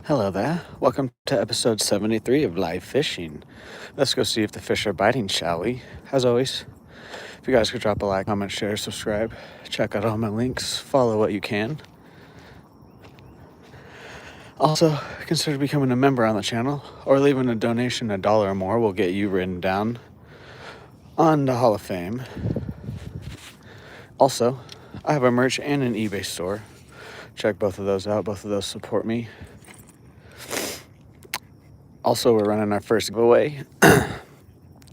Hello there. Welcome to episode 73 of Live Fishing. Let's go see if the fish are biting, shall we? As always, if you guys could drop a like, comment, share, subscribe, check out all my links, follow what you can. Also, consider becoming a member on the channel or leaving a donation. $1 or more will get you written down on the Hall of Fame. Also, I have a merch and an eBay store. Check both of those out. Both of those support me. Also, we're running our first giveaway.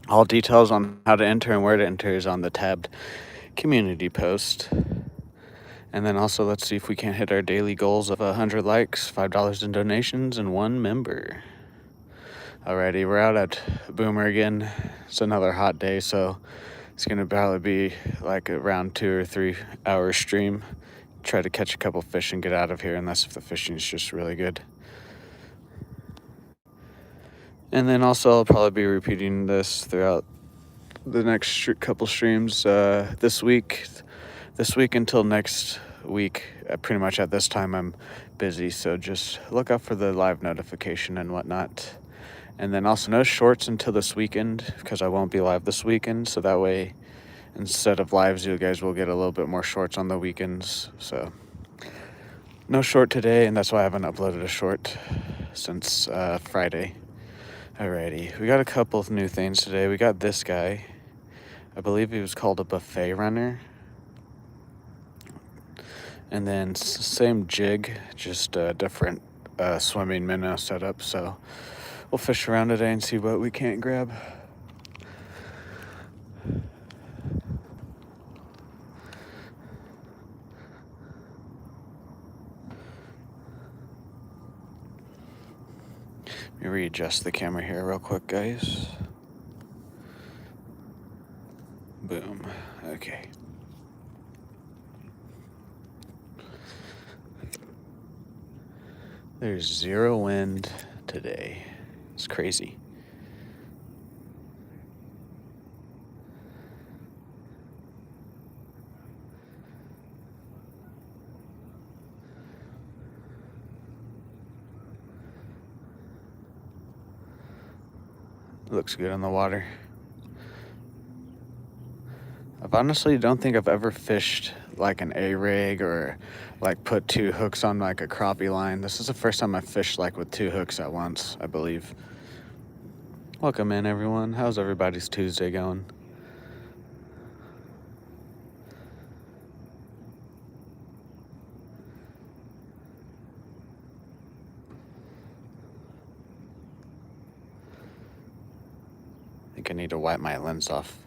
All details on how to enter and where to enter is on the tabbed community post. And then also, let's see if we can't hit our daily goals of 100 likes, $5 in donations, and 1 member. Alrighty, we're out at Boomer again. It's another hot day, so it's going to probably be like around 2 or 3 hour stream. Try to catch a couple fish and get out of here, unless if the fishing is just really good. And then also, I'll probably be repeating this throughout the next couple streams this week until next week. Pretty much at this time I'm busy, so just look out for the live notification and whatnot. And then also no shorts until this weekend, because I won't be live this weekend, so that way instead of lives you guys will get a little bit more shorts on the weekends. So no short today, and that's why I haven't uploaded a short since Friday. Alrighty, we got a couple of new things today. We got this guy. I believe he was called a buffet runner. And then same jig, just a different swimming minnow setup. So we'll fish around today and see what we can't grab. Let me readjust the camera here real quick, guys. Boom. Okay. There's 0 wind today. It's crazy. Looks good on the water. I honestly don't think I've ever fished like an A-rig or like put 2 hooks on like a crappie line. This is the first time I fished like with 2 hooks at once, I believe. Welcome in, everyone. How's everybody's Tuesday going? I think I need to wipe my lens off.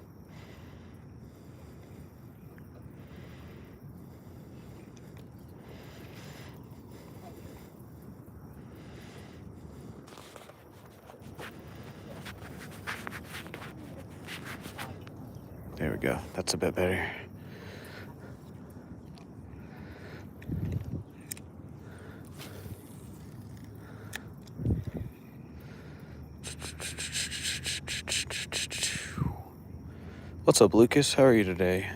There we go. That's a bit better. What's up, Lucas? How are you today?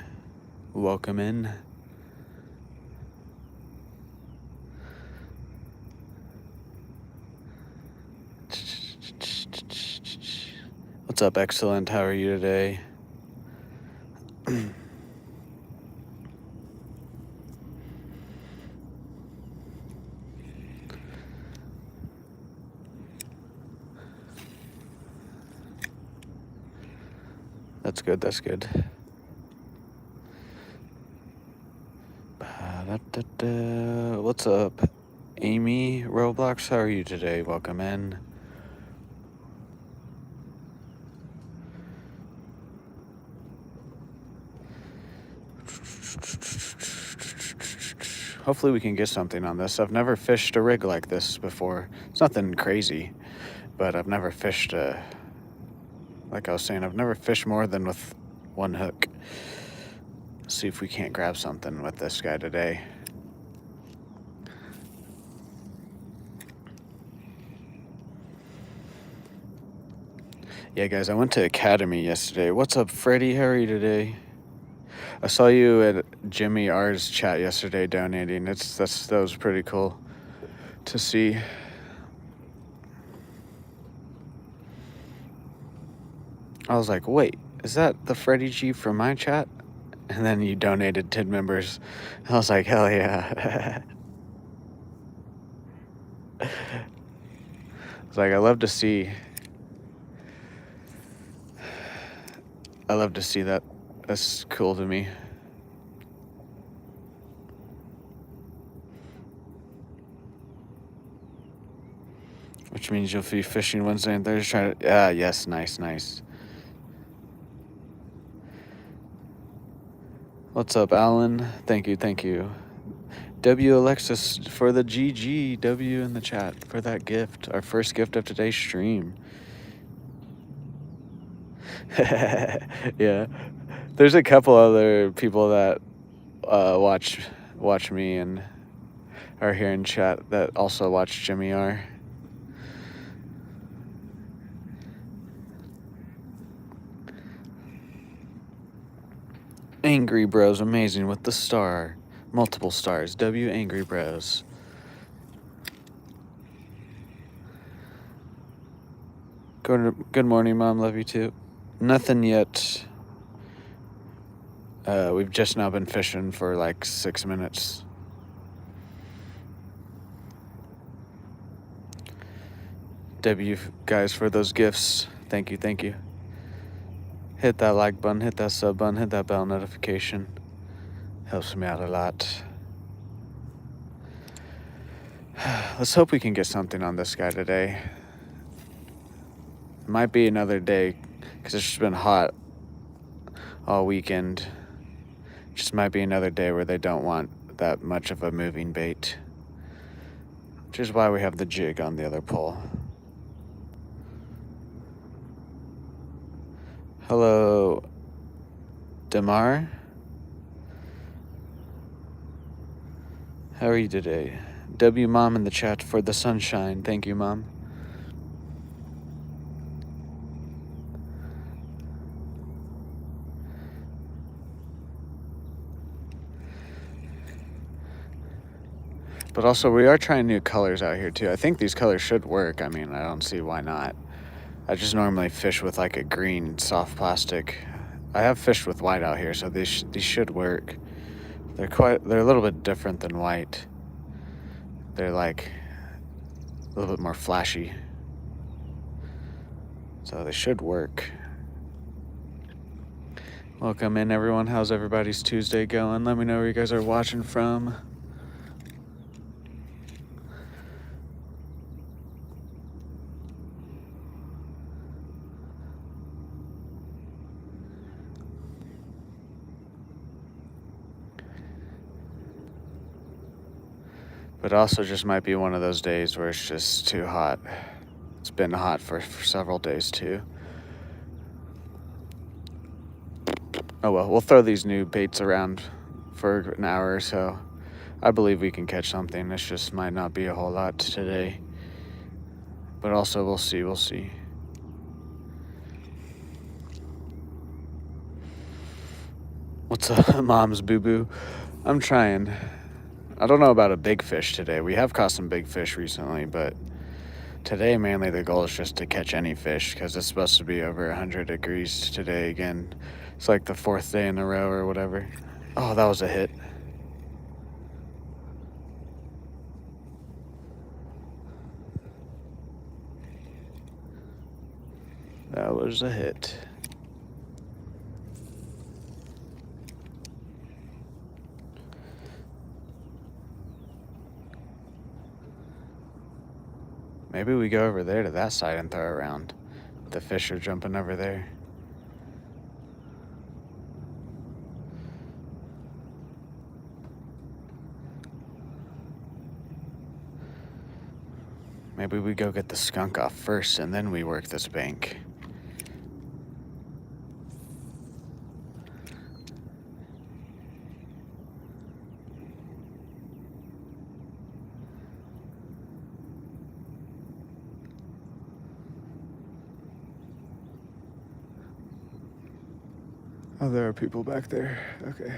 Welcome in. What's up, Excellent? How are you today? That's good, that's good. What's up, Amy Roblox? How are you today? Welcome in. Hopefully we can get something on this. I've never fished a rig like this before. It's nothing crazy, but I've never fished like I was saying, I've never fished more than with 1 hook. Let's see if we can't grab something with this guy today. Yeah, guys, I went to Academy yesterday. What's up, Freddie? How are you today? I saw you at Jimmy R's chat yesterday donating. That was pretty cool to see. I was like, wait, is that the Freddie G from my chat? And then you donated 10 members. I was like, hell yeah. It's like, I love to see that. That's cool to me. Which means you'll be fishing Wednesday and Thursday. Yes, nice. What's up, Alan? Thank you. W Alexis for the GG. W in the chat for that gift. Our first gift of today's stream. Yeah. There's a couple other people that watch me and are here in chat that also watch Jimmy R. Angry Bros, amazing with the star. Multiple stars. W Angry Bros. Good morning, Mom. Love you too. Nothing yet. We've just now been fishing for like 6 minutes. W guys for those gifts. Thank you. Hit that like button, hit that sub button, hit that bell notification. Helps me out a lot. Let's hope we can get something on this guy today. It might be another day because it's just been hot all weekend. Just might be another day where they don't want that much of a moving bait. Which is why we have the jig on the other pole. Hello, Damar. How are you today? W Mom in the chat for the sunshine. Thank you, Mom. But also, we are trying new colors out here, too. I think these colors should work. I mean, I don't see why not. I just normally fish with, like, a green soft plastic. I have fished with white out here, so these should work. They're a little bit different than white. They're, like, a little bit more flashy. So they should work. Welcome in, everyone. How's everybody's Tuesday going? Let me know where you guys are watching from. But also just might be one of those days where it's just too hot. It's been hot for several days too. Oh well, we'll throw these new baits around for an hour or so. I believe we can catch something. This just might not be a whole lot today. But also we'll see. What's up, Mom's boo-boo? I'm trying. I don't know about a big fish today. We have caught some big fish recently, but today mainly the goal is just to catch any fish because it's supposed to be over 100 degrees today again. It's like the 4th day in a row or whatever. Oh, that was a hit. That was a hit. Maybe we go over there to that side and throw around. The fish are jumping over there. Maybe we go get the skunk off first and then we work this bank. Oh, there are people back there. Okay.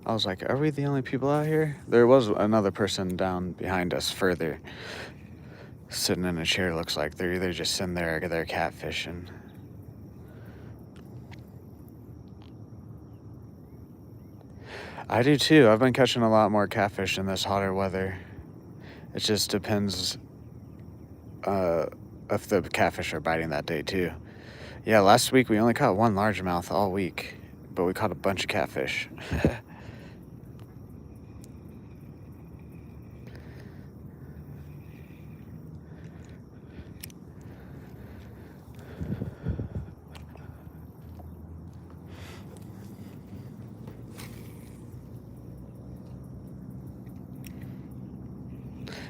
I was like, are we the only people out here? There was another person down behind us further. sitting in a chair looks like. They're either just sitting there or they're catfishing. I do too. I've been catching a lot more catfish in this hotter weather. It just depends if the catfish are biting that day too. Yeah, last week we only caught one largemouth all week, but we caught a bunch of catfish.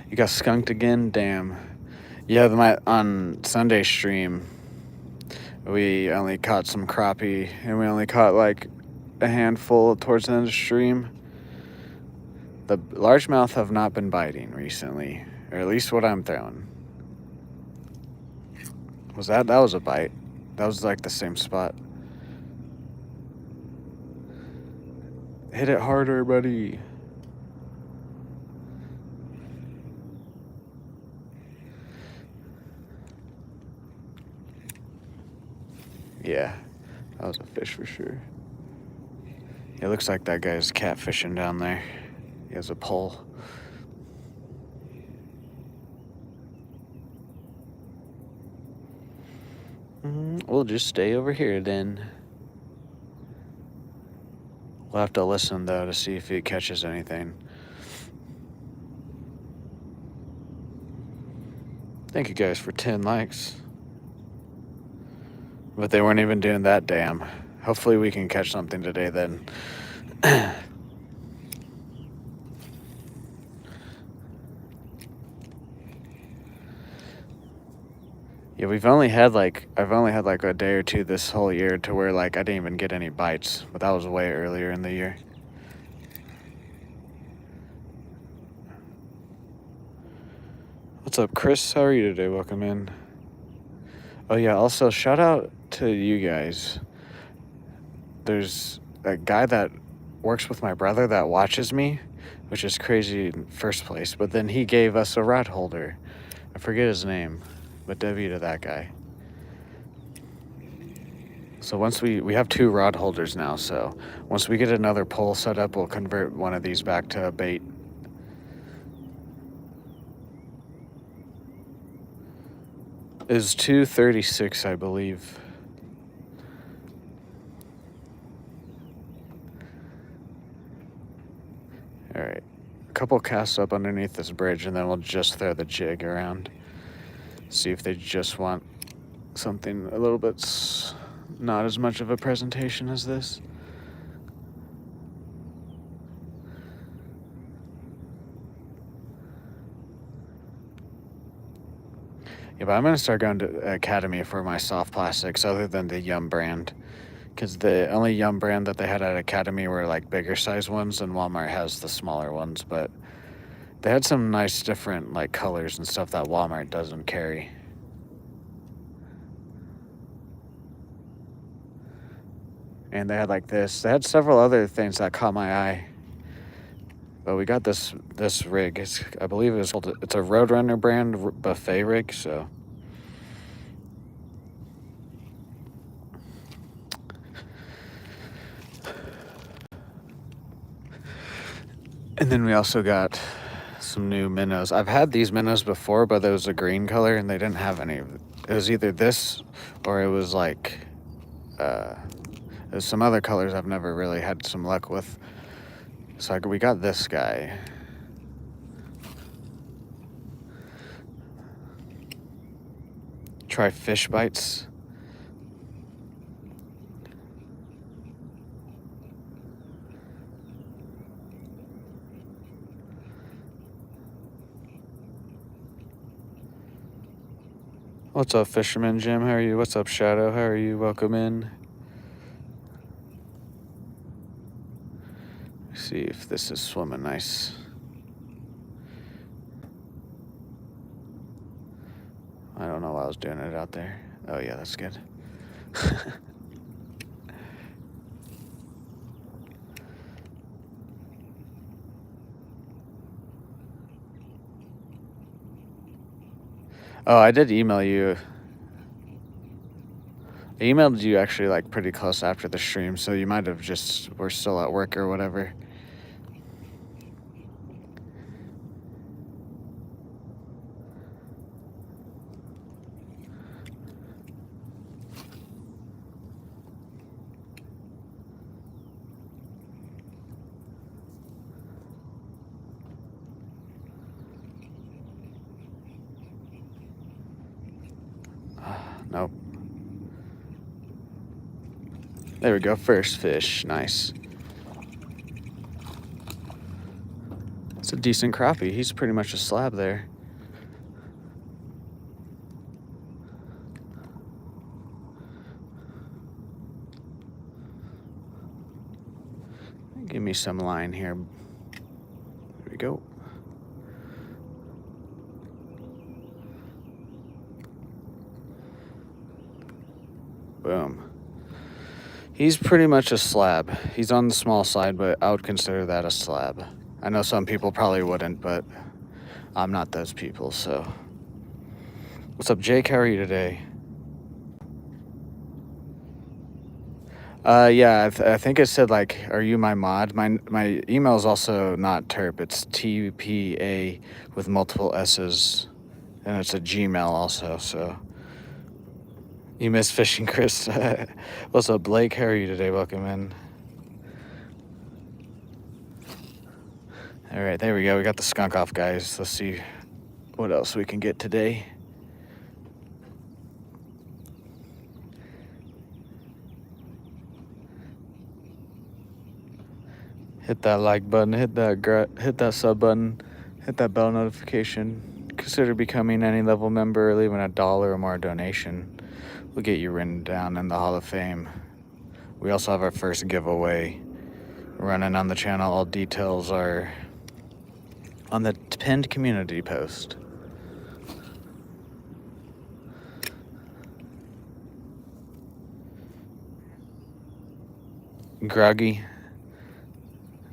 You got skunked again? Damn. Yeah, on Sunday stream, we only caught some crappie, and we only caught like a handful towards the end of the stream. The largemouth have not been biting recently, or at least what I'm throwing. That was a bite? That was like the same spot. Hit it harder, buddy. Yeah, that was a fish for sure. It looks like that guy's catfishing down there. He has a pole. We'll just stay over here then. We'll have to listen though to see if he catches anything. Thank you guys for 10 likes. But they weren't even doing that damn. Hopefully we can catch something today then. Yeah, I've only had like a day or two this whole year to where like I didn't even get any bites, but that was way earlier in the year. What's up, Chris? How are you today? Welcome in. Oh yeah, also shout out to you guys. There's a guy that works with my brother that watches me, which is crazy in first place, but then he gave us a rod holder. I forget his name, but W to that guy. So once we have 2 rod holders now, so once we get another pole set up, we'll convert one of these back to a bait. Is 236, I believe. All right, a couple casts up underneath this bridge, and then we'll just throw the jig around. See if they just want something a little bit not as much of a presentation as this. Yeah, but I'm going to start going to Academy for my soft plastics other than the Yum brand. Because the only Yum brand that they had at Academy were like bigger size ones, and Walmart has the smaller ones. But they had some nice different like colors and stuff that Walmart doesn't carry. And they had like this. They had several other things that caught my eye. But we got this rig. I believe it's a Roadrunner brand buffet rig. So and then we also got some new minnows. I've had these minnows before, but it was a green color, and they didn't have any. It was either this or it was like there's some other colors I've never really had some luck with. So we got this guy. Try fish bites. What's up, Fisherman Jim? How are you? What's up, Shadow? How are you? Welcome in. See if this is swimming nice. I don't know why I was doing it out there. Oh yeah, that's good. Oh, I did email you. I emailed you actually like pretty close after the stream, so you might have just were still at work or whatever. Nope. There we go. First fish. Nice. It's a decent crappie. He's pretty much a slab there. Give me some line here. There we go. Boom. He's pretty much a slab. He's on the small side, but I would consider that a slab. I know some people probably wouldn't, but I'm not those people, so. What's up, Jake? How are you today? Yeah, I think it said, like, are you my mod? My email is also not Terp. It's TPA with multiple S's, and it's a Gmail also, so. You miss fishing, Chris. What's up, Blake? How are you today? Welcome in. All right, there we go. We got the skunk off, guys. Let's see what else we can get today. Hit that like button, hit that sub button, hit that bell notification. Consider becoming any level member or leaving $1 or more donation. We'll get you written down in the Hall of Fame. We also have our first giveaway running on the channel. All details are on the pinned community post. Groggy.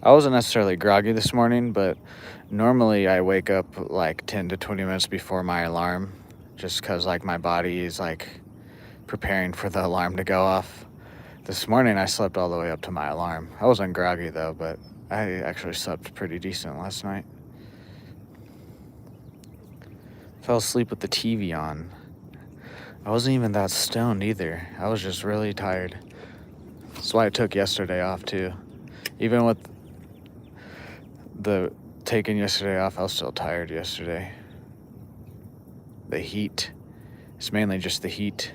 I wasn't necessarily groggy this morning, but normally I wake up like 10 to 20 minutes before my alarm, just because like my body is like preparing for the alarm to go off. This morning I slept all the way up to my alarm. I wasn't groggy though, but I actually slept pretty decent last night. Fell asleep with the TV on. I wasn't even that stoned either. I was just really tired. That's why I took yesterday off too. Even with the taking yesterday off, I was still tired yesterday. The heat. It's mainly just the heat.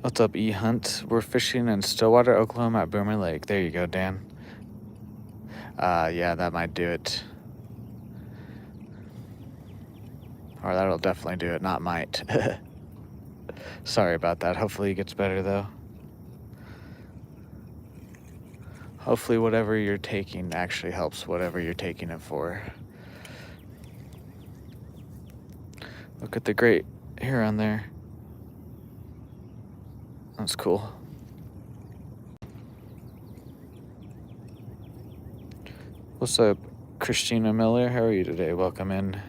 What's up, E Hunt? We're fishing in Stillwater, Oklahoma at Boomer Lake. There you go, Dan. Yeah, that might do it. Or that'll definitely do it, not might. Sorry about that. Hopefully it gets better though. Hopefully whatever you're taking actually helps whatever you're taking it for. Look at the great heron there. That's cool. What's up, Christina Miller? How are you today? Welcome in.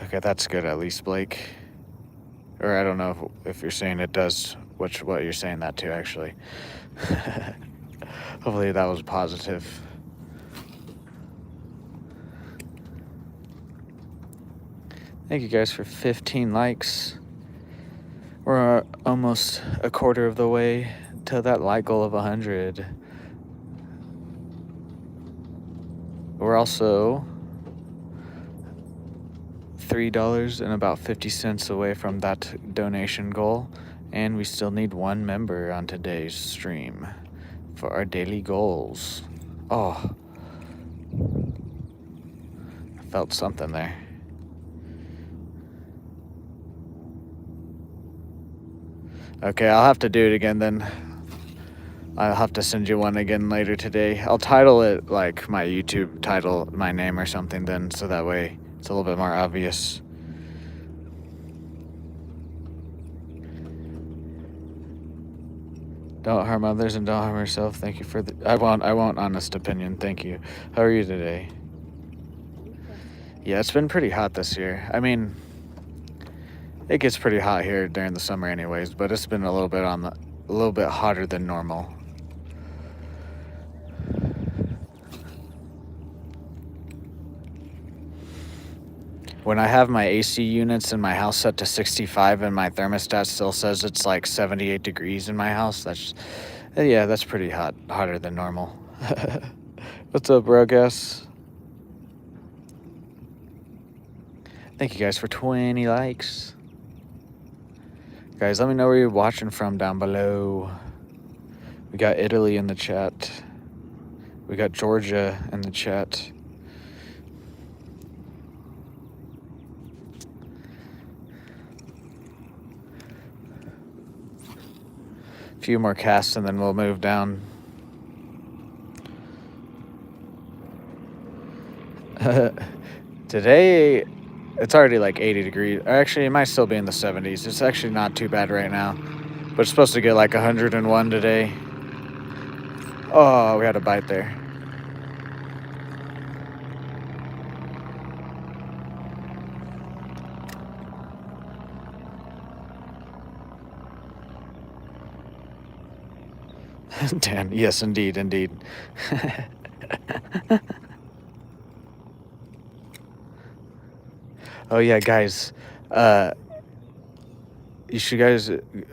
Okay, that's good at least, Blake. Or I don't know if you're saying it does what you're saying that to, actually. Hopefully that was positive. Thank you guys for 15 likes. We're almost a quarter of the way to that like goal of 100. We're also $3 and about 50 cents away from that donation goal, and we still need one member on today's stream for our daily goals. Oh, I felt something there. Okay, I'll have to do it again then. I'll have to send you one again later today. I'll title it like my YouTube title, my name or something then, so that way it's a little bit more obvious. Don't harm others and don't harm yourself. Thank you for the... I won't honest opinion. Thank you. How are you today? Yeah, it's been pretty hot this year. I mean, it gets pretty hot here during the summer anyways, but it's been a little bit hotter than normal. When I have my AC units in my house set to 65 and my thermostat still says it's like 78 degrees in my house, that's pretty hot, hotter than normal. What's up, bro, Gus? Thank you guys for 20 likes. Guys, let me know where you're watching from down below. We got Italy in the chat. We got Georgia in the chat. A few more casts and then we'll move down. Today, it's already like 80 degrees. Actually, it might still be in the 70s. It's actually not too bad right now. But it's supposed to get like 101 today. Oh, we had a bite there. Dan, yes, indeed. Oh yeah, guys, you should guys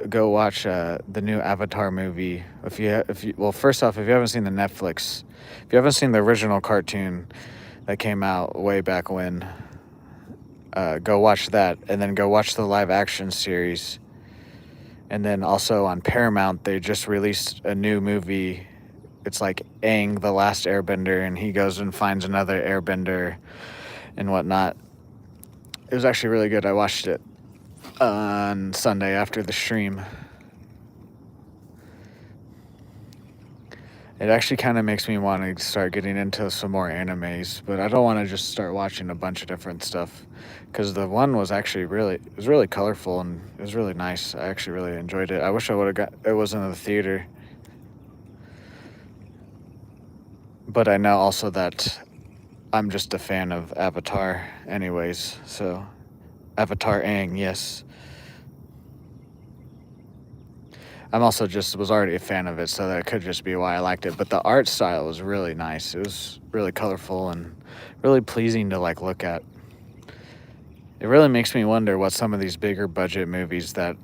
go watch the new Avatar movie. Well, first off, if you haven't seen the Netflix, if you haven't seen the original cartoon that came out way back when, go watch that, and then go watch the live action series. And then also on Paramount, they just released a new movie. It's like Aang, the Last Airbender, and he goes and finds another airbender and whatnot. It was actually really good. I watched it on Sunday after the stream. It actually kind of makes me want to start getting into some more animes, but I don't want to just start watching a bunch of different stuff, because the one was actually really colorful and it was really nice. I actually really enjoyed it. I wish I would have got it was in the theater. But I know also that I'm just a fan of Avatar anyways, so Avatar Aang, yes. I'm also was already a fan of it, so that could just be why I liked it. But the art style was really nice. It was really colorful and really pleasing to like look at. It really makes me wonder what some of these bigger budget movies that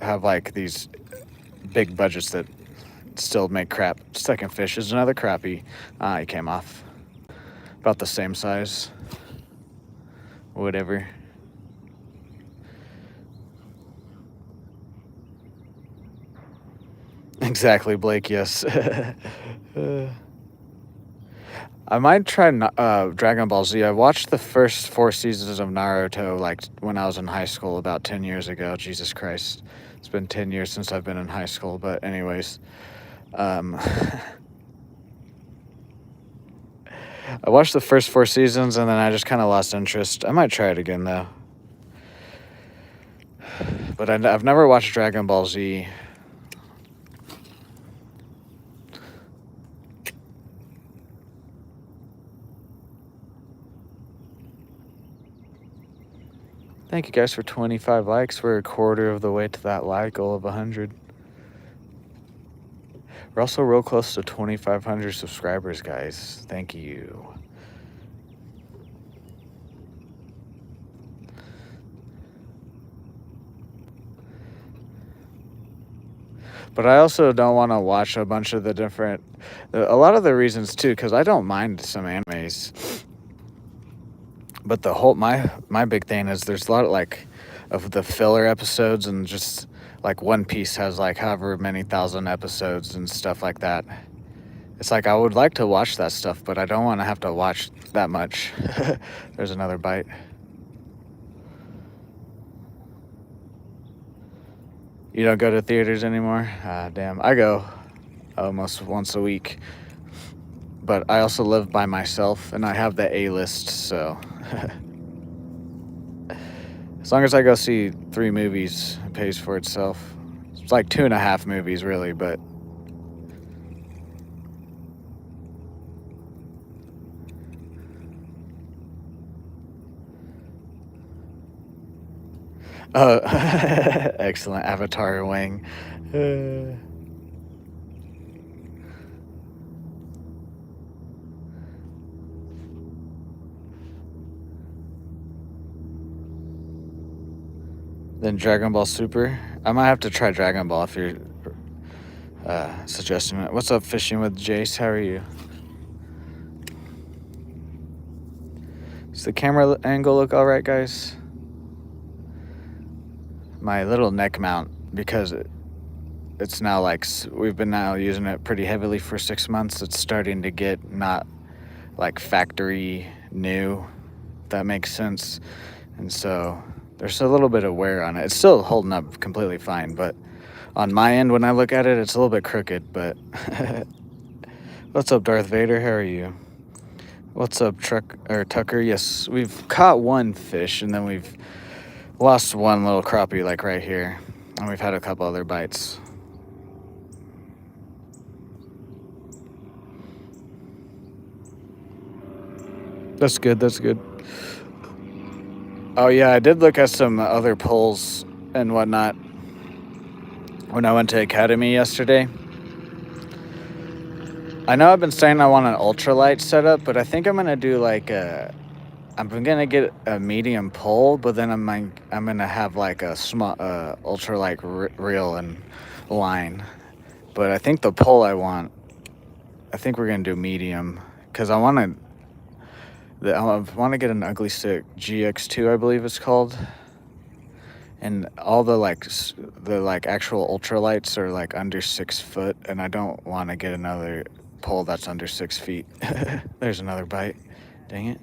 have like these big budgets that still make crap. Second Fish is another crappie. He came off. About the same size. Whatever. Exactly, Blake, yes. I might try Dragon Ball Z. I watched the first 4 seasons of Naruto like when I was in high school about 10 years ago. Jesus Christ. It's been 10 years since I've been in high school, but anyways. I watched the first 4 seasons and then I just kind of lost interest. I might try it again though. But I've never watched Dragon Ball Z. Thank you guys for 25 likes. We're a quarter of the way to that like goal of 100. We're also real close to 2,500 subscribers, guys. Thank you. But I also don't want to watch a bunch of a lot of the reasons too, because I don't mind some animes. But my big thing is there's a lot of the filler episodes, and just like One Piece has like however many thousand episodes and stuff like that. It's like I would like to watch that stuff, but I don't want to have to watch that much. There's another bite. You don't go to theaters anymore? Damn, I go almost once a week. But I also live by myself, and I have the A-list, so... As long as I go see 3 movies, it pays for itself. It's like 2.5 movies, really, but... Oh, excellent. Avatar wing. Uh, then Dragon Ball Super. I might have to try Dragon Ball if you're suggesting it. What's up, Fishing with Jace? How are you? Does the camera angle look all right, guys? My little neck mount, because it's now like we've been now using it pretty heavily for 6 months. It's starting to get not like factory new, if that makes sense. And so there's a little bit of wear on it. It's still holding up completely fine, but on my end, when I look at it, it's a little bit crooked. But what's up, Darth Vader? How are you? What's up, Tucker? Yes, we've caught one fish, and then we've lost one little crappie, like right here, and we've had a couple other bites. That's good. That's good. Oh yeah, I did look at some other polls and whatnot when I went to Academy yesterday. I know I've been saying I want an ultralight setup, but I think I'm gonna do like I'm gonna get a medium pole, but then I'm gonna have like a small ultralight reel and line. But I think the pole I think we're gonna do medium because I want to get an ugly stick GX2, I believe it's called. And all the actual ultralights are like under 6 foot, and I don't want to get another pole that's under 6 feet. There's another bite. Dang it.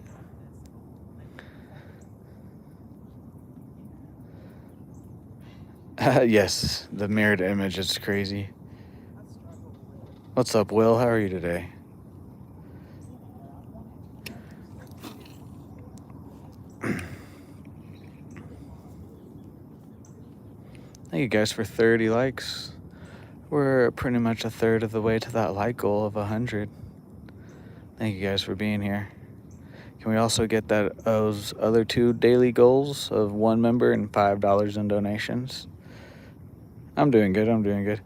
Yes, the mirrored image is crazy. What's up, Will? How are you today? Thank you guys for 30 likes. We're pretty much a third of the way to that like goal of 100. Thank you guys for being here. Can we also get those other 2 daily goals of 1 member and $5 in donations? I'm doing good.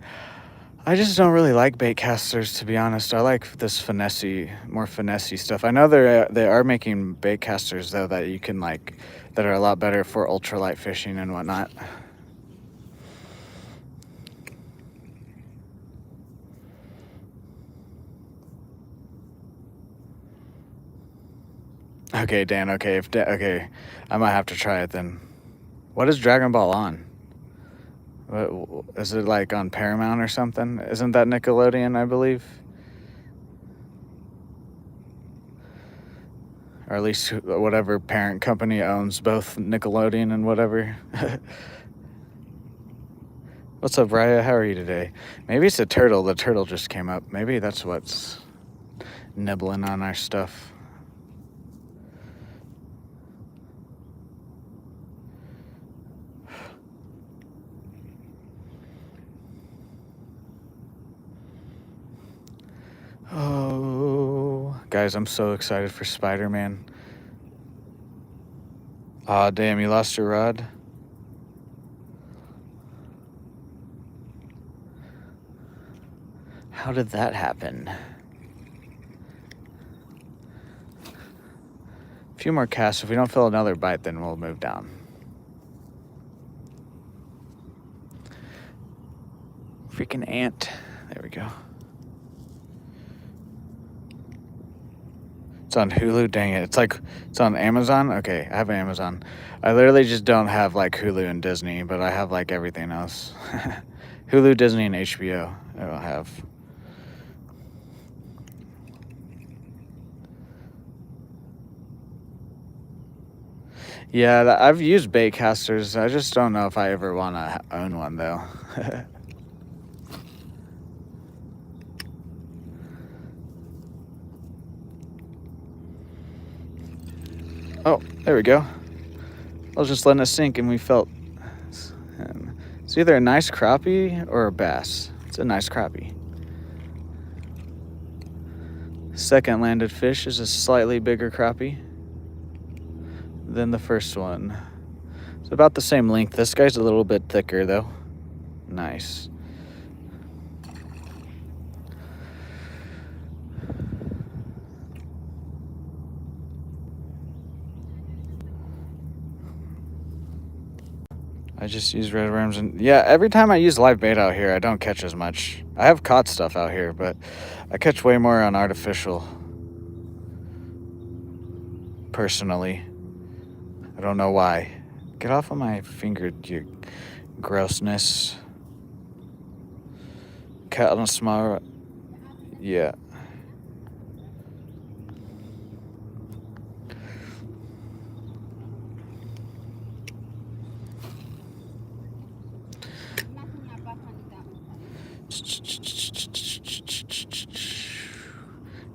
I just don't really like bait casters, to be honest. I like this more finessey stuff. I know they are making bait casters though that you can that are a lot better for ultralight fishing and whatnot. Okay, Dan. Okay, okay, I might have to try it then. What is Dragon Ball on? What, is it like on Paramount or something? Isn't that Nickelodeon, I believe? Or at least whatever parent company owns both Nickelodeon and whatever. What's up, Raya? How are you today? Maybe it's a turtle. The turtle just came up. Maybe that's what's nibbling on our stuff. Oh, guys, I'm so excited for Spider-Man. Aw, damn, you lost your rod? How did that happen? A few more casts. If we don't fill another bite, then we'll move down. Freaking ant. There we go. It's on Hulu. Dang it. It's on Amazon. Okay, I have Amazon. I literally just don't have Hulu and Disney, but I have everything else. Hulu, Disney, and HBO. I don't have. Yeah, I've used baitcasters. I just don't know if I ever want to own one though. Oh, there we go. I was just letting it sink and we felt it's either a nice crappie or a bass. It's a nice crappie. Second landed fish is a slightly bigger crappie than the first one. It's about the same length. This guy's a little bit thicker though. Nice. I just use red worms, and yeah, every time I use live bait out here, I don't catch as much. I have caught stuff out here, but I catch way more on artificial. Personally, I don't know why. Get off of my finger, you grossness. Cat on a small, yeah.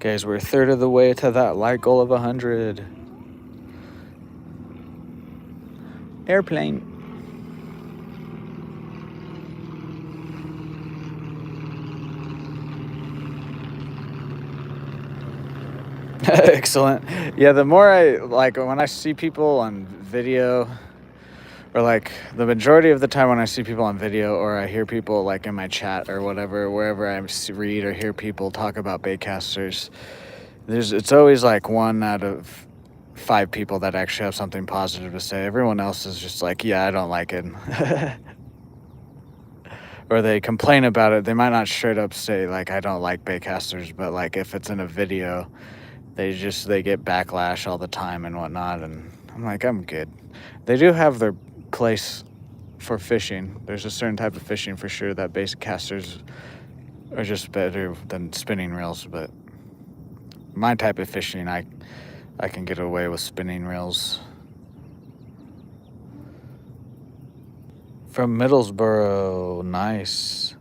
Guys, we're a third of the way to that light goal of 100. Airplane. Excellent. Yeah, the more I, like, when I see people on video, or like the majority of the time when I see people on video, or I hear people like in my chat or whatever, wherever I read or hear people talk about baitcasters, it's always like 1 out of 5 people that actually have something positive to say. Everyone else is just like, yeah, I don't like it. Or they complain about it. They might not straight up say like, I don't like baitcasters, but like if it's in a video, they get backlash all the time and whatnot. And I'm like, I'm good. They do have their place for fishing. There's a certain type of fishing for sure that bait casters are just better than spinning reels, but my type of fishing, I can get away with spinning reels. From Middlesboro, nice.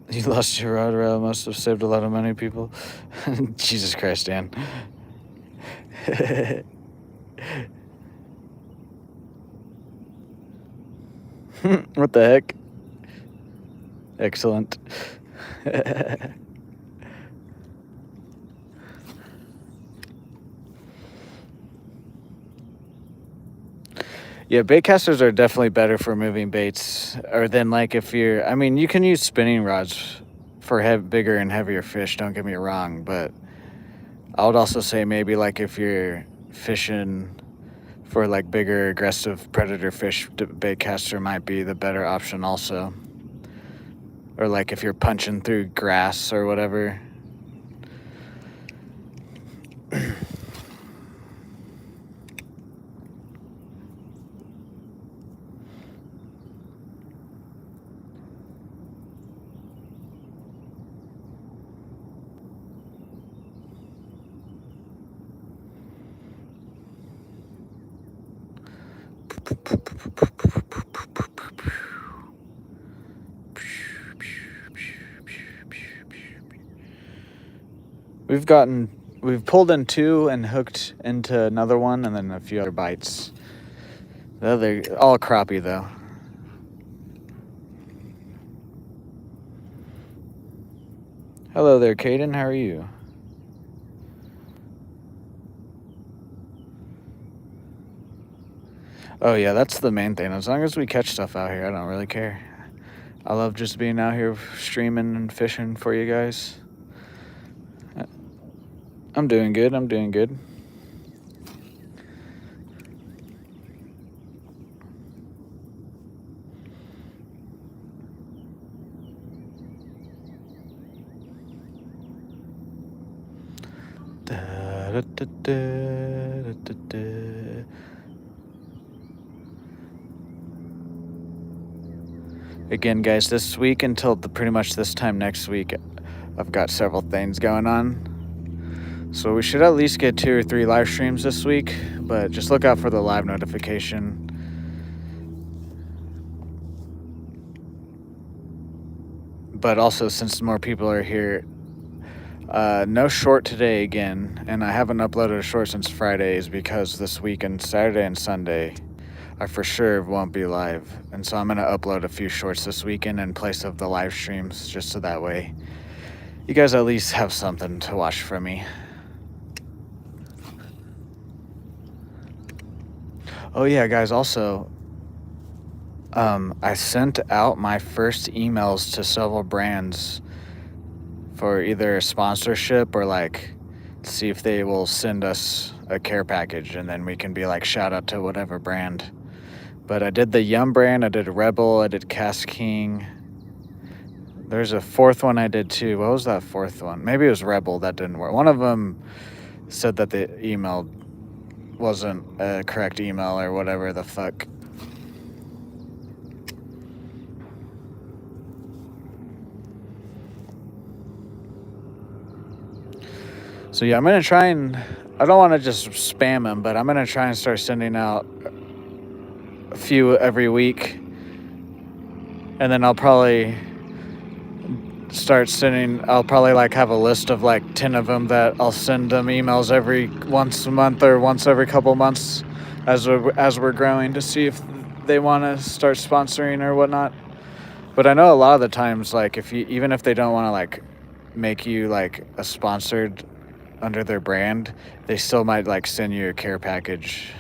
You lost your rod rail, must have saved a lot of money, people. Jesus Christ, Dan. What the heck? Excellent. Yeah, baitcasters are definitely better for moving baits, or than like if you're, I mean, you can use spinning rods for bigger and heavier fish, don't get me wrong, but I would also say maybe like if you're fishing for like bigger aggressive predator fish, baitcaster might be the better option also. Or like if you're punching through grass or whatever. We've pulled in 2 and hooked into another one, and then a few other bites. They're all crappie though. Hello there, Caden. How are you? Oh yeah, that's the main thing. As long as we catch stuff out here, I don't really care. I love just being out here streaming and fishing for you guys. I'm doing good. I'm doing good. Da, da, da, da, da. Again, guys, this week until pretty much this time next week, I've got several things going on. So we should at least get 2 or 3 live streams this week, but just look out for the live notification. But also, since more people are here, no short today again, and I haven't uploaded a short since Fridays because this weekend, Saturday and Sunday, I for sure won't be live. And so I'm going to upload a few shorts this weekend in place of the live streams, just so that way you guys at least have something to watch from me. Oh yeah, guys, also, I sent out my first emails to several brands for either a sponsorship or like see if they will send us a care package, and then we can be like shout out to whatever brand. But I did the Yum brand, I did Rebel, I did Cast King. There's a fourth one I did too. What was that fourth one? Maybe it was Rebel that didn't work. One of them said that the email wasn't a correct email or whatever the fuck. So yeah, I'm gonna try and, I don't want to just spam them, but I'm gonna try and start sending out a few every week, and then I'll probably I'll probably like have a list of like 10 of them that I'll send them emails every once a month or once every couple months as we're growing, to see if they want to start sponsoring or whatnot. But I know a lot of the times, like even if they don't want to like make you like a sponsored under their brand, they still might like send you a care package,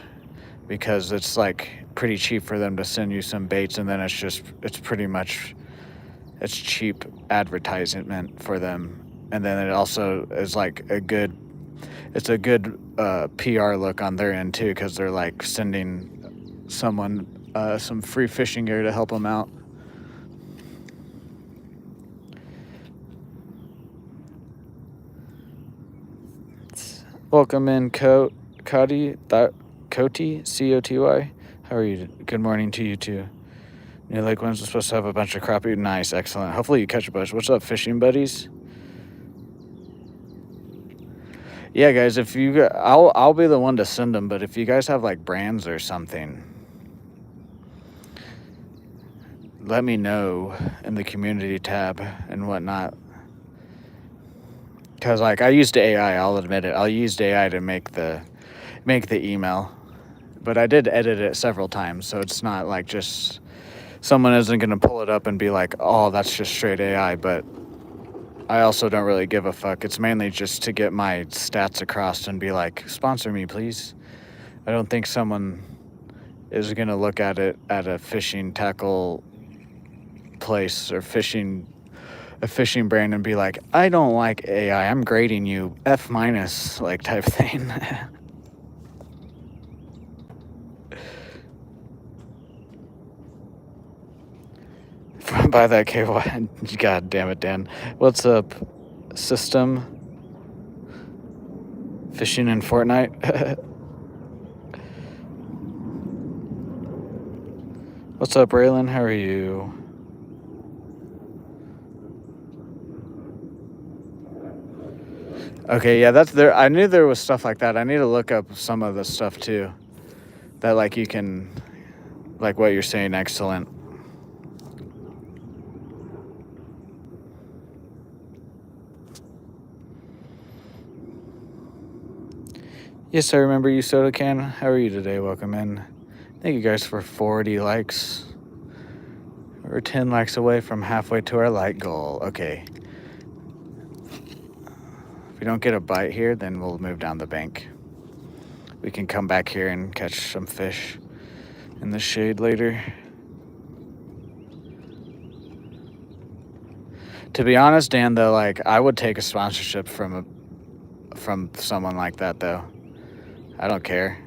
because it's like pretty cheap for them to send you some baits, and then it's pretty much, it's cheap advertisement for them. And then it also is like it's a good PR look on their end too, because they're like sending someone some free fishing gear to help them out. Welcome in, Cody, Coty, C-O-T-Y. How are you? Good morning to you too. New Lake Winds is supposed to have a bunch of crappie. Nice, excellent. Hopefully you catch a bunch. What's up, fishing buddies? Yeah, guys, if you, I'll be the one to send them, but if you guys have like brands or something, let me know in the community tab and whatnot. Because like I used AI, I'll admit it. I used AI to make the email, but I did edit it several times, so it's not like just someone isn't going to pull it up and be like, oh, that's just straight AI. But I also don't really give a fuck. It's mainly just to get my stats across and be like, sponsor me, please. I don't think someone is going to look at it at a fishing tackle place or a fishing brand and be like, I don't like AI, I'm grading you F-, like type thing. Buy that KY. God damn it, Dan. What's up, system? Fishing in Fortnite? What's up, Raylan? How are you? Okay, yeah, that's there. I knew there was stuff like that. I need to look up some of the stuff too. That like you can, like what you're saying, excellent. Yes, I remember you, Soda Can. How are you today? Welcome in. Thank you guys for 40 likes. We're 10 likes away from halfway to our like goal. Okay. If we don't get a bite here, then we'll move down the bank. We can come back here and catch some fish in the shade later. To be honest, Dan, though, like I would take a sponsorship from someone like that, though. I don't care.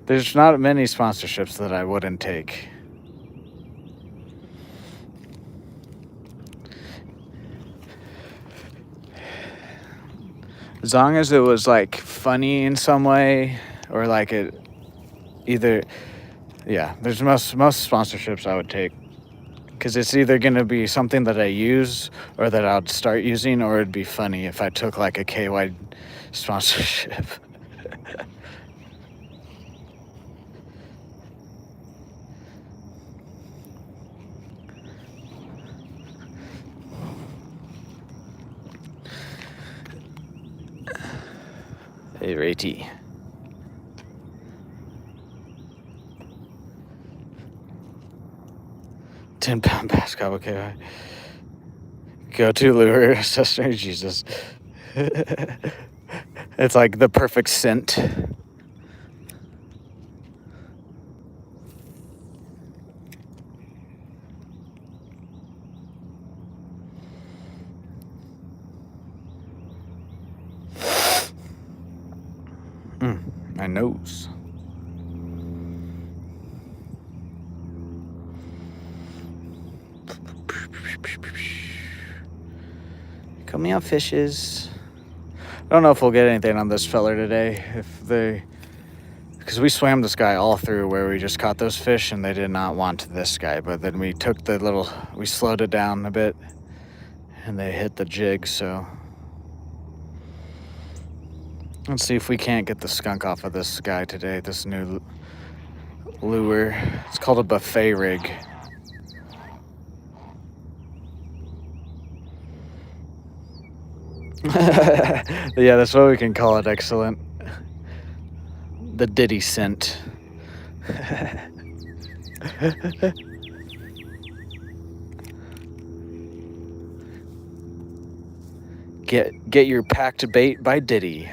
There's not many sponsorships that I wouldn't take. As long as it was like funny in some way, or like it either, yeah, there's most sponsorships I would take, because it's either going to be something that I use or that I'd start using, or it'd be funny if I took like a KY sponsorship. Hey, Ray-T. 10-pound bass cobble KY. Go to lure accessory, Jesus. It's like the perfect scent. My nose. Come out, fishes. I don't know if we'll get anything on this feller today. Because we swam this guy all through where we just caught those fish, and they did not want this guy. But then we took we slowed it down a bit, and they hit the jig. So let's see if we can't get the skunk off of this guy today. This new lure. It's called a buffet rig. Yeah, that's what we can call it. Excellent. The Diddy scent. Get your packed bait by Diddy.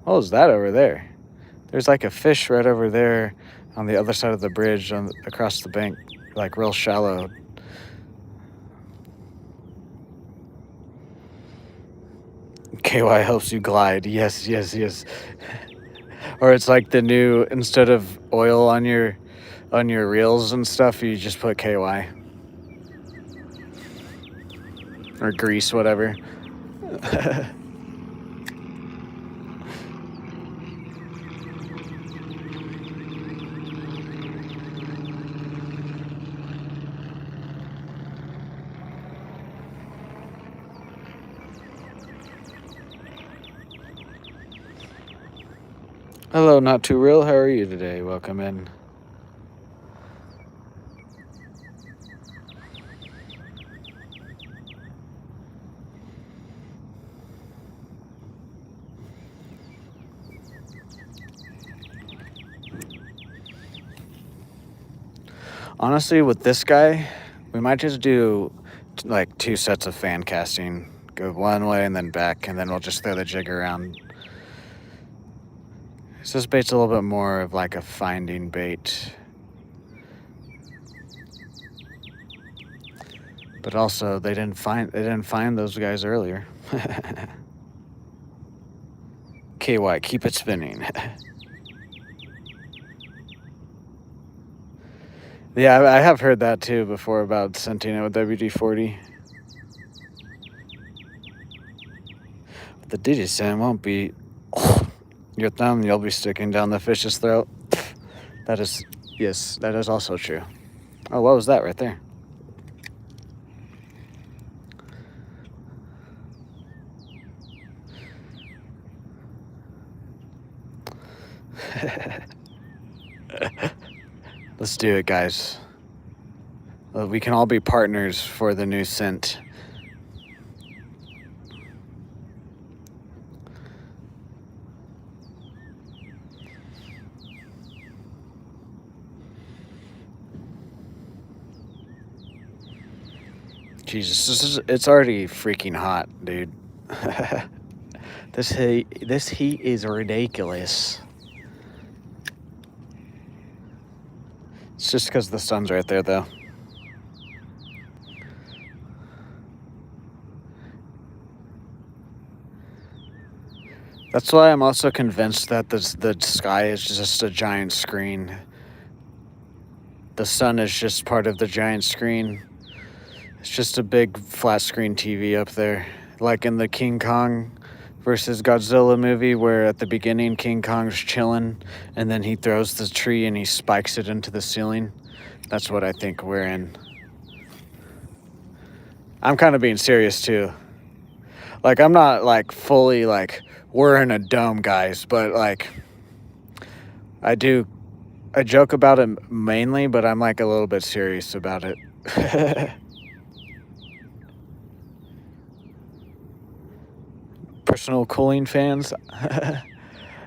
What was that over there? There's like a fish right over there on the other side of the bridge across the bank, like real shallow. KY helps you glide. Yes, yes, yes. Or it's like the new, instead of oil on your reels and stuff, you just put KY. Or grease, whatever. Hello, Not Too Real. How are you today? Welcome in. Honestly, with this guy, we might just do like 2 sets of fan casting. Go one way and then back, and then we'll just throw the jig around. This bait's a little bit more of like a finding bait. But also, they didn't find those guys earlier. KY, keep it spinning. Yeah, I have heard that too before about scenting it with WD-40. The Diddy scent won't be your thumb, you'll be sticking down the fish's throat. That is, yes, that is also true. Oh, what was that right there? Let's do it, guys. We can all be partners for the new scent. Jesus, it's already freaking hot, dude. This heat is ridiculous. It's just because the sun's right there, though. That's why I'm also convinced that the sky is just a giant screen. The sun is just part of the giant screen. It's just a big flat screen TV up there. Like in the King Kong versus Godzilla movie, where at the beginning King Kong's chilling and then he throws the tree and he spikes it into the ceiling. That's what I think we're in. I'm kind of being serious too. Like, I'm not like fully like we're in a dome, guys, but like I joke about it mainly, but I'm like a little bit serious about it. Personal cooling fans.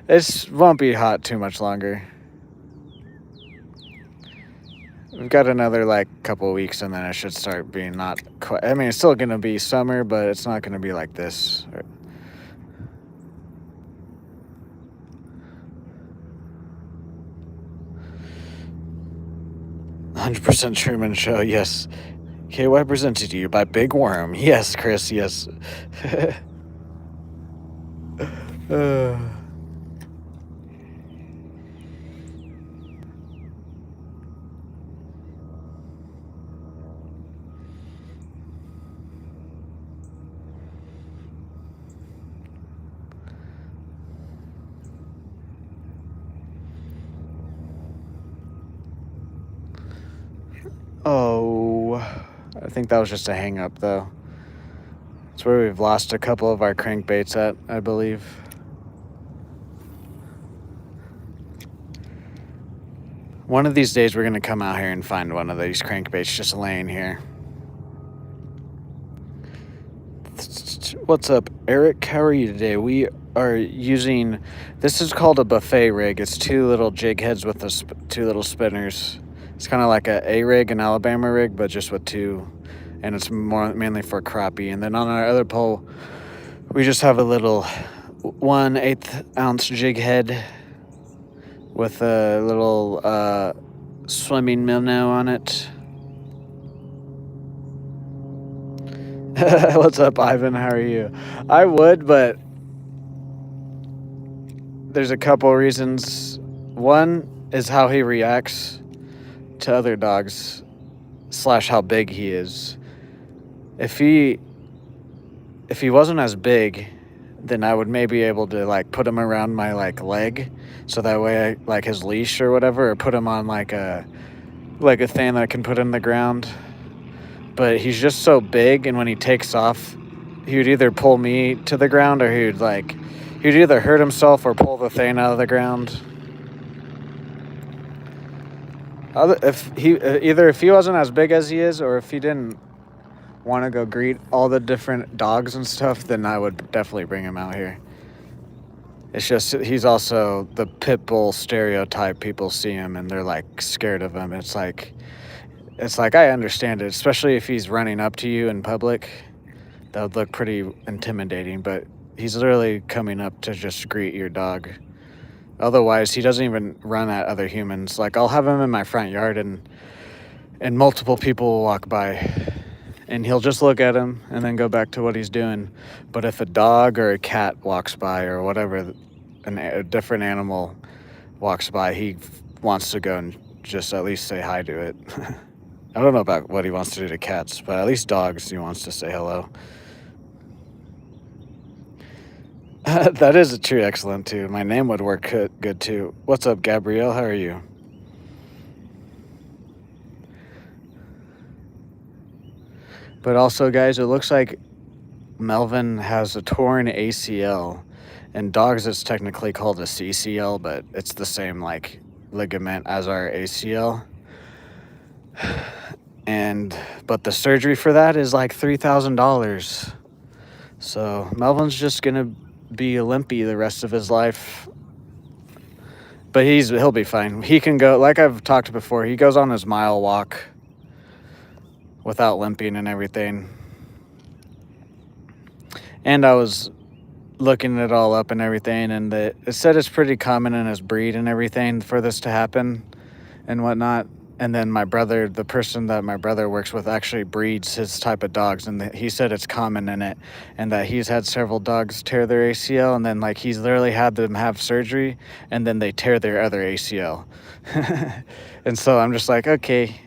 It won't be hot too much longer. We've got another like couple weeks, and then it should start being not quite. I mean, it's still gonna be summer, but it's not gonna be like this. 100% Truman Show. Yes. KY presented to you by Big Worm. Yes, Chris. Yes. Oh, I think that was just a hang up, though. It's where we've lost a couple of our crankbaits at, I believe. One of these days, we're going to come out here and find one of these crankbaits just laying here. What's up, Eric? How are you today? We are using, this is called a buffet rig. It's two little jig heads with two little spinners. It's kind of like a rig, an Alabama rig, but just with two, and it's mainly for crappie. And then on our other pole, we just have a little 1/8 ounce jig head with a little swimming minnow on it. What's up, Ivan? How are you? I would, but there's a couple reasons. One is how he reacts to other dogs / how big he is. If he wasn't as big, then I would maybe able to like put him around my like leg, so that way I like his leash or whatever, or put him on like a thing that I can put in the ground. But he's just so big, and when he takes off, he would either pull me to the ground, or he'd either hurt himself or pull the thing out of the ground. If he wasn't as big as he is, or if he didn't want to go greet all the different dogs and stuff, then I would definitely bring him out here. It's just he's also the pit bull stereotype. People see him and they're like scared of him. It's like I understand it, especially if he's running up to you in public. That would look pretty intimidating, but he's literally coming up to just greet your dog. Otherwise, he doesn't even run at other humans. Like, I'll have him in my front yard, and multiple people will walk by, and he'll just look at him and then go back to what he's doing. But if a dog or a cat walks by, or whatever, a different animal walks by, he wants to go and just at least say hi to it. I don't know about what he wants to do to cats, but at least dogs, he wants to say hello. That is a true excellent, too. My name would work good, too. What's up, Gabrielle? How are you? But also, guys, it looks like Melvin has a torn ACL. In dogs, it's technically called a CCL, but it's the same, like, ligament as our ACL. But the surgery for that is like $3,000. So Melvin's just going to be a limpy the rest of his life. But he'll be fine. He can go, like I've talked before, he goes on his mile walk without limping and everything. And I was looking it all up and everything, and it said it's pretty common in his breed and everything for this to happen and whatnot. And then the person that my brother works with actually breeds his type of dogs, and he said it's common in it, and that he's had several dogs tear their ACL, and then like he's literally had them have surgery, and then they tear their other ACL. And so I'm just like, okay,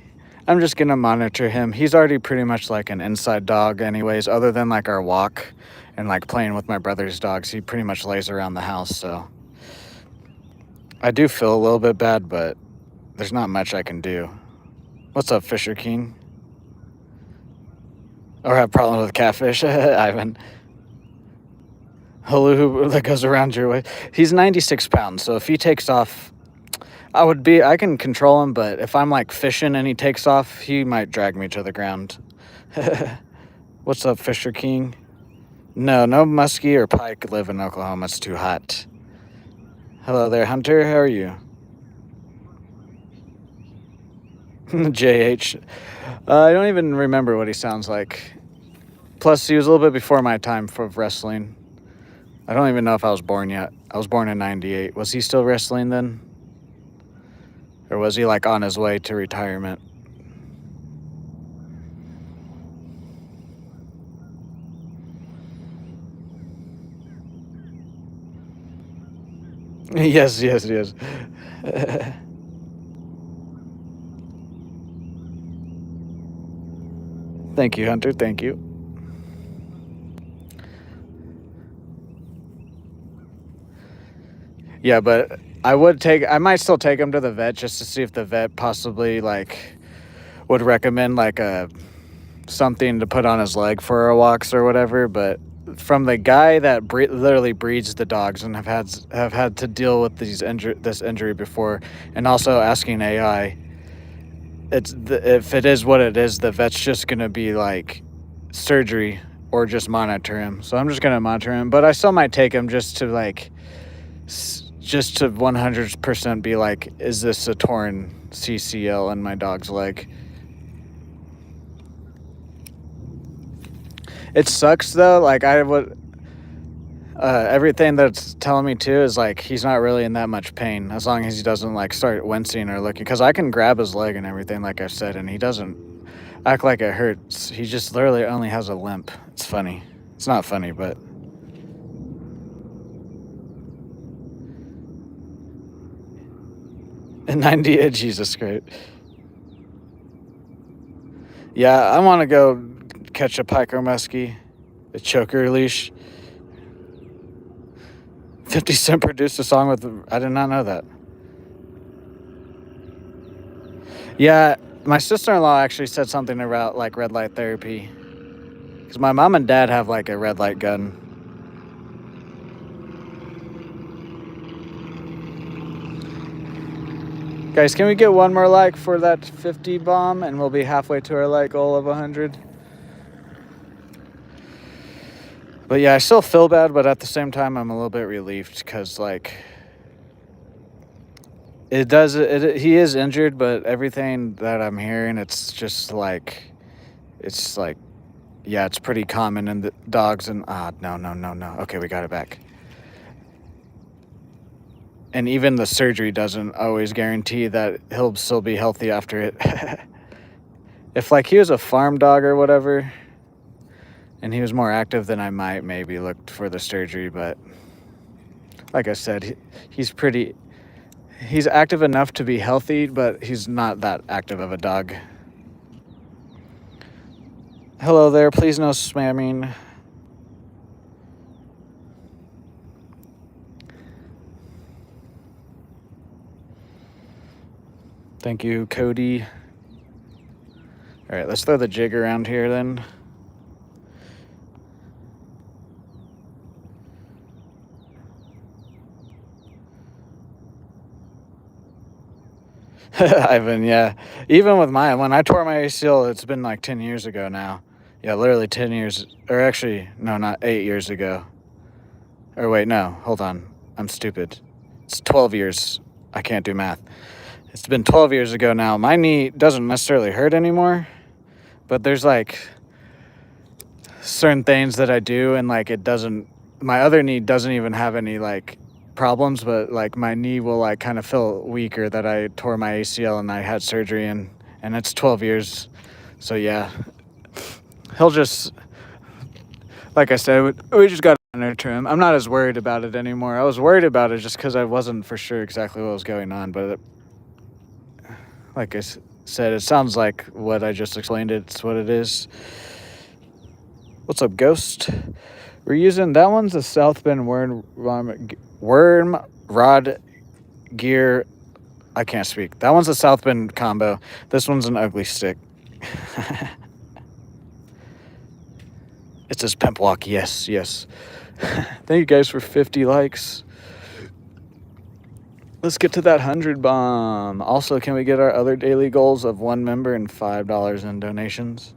I'm just gonna monitor him. He's already pretty much like an inside dog anyways, other than like our walk and like playing with my brother's dogs. He pretty much lays around the house, so I do feel a little bit bad, but there's not much I can do. What's up, Fisher King? Or have problems with catfish, Ivan? Hula hoop that goes around your way. He's 96 pounds, so if he takes off, I can control him, but if I'm like fishing and he takes off, he might drag me to the ground. What's up, Fisher King? No muskie or pike live in Oklahoma. It's too hot. Hello there, Hunter. How are you? JH. I don't even remember what he sounds like. Plus, he was a little bit before my time for wrestling. I don't even know if I was born yet. I was born in 98. Was he still wrestling then? Or was he like on his way to retirement? Yes, yes, yes. Thank you, Hunter. Thank you. Yeah, but I might still take him to the vet just to see if the vet possibly like would recommend like a something to put on his leg for our walks or whatever. But from the guy that literally breeds the dogs and have had to deal with this injury before, and also asking AI, if it is what it is, the vet's just gonna be like surgery or just monitor him. So I'm just gonna monitor him, but I still might take him just to like just to 100% be like, is this a torn CCL in my dog's leg? It sucks though. Like I would, everything that's telling me too is like he's not really in that much pain as long as he doesn't like start wincing or looking. Because I can grab his leg and everything, like I said, and he doesn't act like it hurts. He just literally only has a limp. It's funny. It's not funny, but. And 90, Jesus Christ. Yeah, I want to go catch a pike or muskie, a choker leash. 50 Cent produced a song with. I did not know that. Yeah, my sister-in-law actually said something about like red light therapy. Because my mom and dad have like a red light gun. Guys, can we get one more like for that 50 bomb and we'll be halfway to our like goal of 100? But yeah, I still feel bad, but at the same time, I'm a little bit relieved because like he is injured, but everything that I'm hearing, it's just like, yeah, it's pretty common in the dogs and, no. Okay, we got it back. And even the surgery doesn't always guarantee that he'll still be healthy after it. If like he was a farm dog or whatever, and he was more active, then I might maybe look for the surgery. But like I said, he's active enough to be healthy, but he's not that active of a dog. Hello there, please no spamming. Thank you, Cody. All right, let's throw the jig around here then. Ivan, yeah. Even with when I tore my ACL, it's been like 10 years ago now. Yeah, literally 10 years, or actually, no, not 8 years ago. Or wait, no, hold on. I'm stupid. It's 12 years. I can't do math. It's been 12 years ago now. My knee doesn't necessarily hurt anymore, but there's like certain things that I do and like my other knee doesn't even have any like problems, but like my knee will like kind of feel weaker that I tore my ACL and I had surgery and it's 12 years. So yeah, he'll just, like I said, we just got to nurture him. I'm not as worried about it anymore. I was worried about it just because I wasn't for sure exactly what was going on, but like I said, it sounds like what I just explained. It's what it is. What's up, Ghost? We're using that one's a South Bend worm rod gear. I can't speak. That one's a South Bend combo. This one's an ugly stick. It says Pimp Walk. Yes. Thank you guys for 50 likes. Let's get to that 100 bomb. Also, can we get our other daily goals of 1 member and $5 in donations?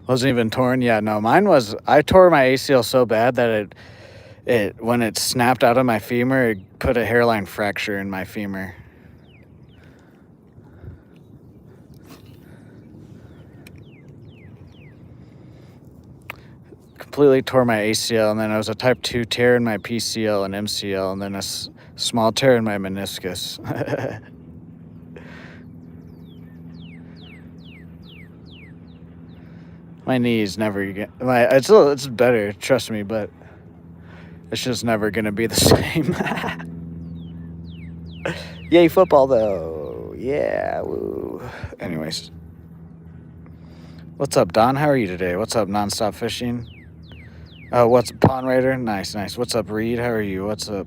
Wasn't even torn. Yeah, no, mine was. I tore my ACL so bad that When it snapped out of my femur, it put a hairline fracture in my femur. Completely tore my ACL, and then it was a type 2 tear in my PCL and MCL, and then a small tear in my meniscus. My knee is never it's better, trust me, but it's just never gonna be the same. Yay, football though. Yeah, woo. Anyways. What's up, Don? How are you today? What's up, Nonstop Fishing? What's up, Pond Raider? Nice. What's up, Reed? How are you? What's up,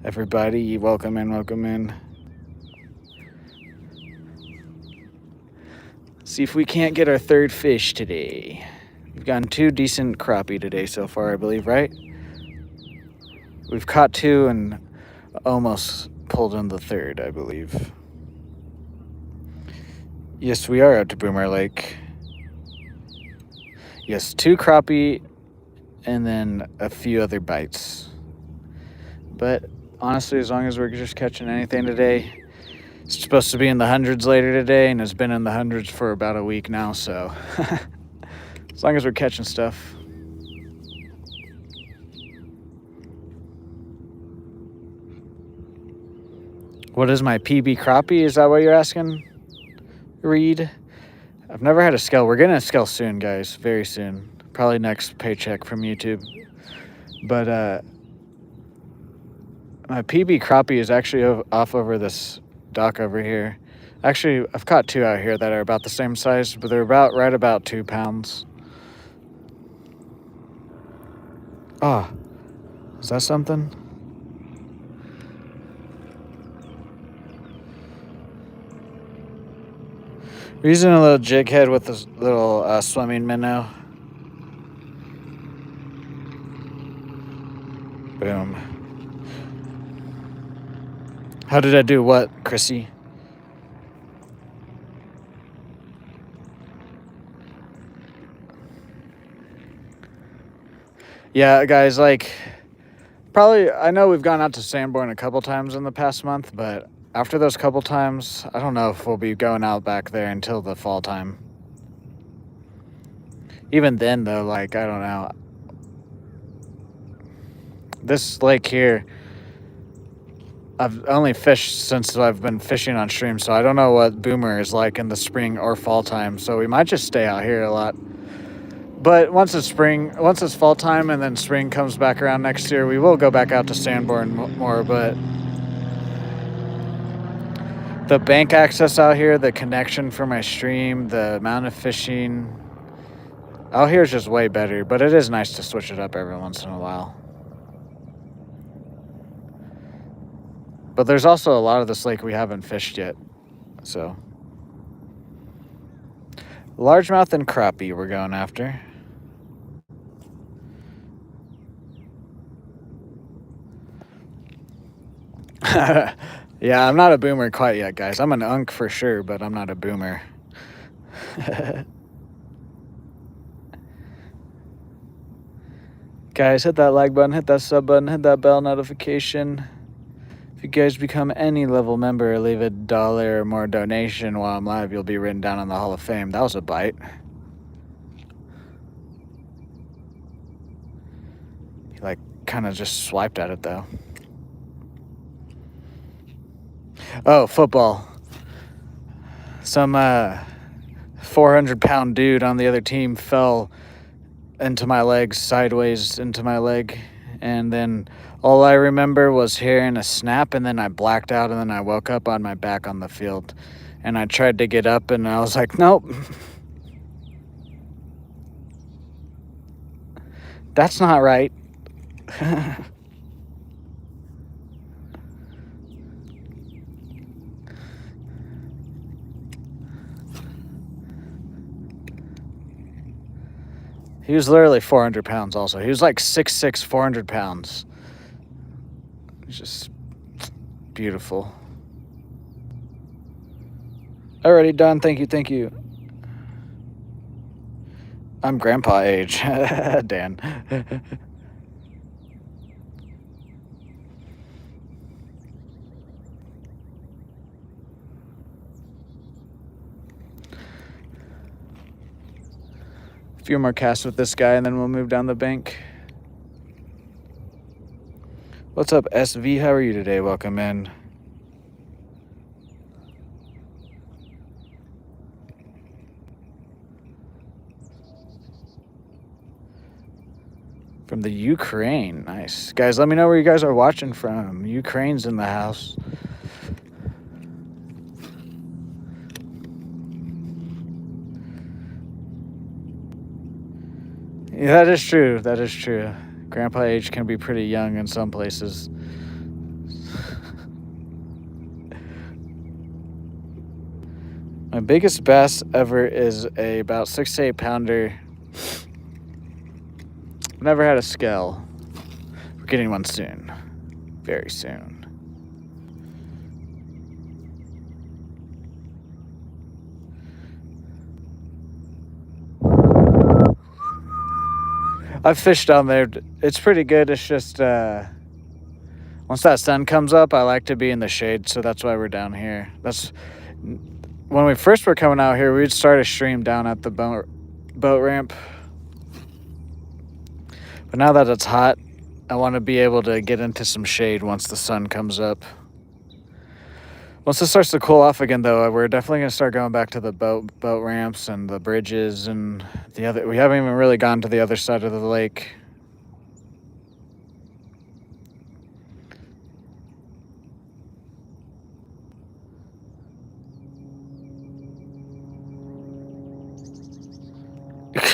everybody? Welcome in. See if we can't get our third fish today. We've gotten 2 decent crappie today so far, I believe, right? We've caught 2 and almost pulled in the third, I believe. Yes, we are out to Boomer Lake. Yes, 2 crappie and then a few other bites. But honestly, as long as we're just catching anything today, it's supposed to be in the hundreds later today, and it's been in the hundreds for about a week now, so as long as we're catching stuff. What is my PB crappie? Is that what you're asking, Reed? I've never had a scale. We're getting a scale soon, guys. Very soon. Probably next paycheck from YouTube. But my PB crappie is actually off over this dock over here. Actually, I've caught 2 out here that are about the same size, but they're right about 2 pounds. Oh, is that something? We're using a little jig head with this little swimming minnow. Boom. How did I do what, Chrissy? Yeah, guys, like, probably, I know we've gone out to Sanborn a couple times in the past month, but after those couple times, I don't know if we'll be going out back there until the fall time. Even then, though, like, I don't know. This lake here, I've only fished since I've been fishing on stream, so I don't know what Boomer is like in the spring or fall time, so we might just stay out here a lot. But once it's fall time and then spring comes back around next year, we will go back out to Sanborn more, but the bank access out here, the connection for my stream, the amount of fishing out here is just way better, but it is nice to switch it up every once in a while. But there's also a lot of this lake we haven't fished yet, so. Largemouth and crappie we're going after. Yeah, I'm not a boomer quite yet, guys. I'm an unk for sure, but I'm not a boomer. Guys, hit that like button, hit that sub button, hit that bell notification. If you guys become any level member or leave $1 or more donation while I'm live, you'll be written down on the Hall of Fame. That was a bite. He like kind of just swiped at it though. Oh, football. Some 400-pound dude on the other team fell into my leg, sideways into my leg, and then all I remember was hearing a snap, and then I blacked out, and then I woke up on my back on the field, and I tried to get up, and I was like, nope. That's not right. He was literally 400 pounds also. He was like 6'6", 400 pounds. Just beautiful. Alrighty, done. Thank you. I'm grandpa age, Dan. few more casts with this guy, and then we'll move down the bank. What's up, SV? How are you today? Welcome in. From the Ukraine. Nice. Guys, let me know where you guys are watching from. Ukraine's in the house. Yeah, that is true. That is true. Grandpa age can be pretty young in some places. My biggest bass ever is about 6 to 8 pounder. Never had a scale. We're getting one soon. Very soon. I've fished down there. It's pretty good. It's just once that sun comes up, I like to be in the shade, so that's why we're down here. That's when we first were coming out here, we'd start a stream down at the boat ramp. But now that it's hot, I want to be able to get into some shade once the sun comes up. Once it starts to cool off again, though, we're definitely going to start going back to the boat ramps and the bridges and the other. We haven't even really gone to the other side of the lake.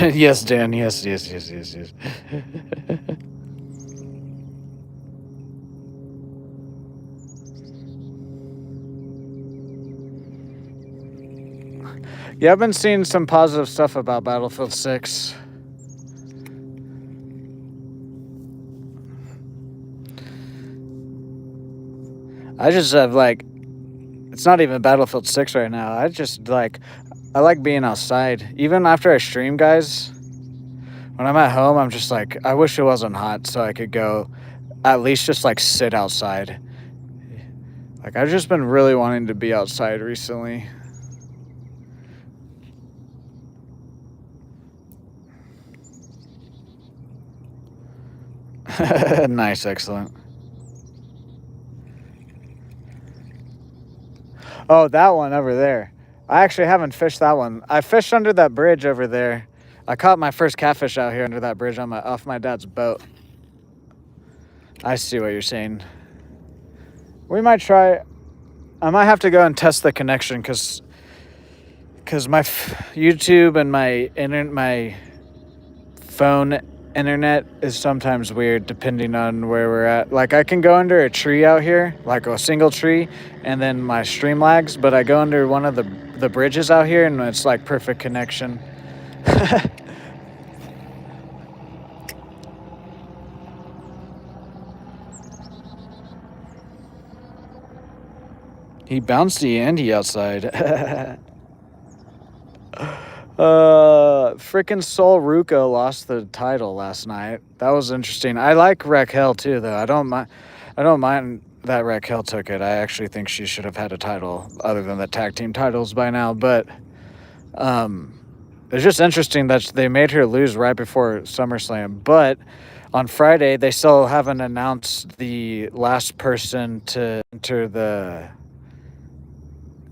Yes, Dan. Yes. Yeah, I've been seeing some positive stuff about Battlefield 6. I just have it's not even Battlefield 6 right now. I like being outside. Even after I stream, guys, when I'm at home, I'm just like, I wish it wasn't hot so I could go at least just sit outside. I've just been really wanting to be outside recently. Nice, excellent. Oh, that one over there. I actually haven't fished that one. I fished under that bridge over there. I caught my first catfish out here under that bridge off my dad's boat. I see what you're saying. We might try. I might have to go and test the connection because my YouTube and my phone internet is sometimes weird depending on where we're at. I can go under a tree out here, like a single tree, and then my stream lags, but I go under one of the bridges out here and it's perfect connection. He bouncy and he outside. Frickin' Sol Ruka lost the title last night. That was interesting. I like Raquel too, though. I don't mind that Raquel took it. I actually think she should have had a title other than the tag team titles by now. But it's just interesting that they made her lose right before SummerSlam. But on Friday, they still haven't announced the last person to enter the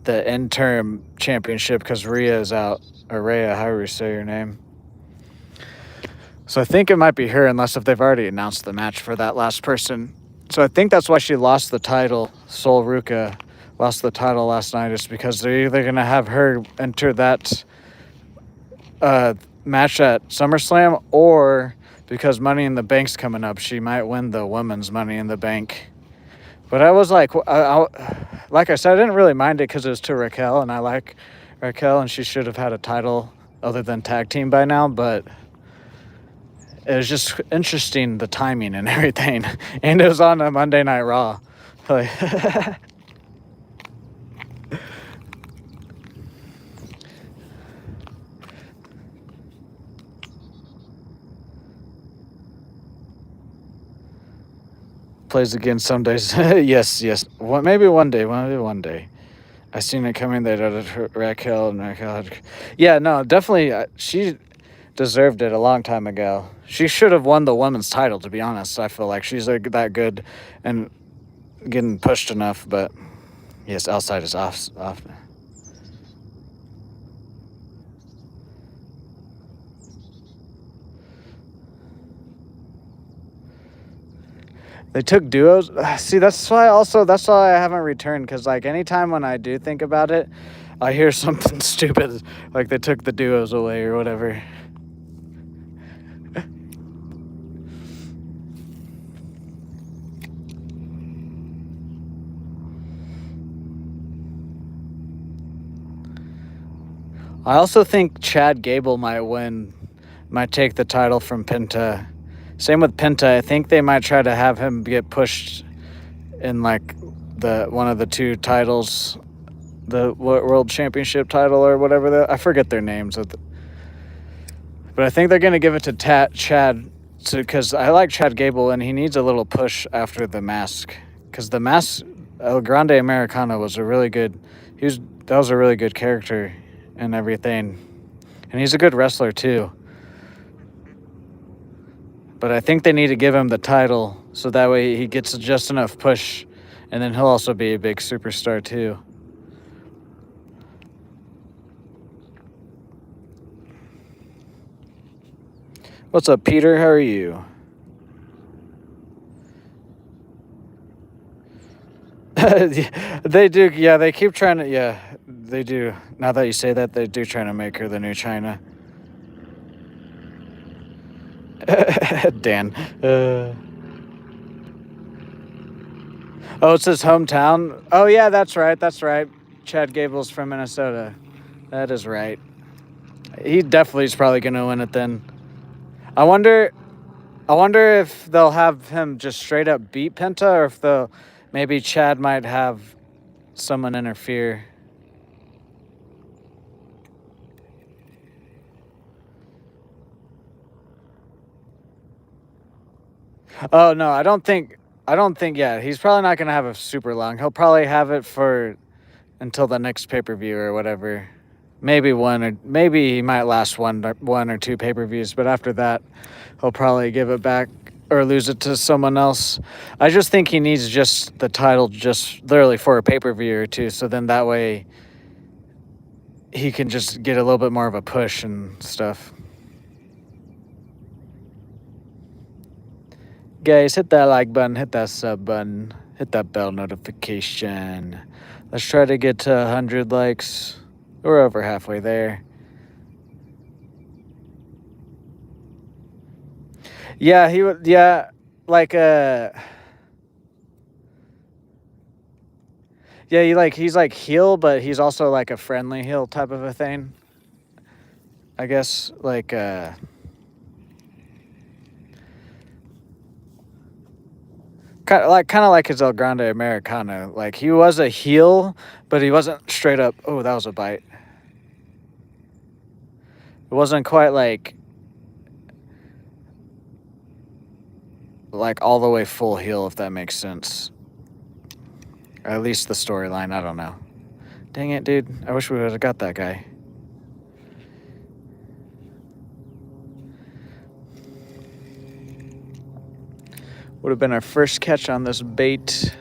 interim championship because Rhea is out. Or Rhea, however you say your name. So I think it might be her, unless if they've already announced the match for that last person. So I think that's why she lost the title. Sol Ruka lost the title last night, is because they're either going to have her enter that match at SummerSlam, or because Money in the Bank's coming up, she might win the women's Money in the Bank. But I was like I said, I didn't really mind it because it was to Raquel, and I like Raquel, and she should have had a title other than tag team by now, but it was just interesting, the timing and everything. And it was on a Monday Night Raw. Plays again some days. Yes. Maybe one day. I seen it coming. They added Raquel and Raquel. Yeah, no, definitely. deserved it a long time ago. She should have won the women's title, to be honest. I feel like she's that good and getting pushed enough, but yes, outside is off. They took duos. See, that's why I haven't returned, because like anytime when I do think about it, I hear something stupid like they took the duos away or whatever. I also think Chad Gable might take the title from Penta. Same with Penta. I think they might try to have him get pushed in like one of the two titles, the World Championship title or whatever. I forget their names, but I think they're gonna give it to Chad, because I like Chad Gable and he needs a little push after the mask, because the mask El Grande Americano was a really good. That was a really good character and everything, and he's a good wrestler too. But I think they need to give him the title so that way he gets just enough push, and then he'll also be a big superstar too. What's up, Peter? How are you? They do, yeah, they keep trying to, yeah, they do. Now that you say that, they do trying to make her the new China. Dan. Oh, it's his hometown? Oh, yeah, that's right. Chad Gable's from Minnesota. That is right. He definitely is probably going to win it then. I wonder if they'll have him just straight up beat Penta, or if maybe Chad might have someone interfere. Oh no, I don't think. Yeah, he's probably not gonna have it super long. He'll probably have it until the next pay-per-view or whatever. Maybe he might last one or two pay-per-views, but after that, he'll probably give it back or lose it to someone else. I just think he needs just the title, just literally for a pay-per-view or two, so then that way he can just get a little bit more of a push and stuff. Guys, hit that like button, hit that sub button, hit that bell notification. Let's try to get to 100 likes. We're over halfway there. Yeah, he would. Yeah, like yeah, he's like heel, but he's also like a friendly heel type of a thing. I guess like kind of like his El Grande Americano. Like he was a heel, but he wasn't straight up. Oh, that was a bite. It wasn't quite like all the way full heel, if that makes sense. Or at least the storyline. I don't know. Dang it, dude. I wish we would have got that guy. Would have been our first catch on this bait.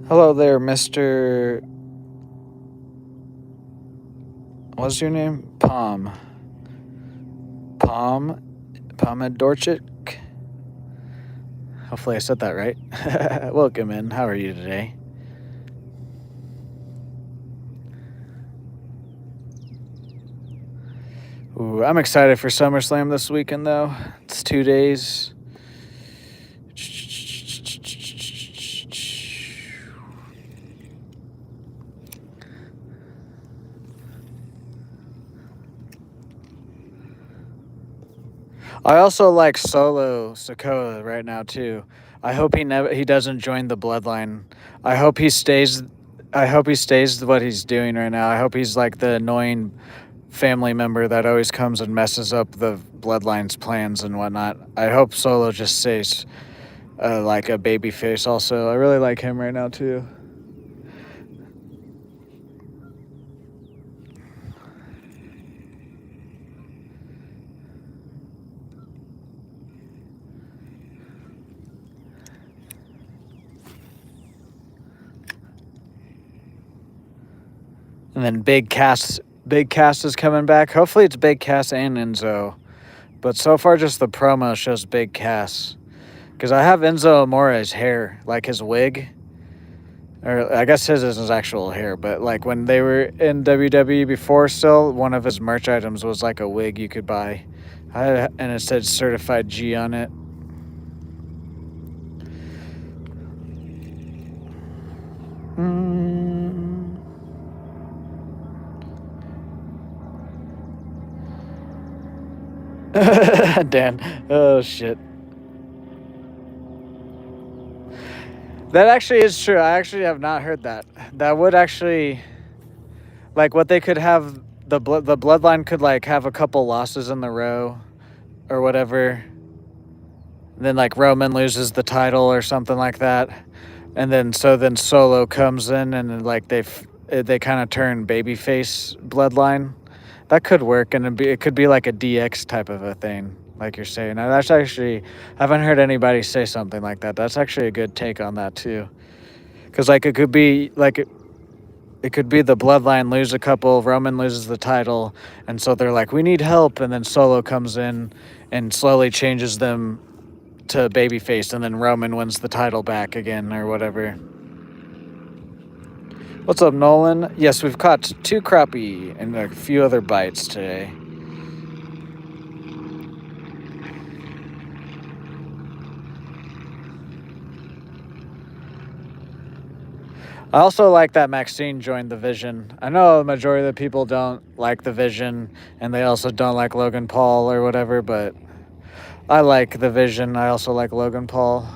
Hello there, Mr. What's your name? Dorchik. Hopefully I said that right. Welcome in. How are you today? Ooh, I'm excited for SummerSlam this weekend, though. It's 2 days. I also like Solo Sikoa right now too. I hope he doesn't join the Bloodline. I hope he stays what he's doing right now. I hope he's like the annoying family member that always comes and messes up the Bloodline's plans and whatnot. I hope Solo just stays like a baby face also. I really like him right now too. And then Big Cass is coming back. Hopefully it's Big Cass and Enzo. But so far just the promo shows Big Cass. Because I have Enzo Amore's hair, like his wig. Or I guess his is his actual hair, but like when they were in WWE before still, one of his merch items was like a wig you could buy. And it said Certified G on it. Dan. Oh, shit. That actually is true. I actually have not heard that. That would actually... Like, what they could have... The Bloodline could, like, have a couple losses in the row. Or whatever. Then, like, Roman loses the title or something like that. And then Solo comes in and, like, they kind of turn babyface Bloodline. That could work, and it could be like a DX type of a thing, like you're saying. Now, that's actually... I haven't heard anybody say something like that. That's actually a good take on that, too. Because, like, it could be, like... It could be the Bloodline lose a couple, Roman loses the title, and so they're like, we need help, and then Solo comes in and slowly changes them to babyface, and then Roman wins the title back again, or whatever. What's up, Nolan? Yes, we've caught 2 crappie and a few other bites today. I also like that Maxine joined the Vision. I know the majority of the people don't like the Vision, and they also don't like Logan Paul or whatever, but I like the Vision. I also like Logan Paul.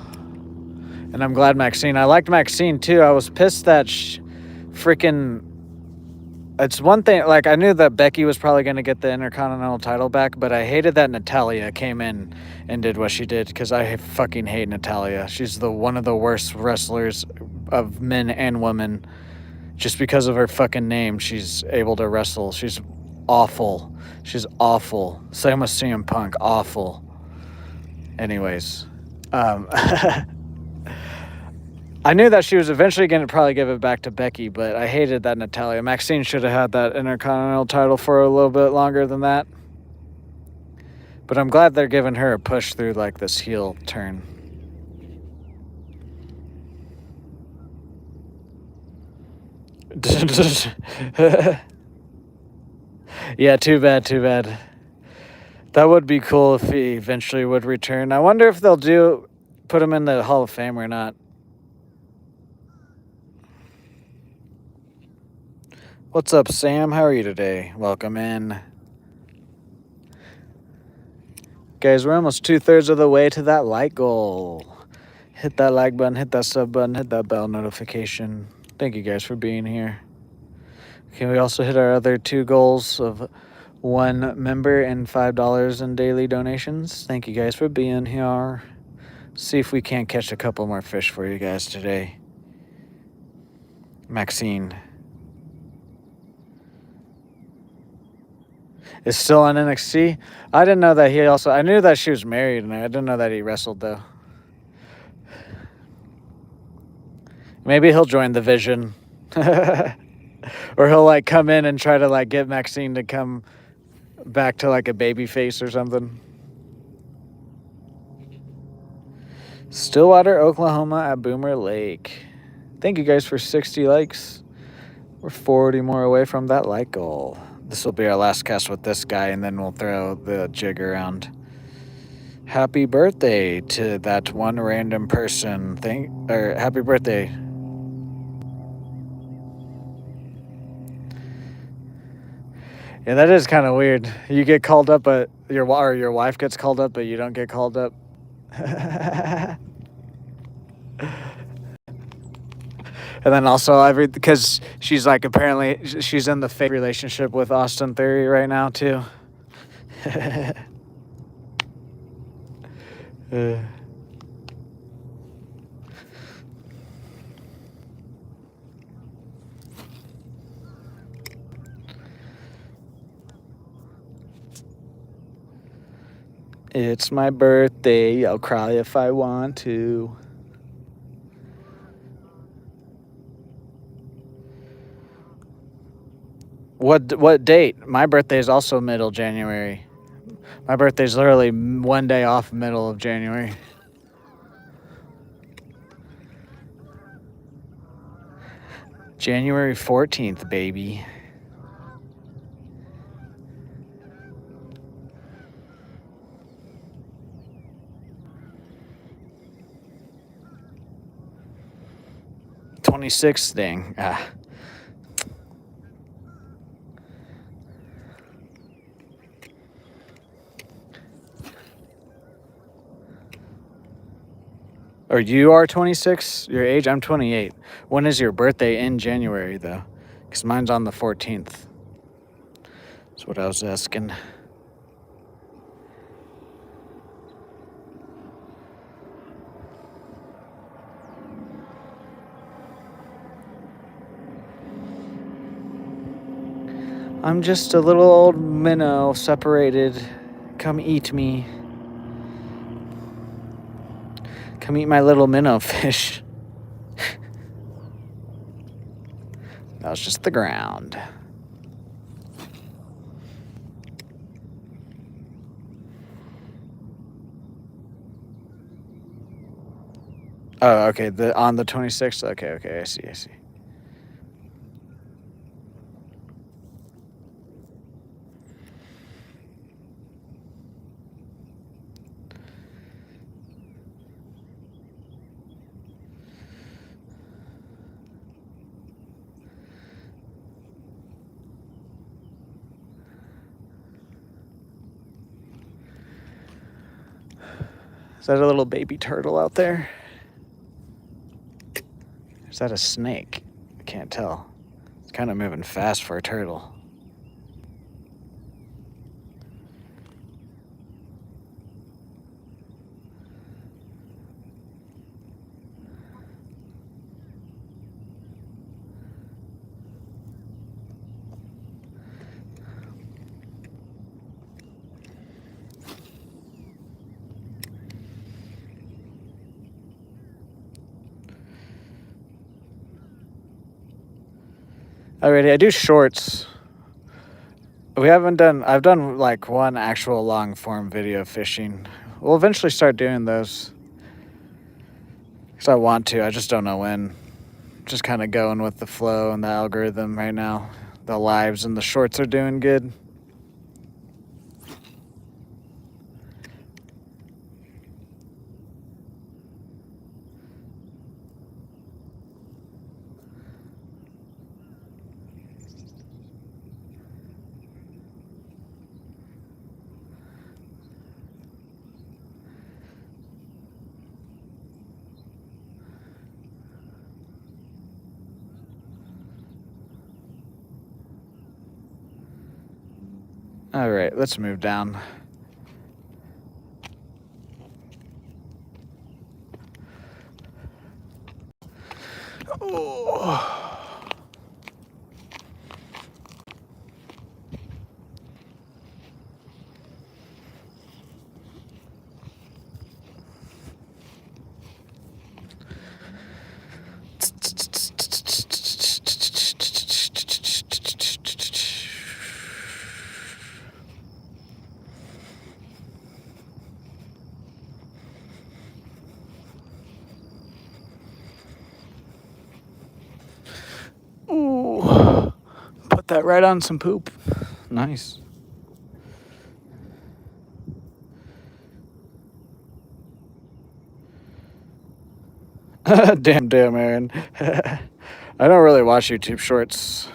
And I'm glad Maxine. I liked Maxine, too. I was pissed that freaking... It's one thing, like, I knew that Becky was probably going to get the Intercontinental title back, but I hated that Natalya came in and did what she did, because I fucking hate Natalya. She's one of the worst wrestlers of men and women. Just because of her fucking name, she's able to wrestle. She's awful. She's awful. Same with CM Punk. Awful. Anyways. I knew that she was eventually going to probably give it back to Becky, but I hated that Natalya. Maxine should have had that Intercontinental title for a little bit longer than that. But I'm glad they're giving her a push through, like, this heel turn. Yeah, too bad. That would be cool if he eventually would return. I wonder if they'll put him in the Hall of Fame or not. What's up, Sam? How are you today? Welcome in. Guys, we're almost 2/3 of the way to that like goal. Hit that like button, hit that sub button, hit that bell notification. Thank you guys for being here. Can we also hit our other 2 goals of 1 member and $5 in daily donations? Thank you guys for being here. See if we can't catch a couple more fish for you guys today. Maxine is still on NXT. I didn't know that I knew that she was married, and I didn't know that he wrestled, though. Maybe he'll join the Vision. Or he'll, like, come in and try to, like, get Maxine to come back to, like, a baby face or something. Stillwater, Oklahoma at Boomer Lake. Thank you guys for 60 likes. We're 40 more away from that like goal. This will be our last cast with this guy, and then we'll throw the jig around. Happy birthday to that one random person. Happy birthday. Yeah, that is kind of weird. You get called up, but your wife gets called up, but you don't get called up. And then also because she's, like, apparently she's in the fake relationship with Austin Theory right now too. It's my birthday. I'll cry if I want to. What date? My birthday is also middle January. My birthday's literally one day off middle of January. January 14th, baby. '26th, dang. Or you are 26? Your age? I'm 28. When is your birthday in January, though? Because mine's on the 14th. That's what I was asking. I'm just a little old minnow separated. Come eat me. Come eat my little minnow fish. That was just the ground. Oh, okay. On the 26th? Okay. I see. Is that a little baby turtle out there? Is that a snake? I can't tell. It's kind of moving fast for a turtle. Alrighty, I do shorts. I've done like one actual long form video fishing. We'll eventually start doing those. Because I want to, I just don't know when. Just kind of going with the flow and the algorithm right now. The lives and the shorts are doing good. All right, let's move down. Oh. Ooh, put that right on some poop. Nice. Damn, Aaron. I don't really watch YouTube shorts.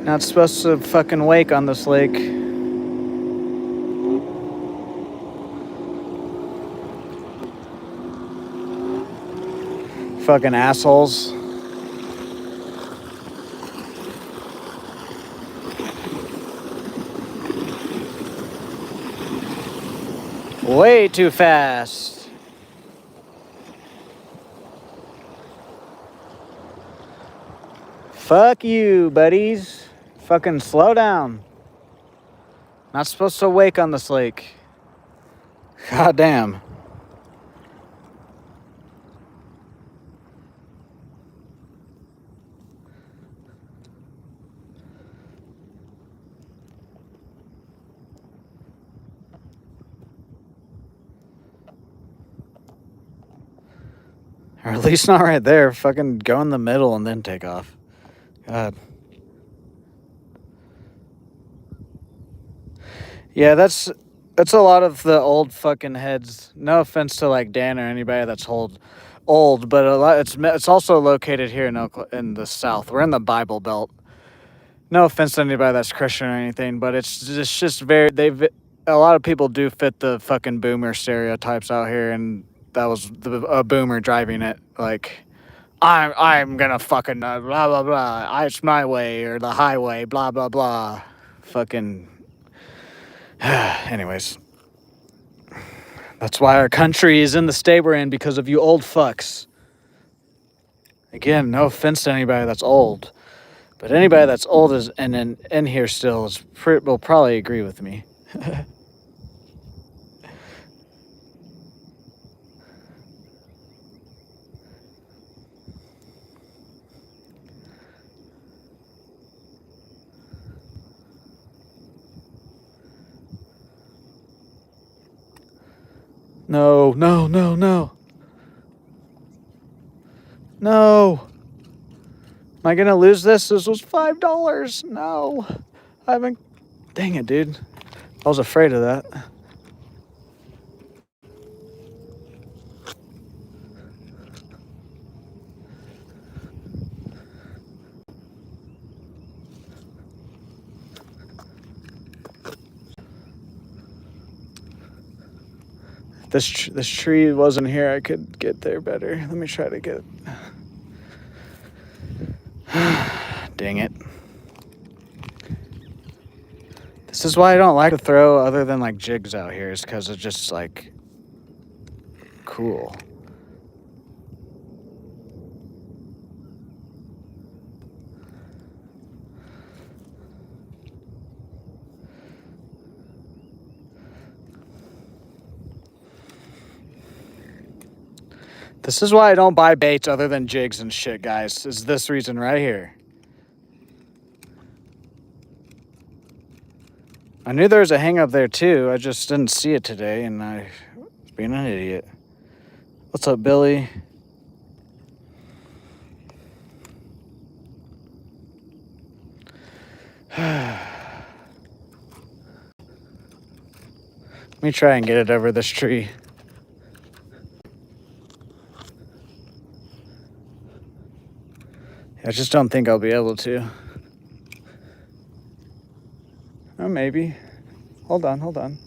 Not supposed to fucking wake on this lake. Fucking assholes. Way too fast. Fuck you, buddies. Fucking slow down. Not supposed to wake on this lake. God damn. Or at least not right there. Fucking go in the middle and then take off. God. Yeah, that's a lot of the old fucking heads. No offense to like Dan or anybody that's old, but a lot. It's also located here in the South. We're in the Bible Belt. No offense to anybody that's Christian or anything, but it's just very a lot of people do fit the fucking boomer stereotypes out here, and that was a boomer driving it. Like, I'm gonna fucking blah blah blah. It's my way or the highway. Blah blah blah. Fucking. Anyways, that's why our country is in the state we're in, because of you old fucks. Again, no offense to anybody that's old, but anybody that's old and in here still will probably agree with me. No, no, no, no. No. Am I gonna lose this? This was $5. No. I haven't. Dang it, dude. I was afraid of that. If this tree wasn't here, I could get there better. Let me try to get. Dang it. This is why I don't like to throw other than like jigs out here, is because it's just like cool. This is why I don't buy baits other than jigs and shit, guys. Is this reason right here. I knew there was a hang up there too. I just didn't see it today, and I was being an idiot. What's up, Billy? Let me try and get it over this tree. I just don't think I'll be able to. Oh, maybe. Hold on, hold on.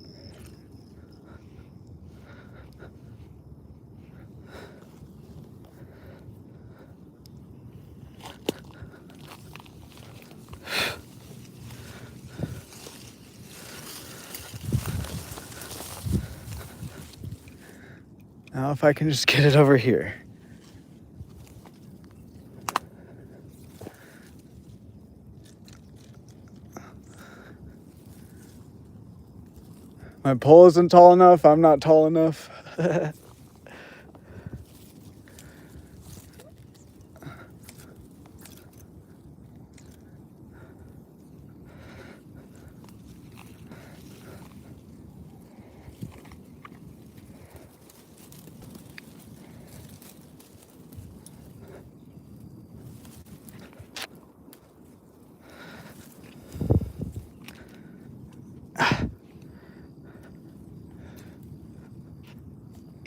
Now if I can just get it over here. My pole isn't tall enough. I'm not tall enough.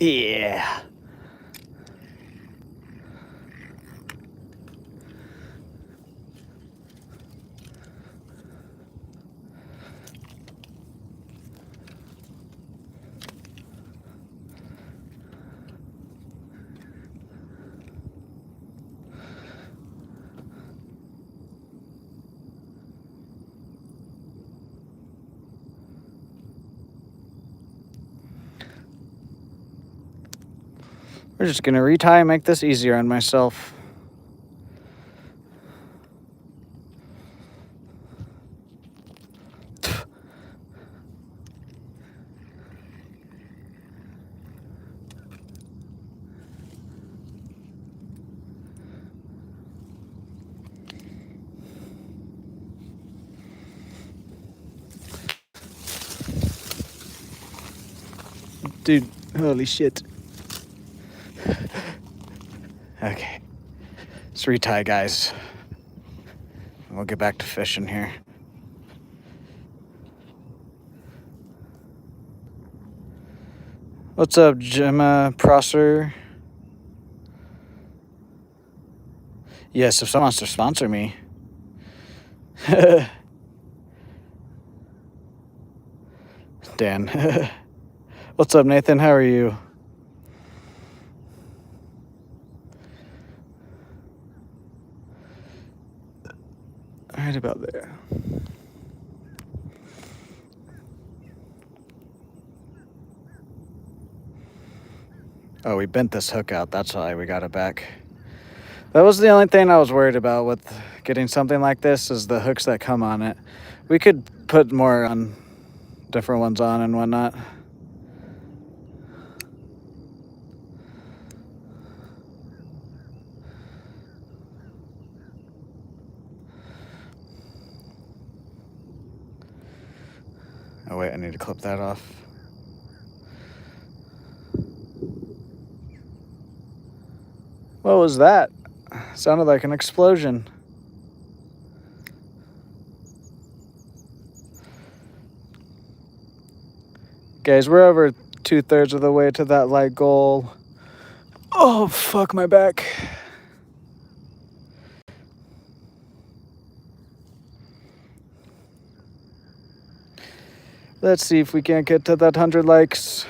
Yeah. We're just gonna retie and make this easier on myself. Dude, holy shit. Okay. Let's retie, guys. We'll get back to fishing here. What's up, Gemma Prosser? Yes, if someone wants to sponsor me. Dan. What's up, Nathan? How are you? Right about there. Oh, we bent this hook out. That's why we got it back. That was the only thing I was worried about with getting something like this is the hooks that come on it. We could put more on different ones on and whatnot. Oh wait, I need to clip that off. What was that? Sounded like an explosion. Guys, we're over 2/3 of the way to that light goal. Oh, fuck my back. Let's see if we can't get to that 100 likes.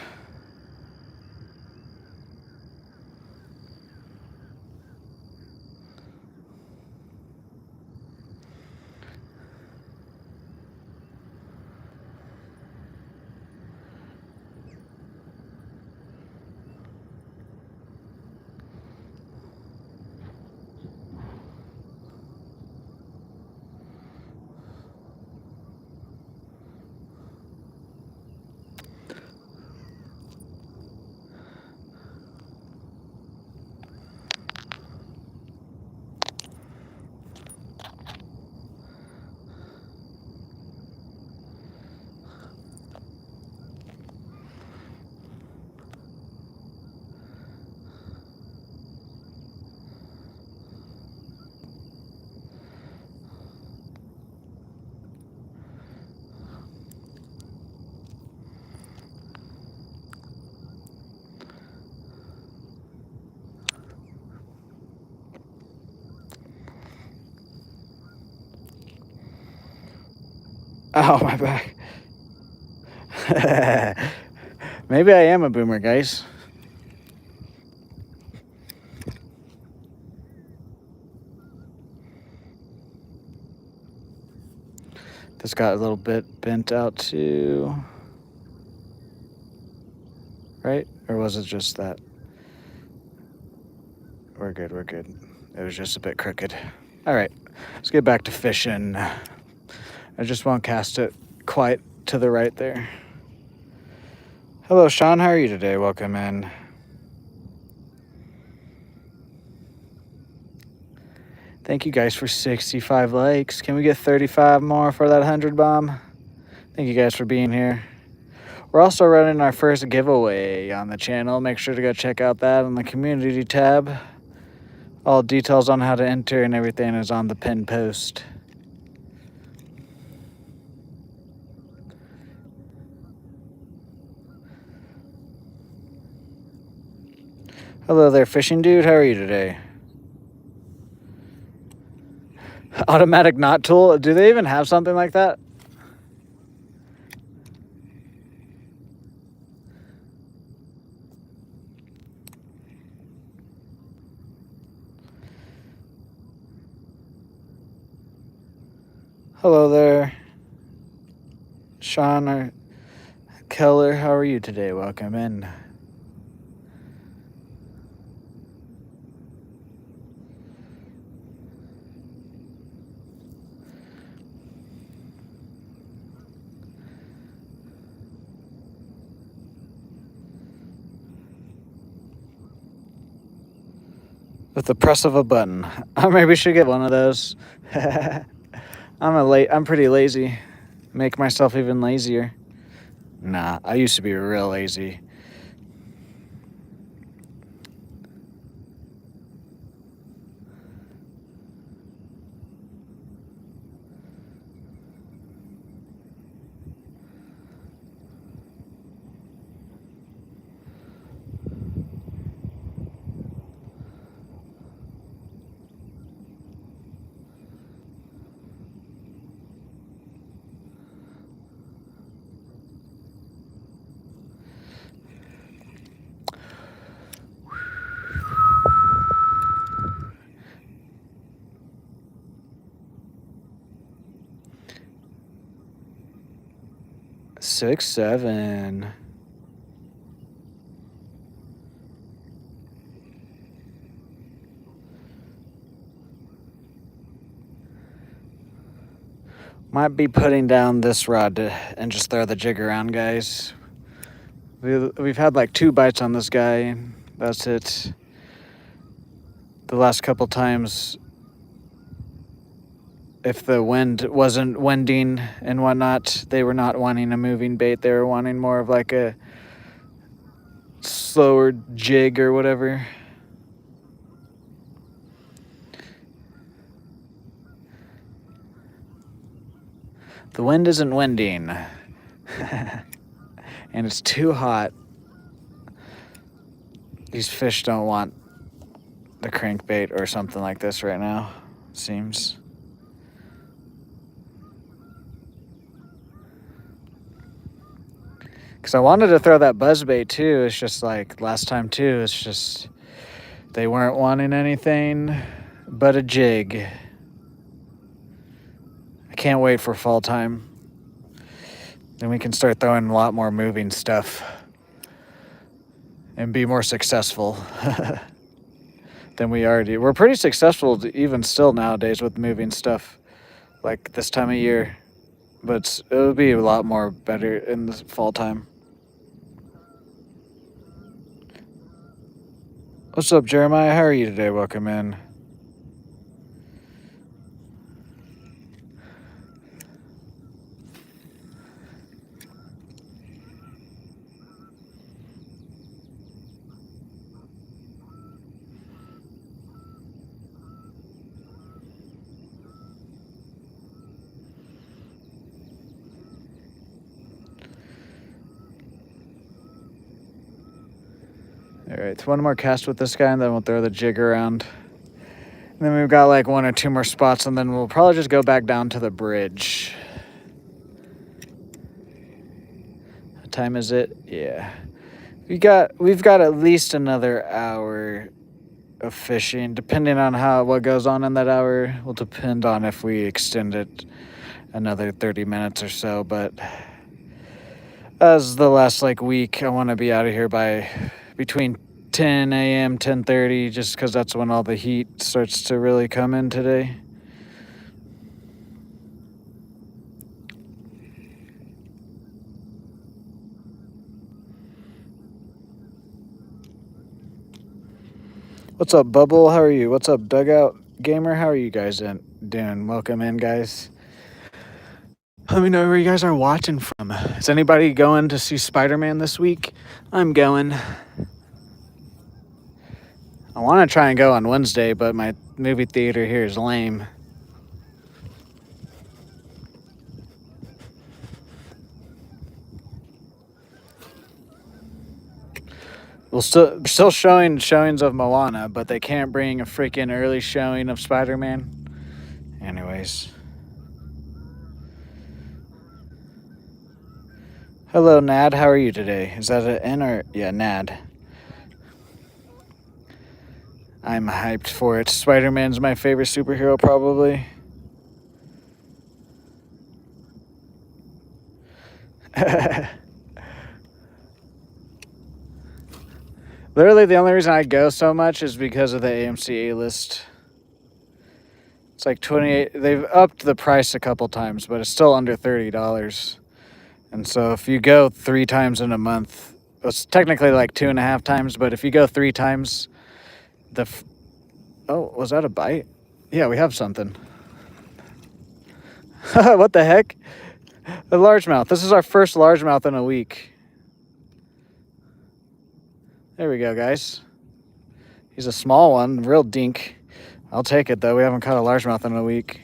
Oh, my back. Maybe I am a boomer, guys. This got a little bit bent out too. Right? Or was it just that? We're good, we're good. It was just a bit crooked. All right, let's get back to fishing. I just won't cast it quite to the right there. Hello, Sean. How are you today? Welcome in. Thank you guys for 65 likes. Can we get 35 more for that 100 bomb? Thank you guys for being here. We're also running our first giveaway on the channel. Make sure to go check out that on the community tab. All details on how to enter and everything is on the pinned post. Hello there, fishing dude. How are you today? Automatic knot tool? Do they even have something like that? Hello there, Sean or Keller. How are you today? Welcome in. With the press of a button. I maybe should get one of those. I'm pretty lazy. Make myself even lazier. Nah, I used to be real lazy. 6, 7. Might be putting down this rod and just throw the jig around, guys. We've had like 2 bites on this guy. That's it. The last couple times, if the wind wasn't winding and whatnot, they were not wanting a moving bait. They were wanting more of like a slower jig or whatever. The wind isn't winding. And it's too hot. These fish don't want the crankbait or something like this right now, seems. Because I wanted to throw that buzzbait too. It's just like last time too. It's just they weren't wanting anything but a jig. I can't wait for fall time. Then we can start throwing a lot more moving stuff and be more successful than we already. We're pretty successful even still nowadays with moving stuff like this time of year, but it'll be a lot more better in the fall time. What's up, Jeremiah? How are you today? Welcome in. All right, one more cast with this guy, and then we'll throw the jig around. And then we've got like 1 or 2 more spots, and then we'll probably just go back down to the bridge. What time is it? Yeah. We've got at least another hour of fishing. Depending on what goes on in that hour will depend on if we extend it another 30 minutes or so. But as the last like week, I want to be out of here by between 10 a.m. 10:30, just because that's when all the heat starts to really come in today. What's up, Bubble? How are you? What's up, Dugout Gamer? How are you guys doing? Welcome in, guys. Let me know where you guys are watching from. Is anybody going to see Spider-Man this week? I'm going. I want to try and go on Wednesday, but my movie theater here is lame. Well, still showing showings of Moana, but they can't bring a freaking early showing of Spider-Man. Anyways. Hello, Nad. How are you today? Is that an N or... Yeah, Nad. I'm hyped for it. Spider-Man's my favorite superhero, probably. Literally, the only reason I go so much is because of the AMC A-list. It's like 28. They've upped the price a couple times, but it's still under $30. And so if you go 3 times in a month, it's technically like 2.5 times, but if you go 3 times, oh, was that a bite? Yeah, we have something. What the heck? The largemouth. This is our first largemouth in a week. There we go, guys. He's a small one, real dink. I'll take it, though. We haven't caught a largemouth in a week.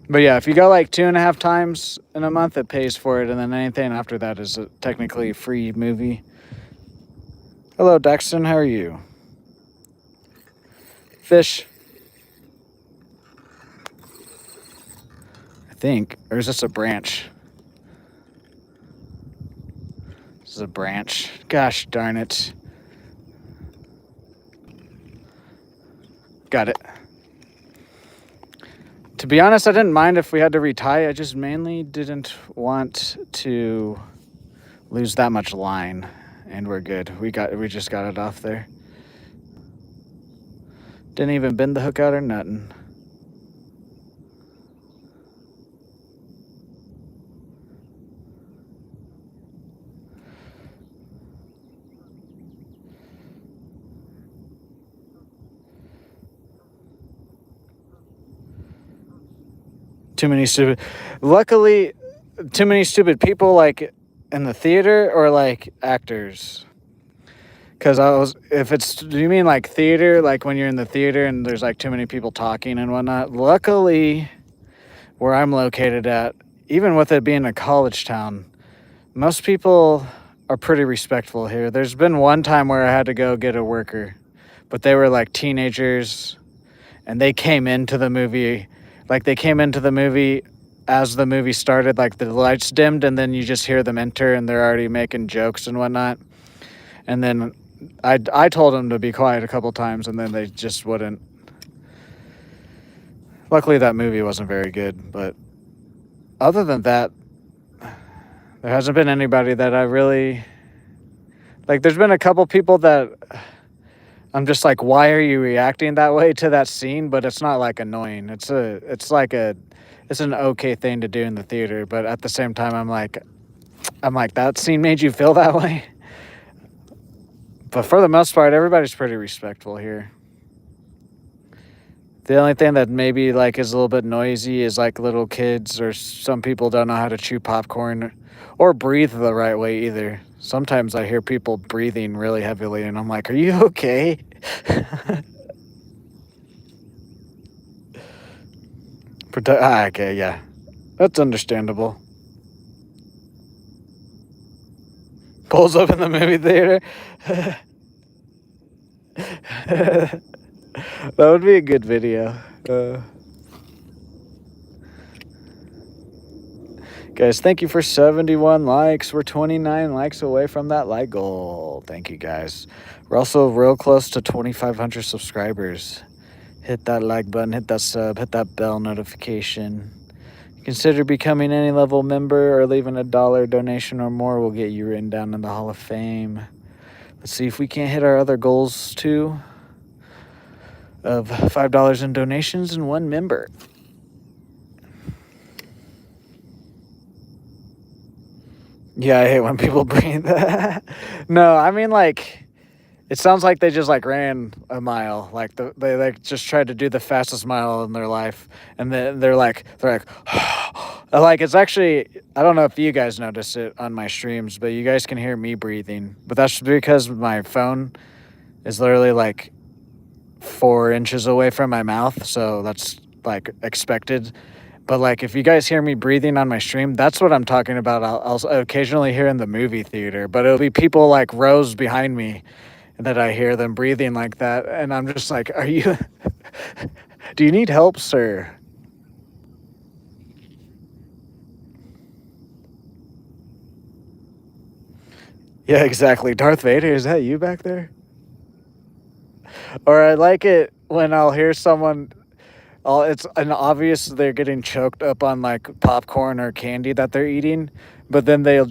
But yeah, if you go like 2.5 times in a month, it pays for it. And then anything after that is technically a free movie. Hello, Daxton. How are you? Fish. I think. Or is this a branch? This is a branch. Gosh darn it. Got it. To be honest, I didn't mind if we had to retie. I just mainly didn't want to lose that much line, and we're good. We just got it off there. Didn't even bend the hook out or nothing. Too many stupid. Luckily, too many stupid people like in the theater or like actors. Because if it's, do you mean like theater, like when you're in the theater and there's like too many people talking and whatnot? Luckily, where I'm located at, even with it being a college town, most people are pretty respectful here. There's been one time where I had to go get a worker, but they were like teenagers and they came into the movie, as the movie started, like the lights dimmed and then you just hear them enter and they're already making jokes and whatnot. And then I told them to be quiet a couple times and then they just wouldn't. Luckily that movie wasn't very good, but other than that, there hasn't been anybody that I really like. There's been a couple people that I'm just like, why are you reacting that way to that scene? But it's not like annoying. It's an okay thing to do in the theater. But at the same time, I'm like, that scene made you feel that way. But for the most part, everybody's pretty respectful here. The only thing that maybe like is a little bit noisy is like little kids, or some people don't know how to chew popcorn or breathe the right way either. Sometimes I hear people breathing really heavily and I'm like, are you okay? Okay, yeah. That's understandable. Pulls up in the movie theater. That would be a good video. Guys, thank you for 71 likes. We're 29 likes away from that like goal. Thank you, guys. We're also real close to 2,500 subscribers. Hit that like button, hit that sub, hit that bell notification. Consider becoming any level member or leaving $1 donation or more. We'll get you written down in the Hall of Fame. Let's see if we can't hit our other goals too, of $5 in donations and 1 member. Yeah, I hate when people breathe. No, I mean like, it sounds like they just like ran a mile. Like they like just tried to do the fastest mile in their life, and then they're like like it's actually, I don't know if you guys notice it on my streams, but you guys can hear me breathing. But that's because my phone is literally like 4 inches away from my mouth, so that's like expected. But like if you guys hear me breathing on my stream, that's what I'm talking about. I'll occasionally hear in the movie theater, but it'll be people like rows behind me that I hear them breathing like that, and I'm just like, are you do you need help, sir? Yeah, exactly. Darth Vader, is that you back there? Or I like it when I'll hear someone, it's an obvious they're getting choked up on like popcorn or candy that they're eating, but then they'll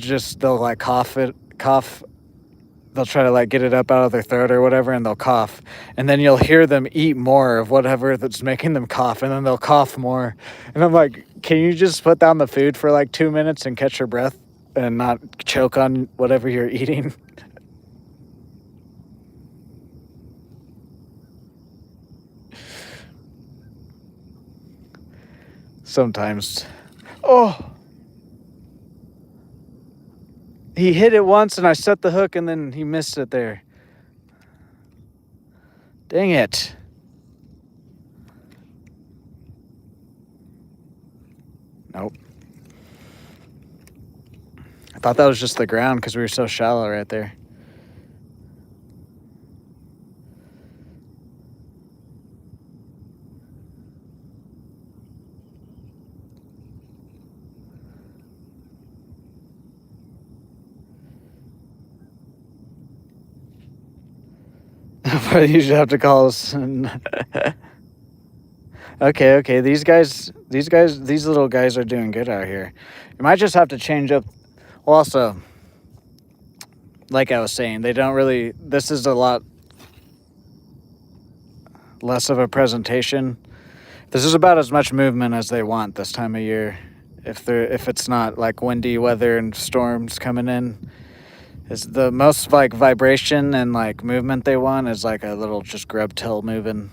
like cough, they'll try to like get it up out of their throat or whatever, and they'll cough, and then you'll hear them eat more of whatever that's making them cough, and then they'll cough more, and I'm like, can you just put down the food for like 2 minutes and catch your breath and not choke on whatever you're eating? Sometimes. Oh, he hit it once and I set the hook and then he missed it there. Dang it. Nope. I thought that was just the ground because we were so shallow right there. But you should have to call us. Okay. These little guys are doing good out here. You might just have to change up. Well, also, like I was saying, they don't really. This is a lot less of a presentation. This is about as much movement as they want this time of year. If it's not like windy weather and storms coming in, is the most like vibration and like movement they want is like a little just grub tail moving.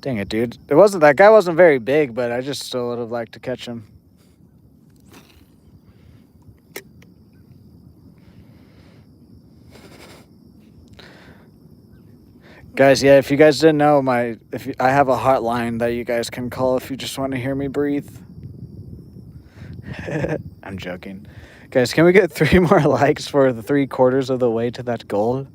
Dang it, dude! That guy wasn't very big, but I just still would have liked to catch him. Guys, yeah, if you guys didn't know, I have a hotline that you guys can call if you just want to hear me breathe. I'm joking. Guys, can we get 3 more likes for the 3/4 of the way to that goal?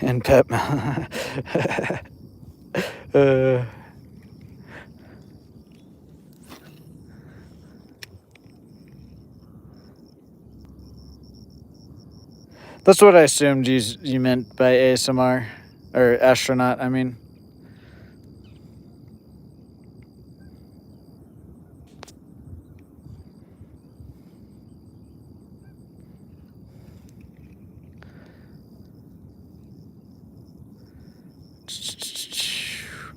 And Pep. That's what I assumed you meant by ASMR. Or astronaut, I mean.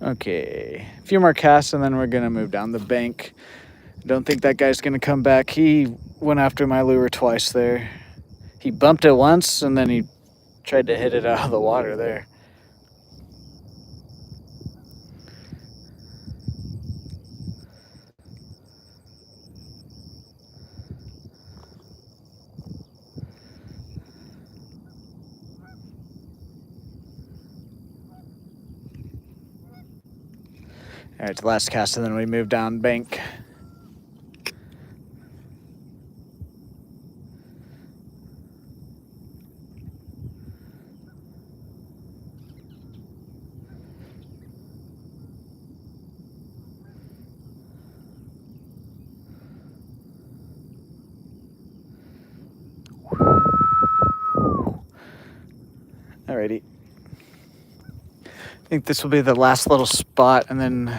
Okay. A few more casts and then we're going to move down the bank. Don't think that guy's going to come back. He went after my lure twice there. He bumped it once and then he tried to hit it out of the water there. All right, the last cast, and then we move down bank. Alrighty. I think this will be the last little spot, and then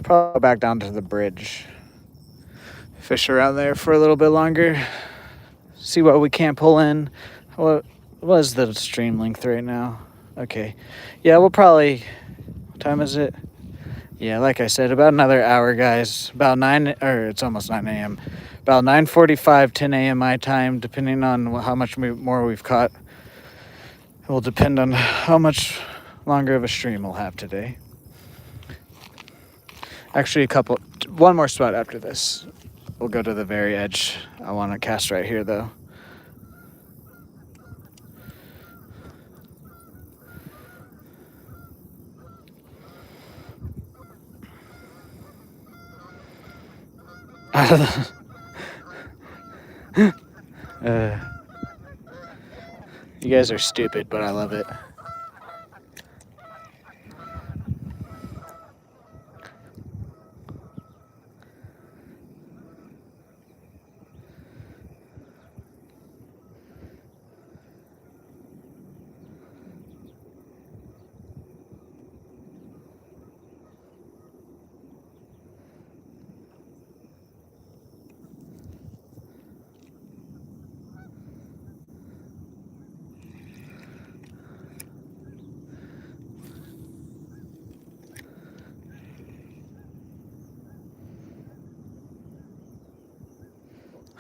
probably go back down to the bridge. Fish around there for a little bit longer. See what we can't pull in. What is the stream length right now? Okay. Yeah, we'll probably... What time is it? Yeah, like I said, about another hour, guys. About 9... Or it's almost 9 a.m. About 9:45, 10 a.m. my time, depending on how much more we've caught. It will depend on how much longer of a stream we'll have today. Actually, one more spot after this. We'll go to the very edge. I want to cast right here, though. You guys are stupid, but I love it.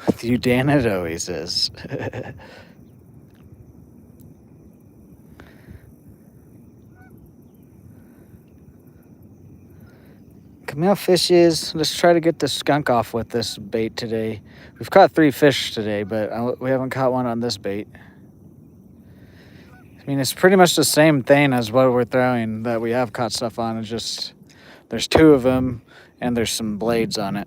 With you, Dan, it always is. Camille fishes. Let's try to get the skunk off with this bait today. We've caught 3 fish today, but we haven't caught one on this bait. I mean, it's pretty much the same thing as what we're throwing that we have caught stuff on. It's just there's 2 of them and there's some blades on it.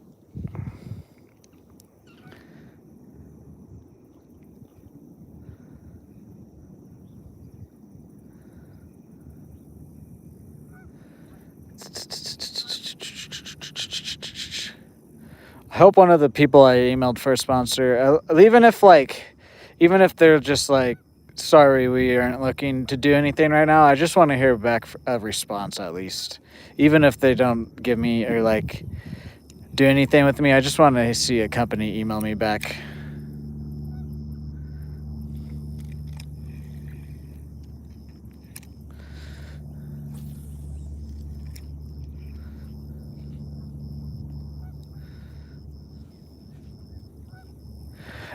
I hope one of the people I emailed for a sponsor, even if they're just like, sorry, we aren't looking to do anything right now. I just want to hear back a response at least, even if they don't give me or like do anything with me. I just want to see a company email me back.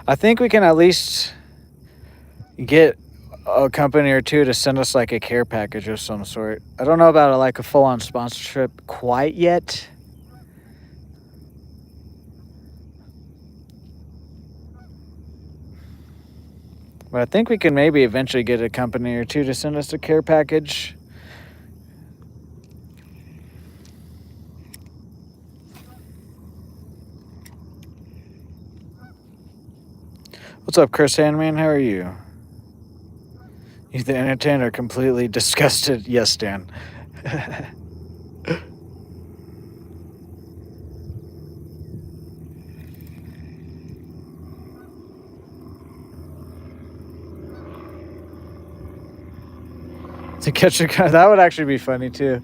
I think we can at least get a company or two to send us like a care package of some sort. I don't know about like a full-on sponsorship quite yet. But I think we can maybe eventually get a company or two to send us a care package. What's up, Chris Handman? How are you? You the entertainer completely disgusted. Yes, Dan. To catch a guy, that would actually be funny too.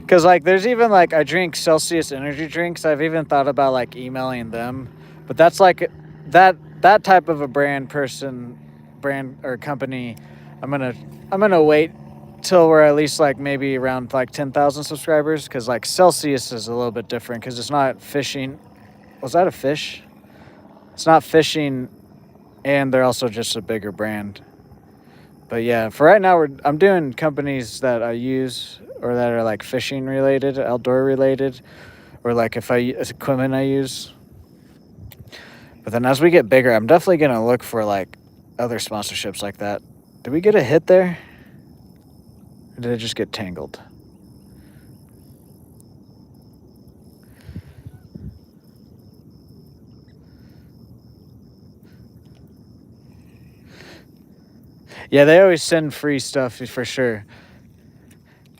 Because like there's even like I drink Celsius energy drinks. I've even thought about like emailing them, but that's like that type of a brand or company. I'm gonna wait till we're at least like maybe around like 10,000 subscribers, because like Celsius is a little bit different because it's not fishing. Was that a fish? It's not fishing, and they're also just a bigger brand. But yeah, for right now, I'm doing companies that I use or that are like fishing related, outdoor related, or like equipment I use. But then as we get bigger, I'm definitely going to look for like other sponsorships like that. Did we get a hit there? Or did it just get tangled? Yeah, they always send free stuff for sure.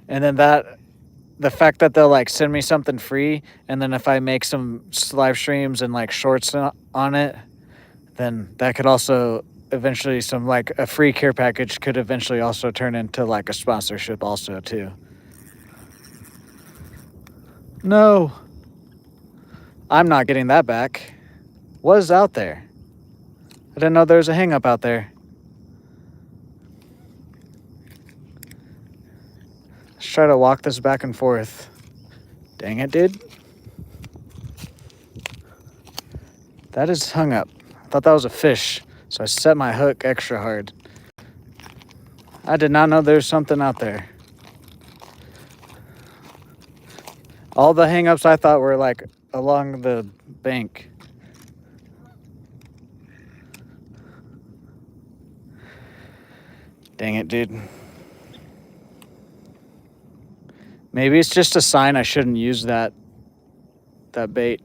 And then the fact that they'll like send me something free, and then if I make some live streams and like shorts on it, then that could also eventually some like a free care package could eventually also turn into like a sponsorship also too. No, I'm not getting that back. What is out there? I didn't know there was a hang up out there. Let's try to walk this back and forth. Dang it, dude. That is hung up. I thought that was a fish, so I set my hook extra hard. I did not know there was something out there. All the hang-ups I thought were like along the bank. Dang it, dude. Maybe it's just a sign I shouldn't use that bait,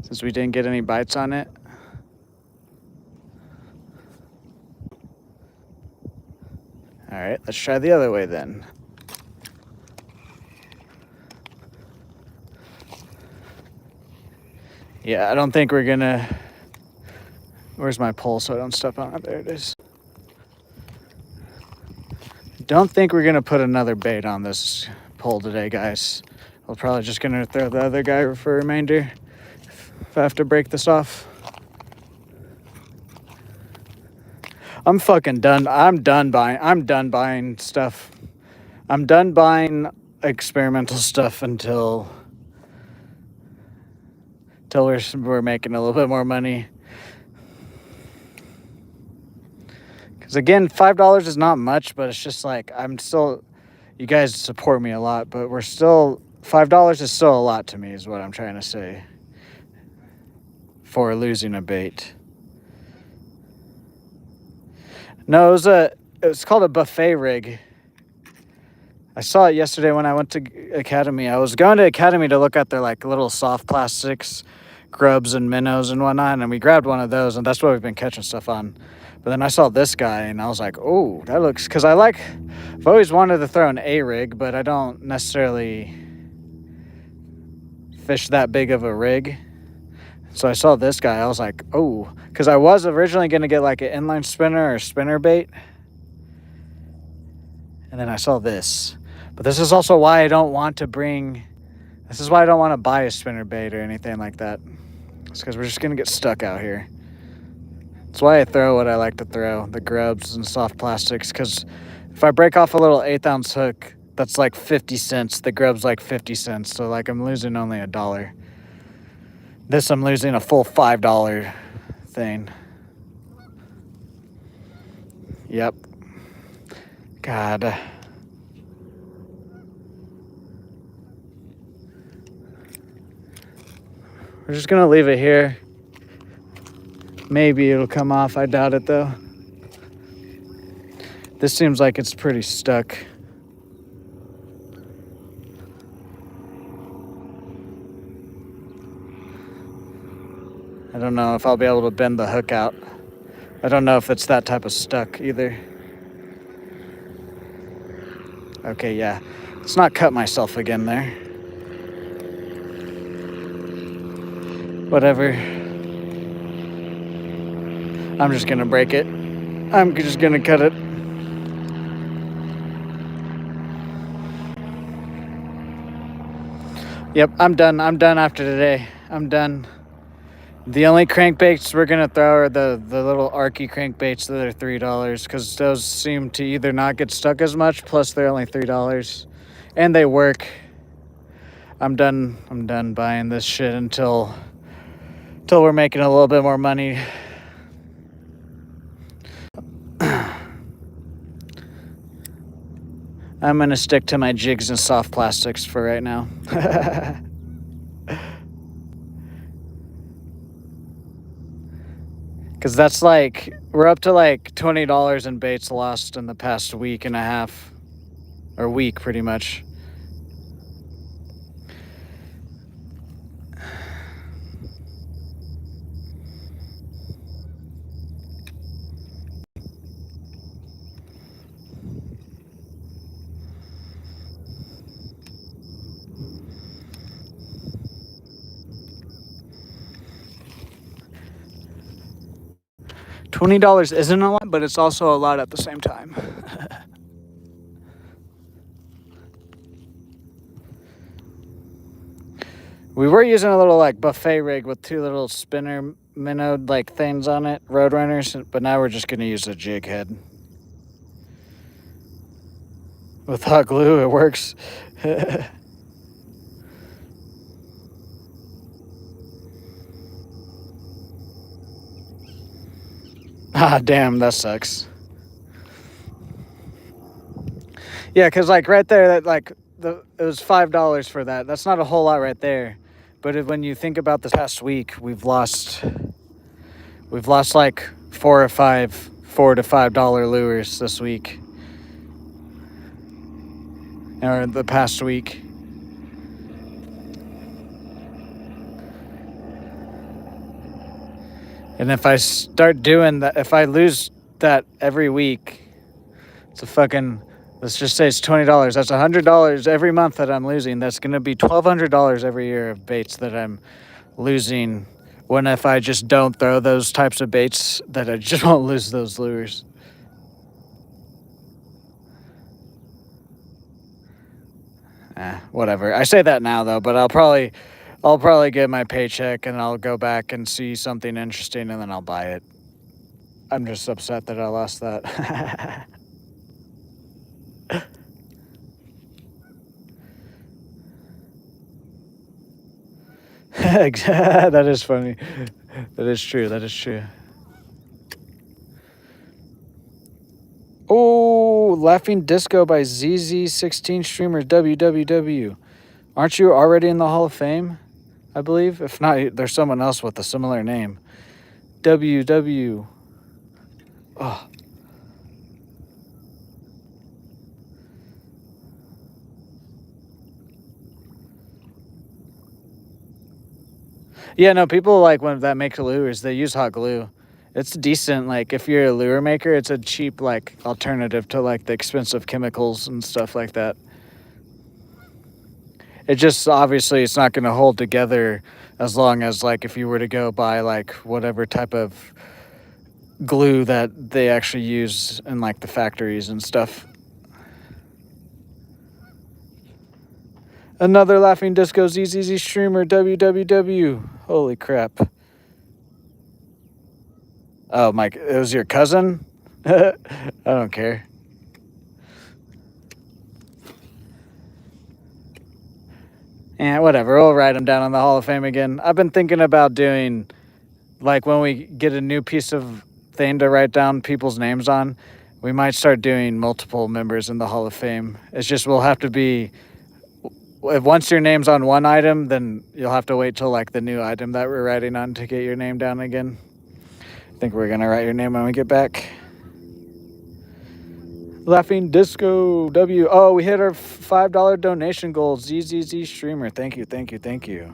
since we didn't get any bites on it. All right, let's try the other way then. Yeah, I don't think we're gonna... Where's my pole so I don't step on it? There it is. Don't think we're gonna put another bait on this pole today, guys. We're probably just gonna throw the other guy for a remainder if I have to break this off. I'm fucking done. I'm done buying stuff. I'm done buying experimental stuff until we're making a little bit more money. Because again, $5 is not much, but it's just like you guys support me a lot, but $5 is still a lot to me, is what I'm trying to say, for losing a bait. No, it's called a buffet rig. I saw it yesterday when I went to Academy. I was going to Academy to look at their like little soft plastics, grubs and minnows and whatnot, and we grabbed one of those, and that's what we've been catching stuff on. But then I saw this guy, and I was like, oh, that looks... Because I've always wanted to throw an A-rig, but I don't necessarily fish that big of a rig. So I saw this guy, I was like, oh, because I was originally going to get like an inline spinner or spinner bait. And then I saw this. But this is also why I don't want to this is why I don't want to buy a spinner bait or anything like that. It's because we're just going to get stuck out here. That's why I throw what I like to throw, the grubs and soft plastics, because if I break off a little 1/8 ounce hook, that's like 50 cents. The grub's like 50 cents. So like I'm losing only $1. This I'm losing a full $5 thing. Yep. God. We're just gonna leave it here. Maybe it'll come off. I doubt it though. This seems like it's pretty stuck. I don't know if I'll be able to bend the hook out. I don't know if it's that type of stuck either. Okay, yeah. Let's not cut myself again there. Whatever. I'm just gonna break it. I'm just gonna cut it. Yep, I'm done. I'm done after today. I'm done. The only crankbaits we're gonna throw are the little Arky crankbaits that are $3, because those seem to either not get stuck as much, plus they're only $3, and they work. I'm done buying this shit until we're making a little bit more money. I'm gonna stick to my jigs and soft plastics for right now. Because that's like, we're up to like $20 in baits lost in the past week and a half. Or week, pretty much. $20 isn't a lot, but it's also a lot at the same time. We were using a little like buffet rig with 2 little spinner minnow like things on it, Roadrunners, but now we're just gonna use a jig head. With hot glue, it works. Ah, damn, that sucks. Yeah, because like right there, that like it was $5 for that. That's not a whole lot right there, but when you think about this past week, we've lost like $4 to $5 lures this week, or the past week. And if I start doing that, if I lose that every week, it's a fucking, let's just say it's $20. That's $100 every month that I'm losing. That's going to be $1,200 every year of baits that I'm losing. When if I just don't throw those types of baits, that I just won't lose those lures. Whatever. I say that now though, but I'll probably get my paycheck and I'll go back and see something interesting and then I'll buy it. I'm just upset that I lost that. That is funny. That is true. That is true. Oh, Laughing Disco by ZZ16 Streamer WWW. Aren't you already in the Hall of Fame? I believe. If not, there's someone else with a similar name. WW. Oh. Yeah, no, people like when that make lures, they use hot glue. It's decent. Like if you're a lure maker, it's a cheap like alternative to like the expensive chemicals and stuff like that. It just obviously it's not going to hold together as long as like if you were to go buy like whatever type of glue that they actually use in like the factories and stuff. Another Laughing Disco ZZZ streamer WWW. Holy crap. Oh, Mike, it was your cousin? I don't care. Yeah, whatever. We'll write him down on the Hall of Fame again. I've been thinking about doing, like, when we get a new piece of thing to write down people's names on, we might start doing multiple members in the Hall of Fame. It's just we'll have to be, if once your name's on one item, then you'll have to wait till, like, the new item that we're writing on to get your name down again. I think we're going to write your name when we get back. Laughing Disco W. Oh, we hit our $5 donation goal. ZZZ streamer. Thank you, thank you, thank you.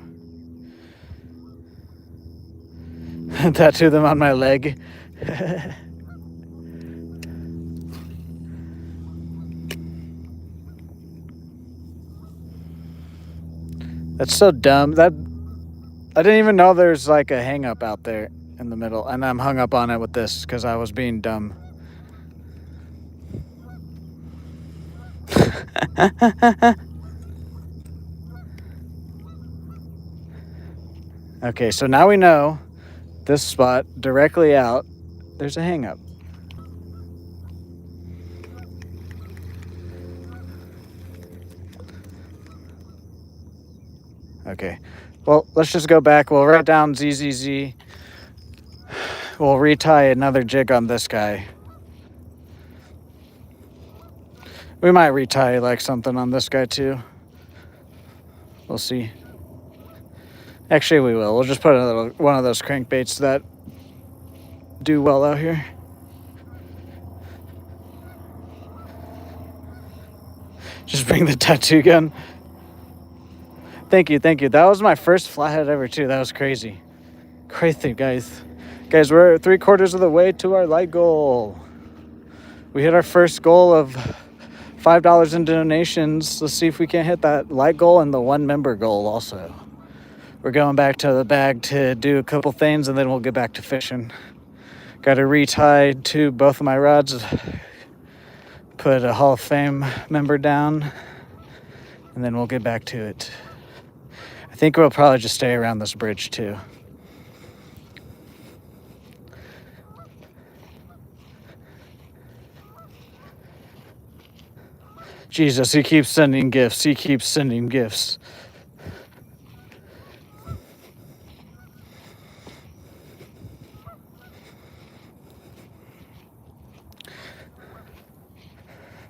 Tattoo them on my leg. That's so dumb. That I didn't even know there's like a hang up out there in the middle, and I'm hung up on it with this because I was being dumb. Okay, so now we know this spot directly out, there's a hang up. Okay, well, let's just go back. We'll write down ZZZ. We'll retie another jig on this guy. We might retie like something on this guy too. We'll see. Actually, we will. We'll just put one of those crankbaits that do well out here. Just bring the tattoo gun. Thank you, thank you. That was my first flathead ever too. That was crazy. Crazy, guys. Guys, we're 3/4 of the way to our light goal. We hit our first goal of $5 in donations. Let's see if we can hit that light goal and the 1 member goal also. We're going back to the bag to do a couple things and then we'll get back to fishing. Got to retie to both of my rods. Put a Hall of Fame member down and then we'll get back to it. I think we'll probably just stay around this bridge too. Jesus, he keeps sending gifts. He keeps sending gifts.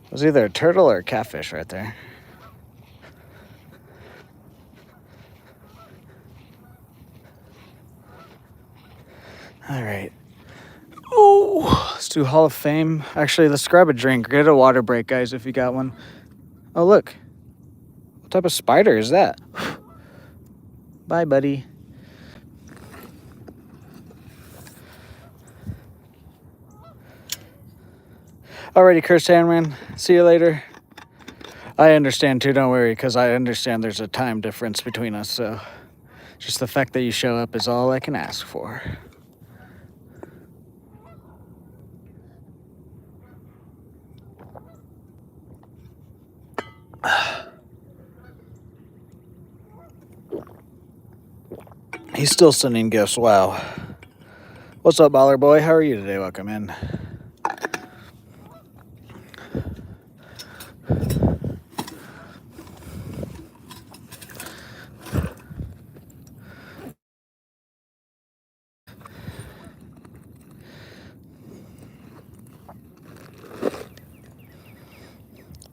It was either a turtle or a catfish right there. All right. Oh, let's do Hall of Fame. Actually, let's grab a drink. Get a water break, guys, if you got one. Oh, look. What type of spider is that? Bye, buddy. Alrighty, Chris Handman. See you later. I understand too, don't worry, because I understand there's a time difference between us, so just the fact that you show up is all I can ask for. He's still sending gifts. Wow. What's up, baller boy? How are you today? Welcome in.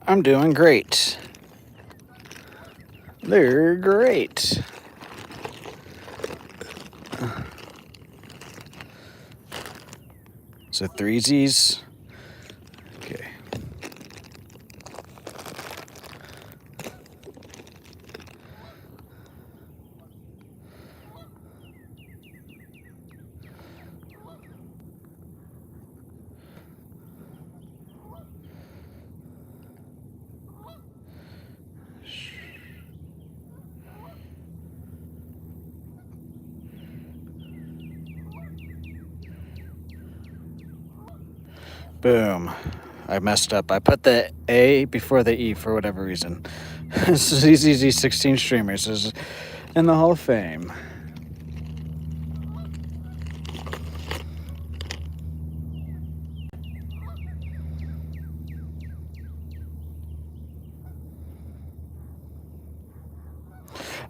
I'm doing great. They're great. So threesies. Okay. Boom. I messed up. I put the A before the E for whatever reason. ZZZ 16 streamers is in the Hall of Fame.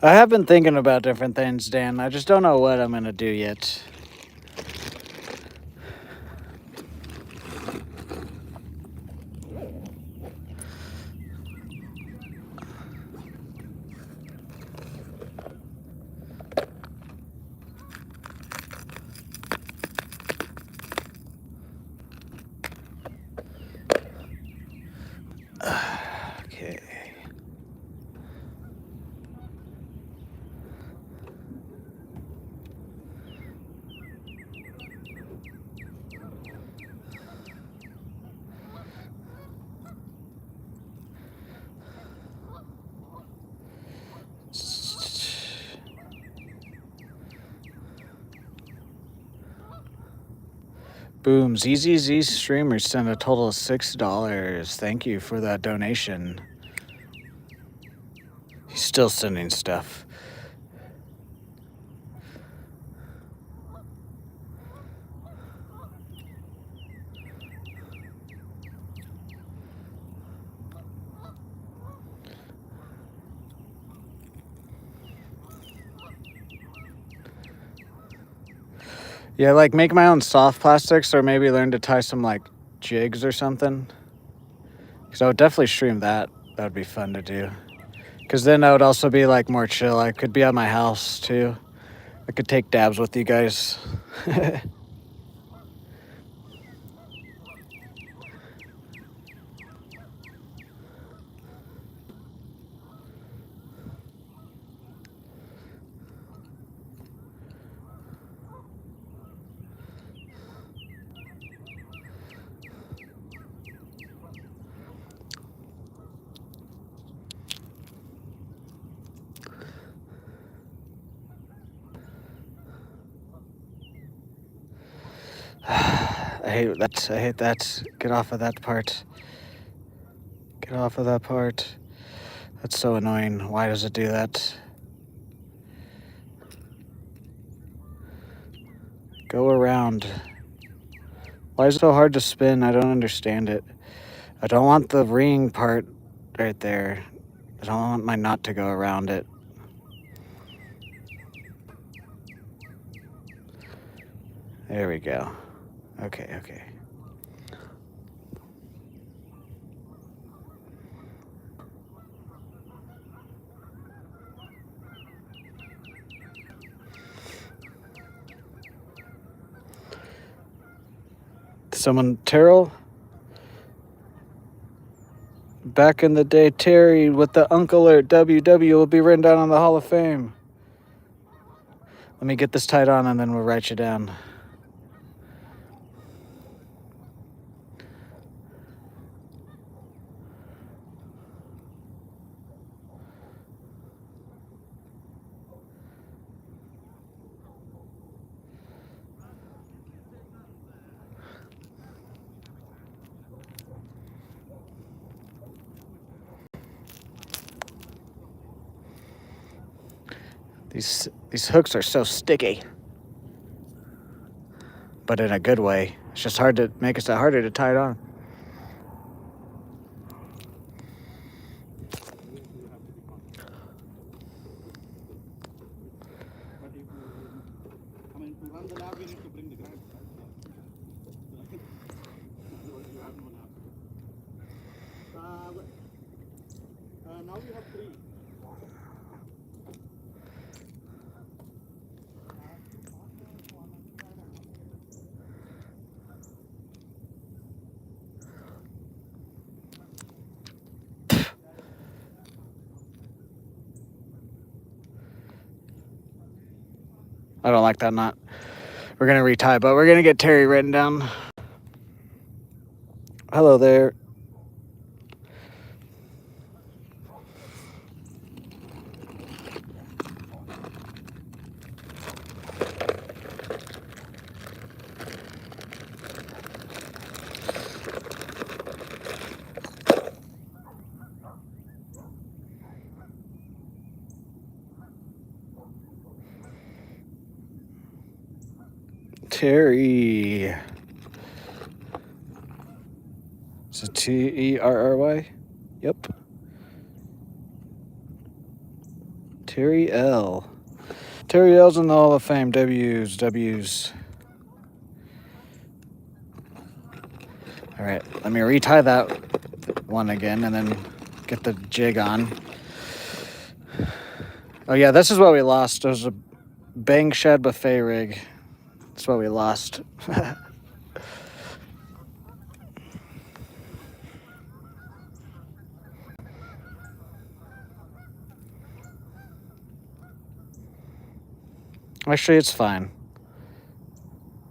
I have been thinking about different things, Dan. I just don't know what I'm going to do yet. Okay. Boom. ZZZ streamers sent a total of $6. Thank you for that donation. He's still sending stuff. Yeah, like make my own soft plastics or maybe learn to tie some like jigs or something. Because I would definitely stream that. That would be fun to do. Because then I would also be like more chill. I could be at my house too. I could take dabs with you guys. I hate that. I hate that. Get off of that part. Get off of that part. That's so annoying. Why does it do that? Go around. Why is it so hard to spin? I don't understand it. I don't want the ring part right there. I don't want my knot to go around it. There we go. Okay, okay. Someone, Terrell? Back in the day, Terry with the Uncle Alert WW will be written down on the Hall of Fame. Let me get this tied on and then we'll write you down. These hooks are so sticky, but in a good way. It's just hard to make it harder to tie it on. Now we have 3. I don't like that knot. We're gonna retie, but we're gonna get Terry written down. Hello there. Terry. Is it Terry? Yep. Terry L. Terry L's in the Hall of Fame. W's. All right, let me retie that one again and then get the jig on. Oh yeah, this is what we lost. It was a bang shed buffet rig. That's what we lost. Actually, it's fine.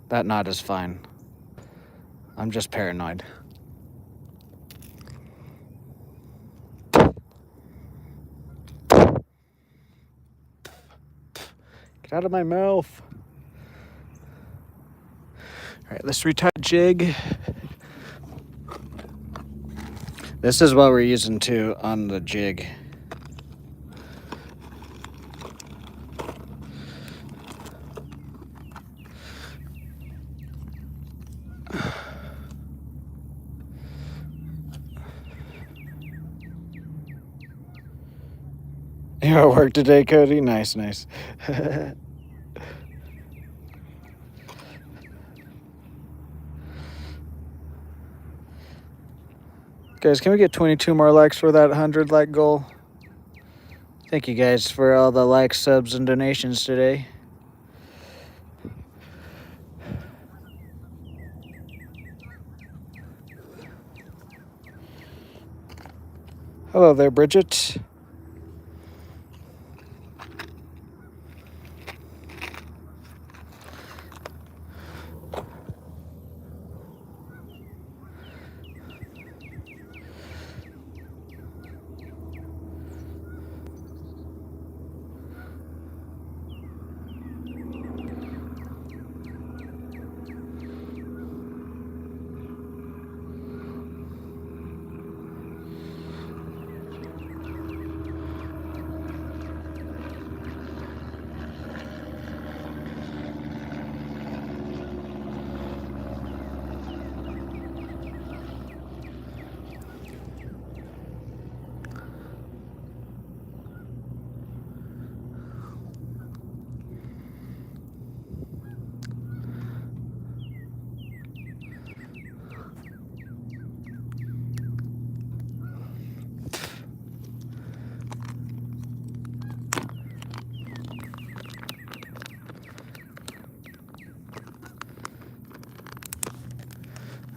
That knot is fine. I'm just paranoid. Get out of my mouth. All right, let's retie jig. This is what we're using too on the jig. You at work today, Cody? Nice. Guys, can we get 22 more likes for that 100 like goal? Thank you guys for all the likes, subs, and donations today. Hello there, Bridget.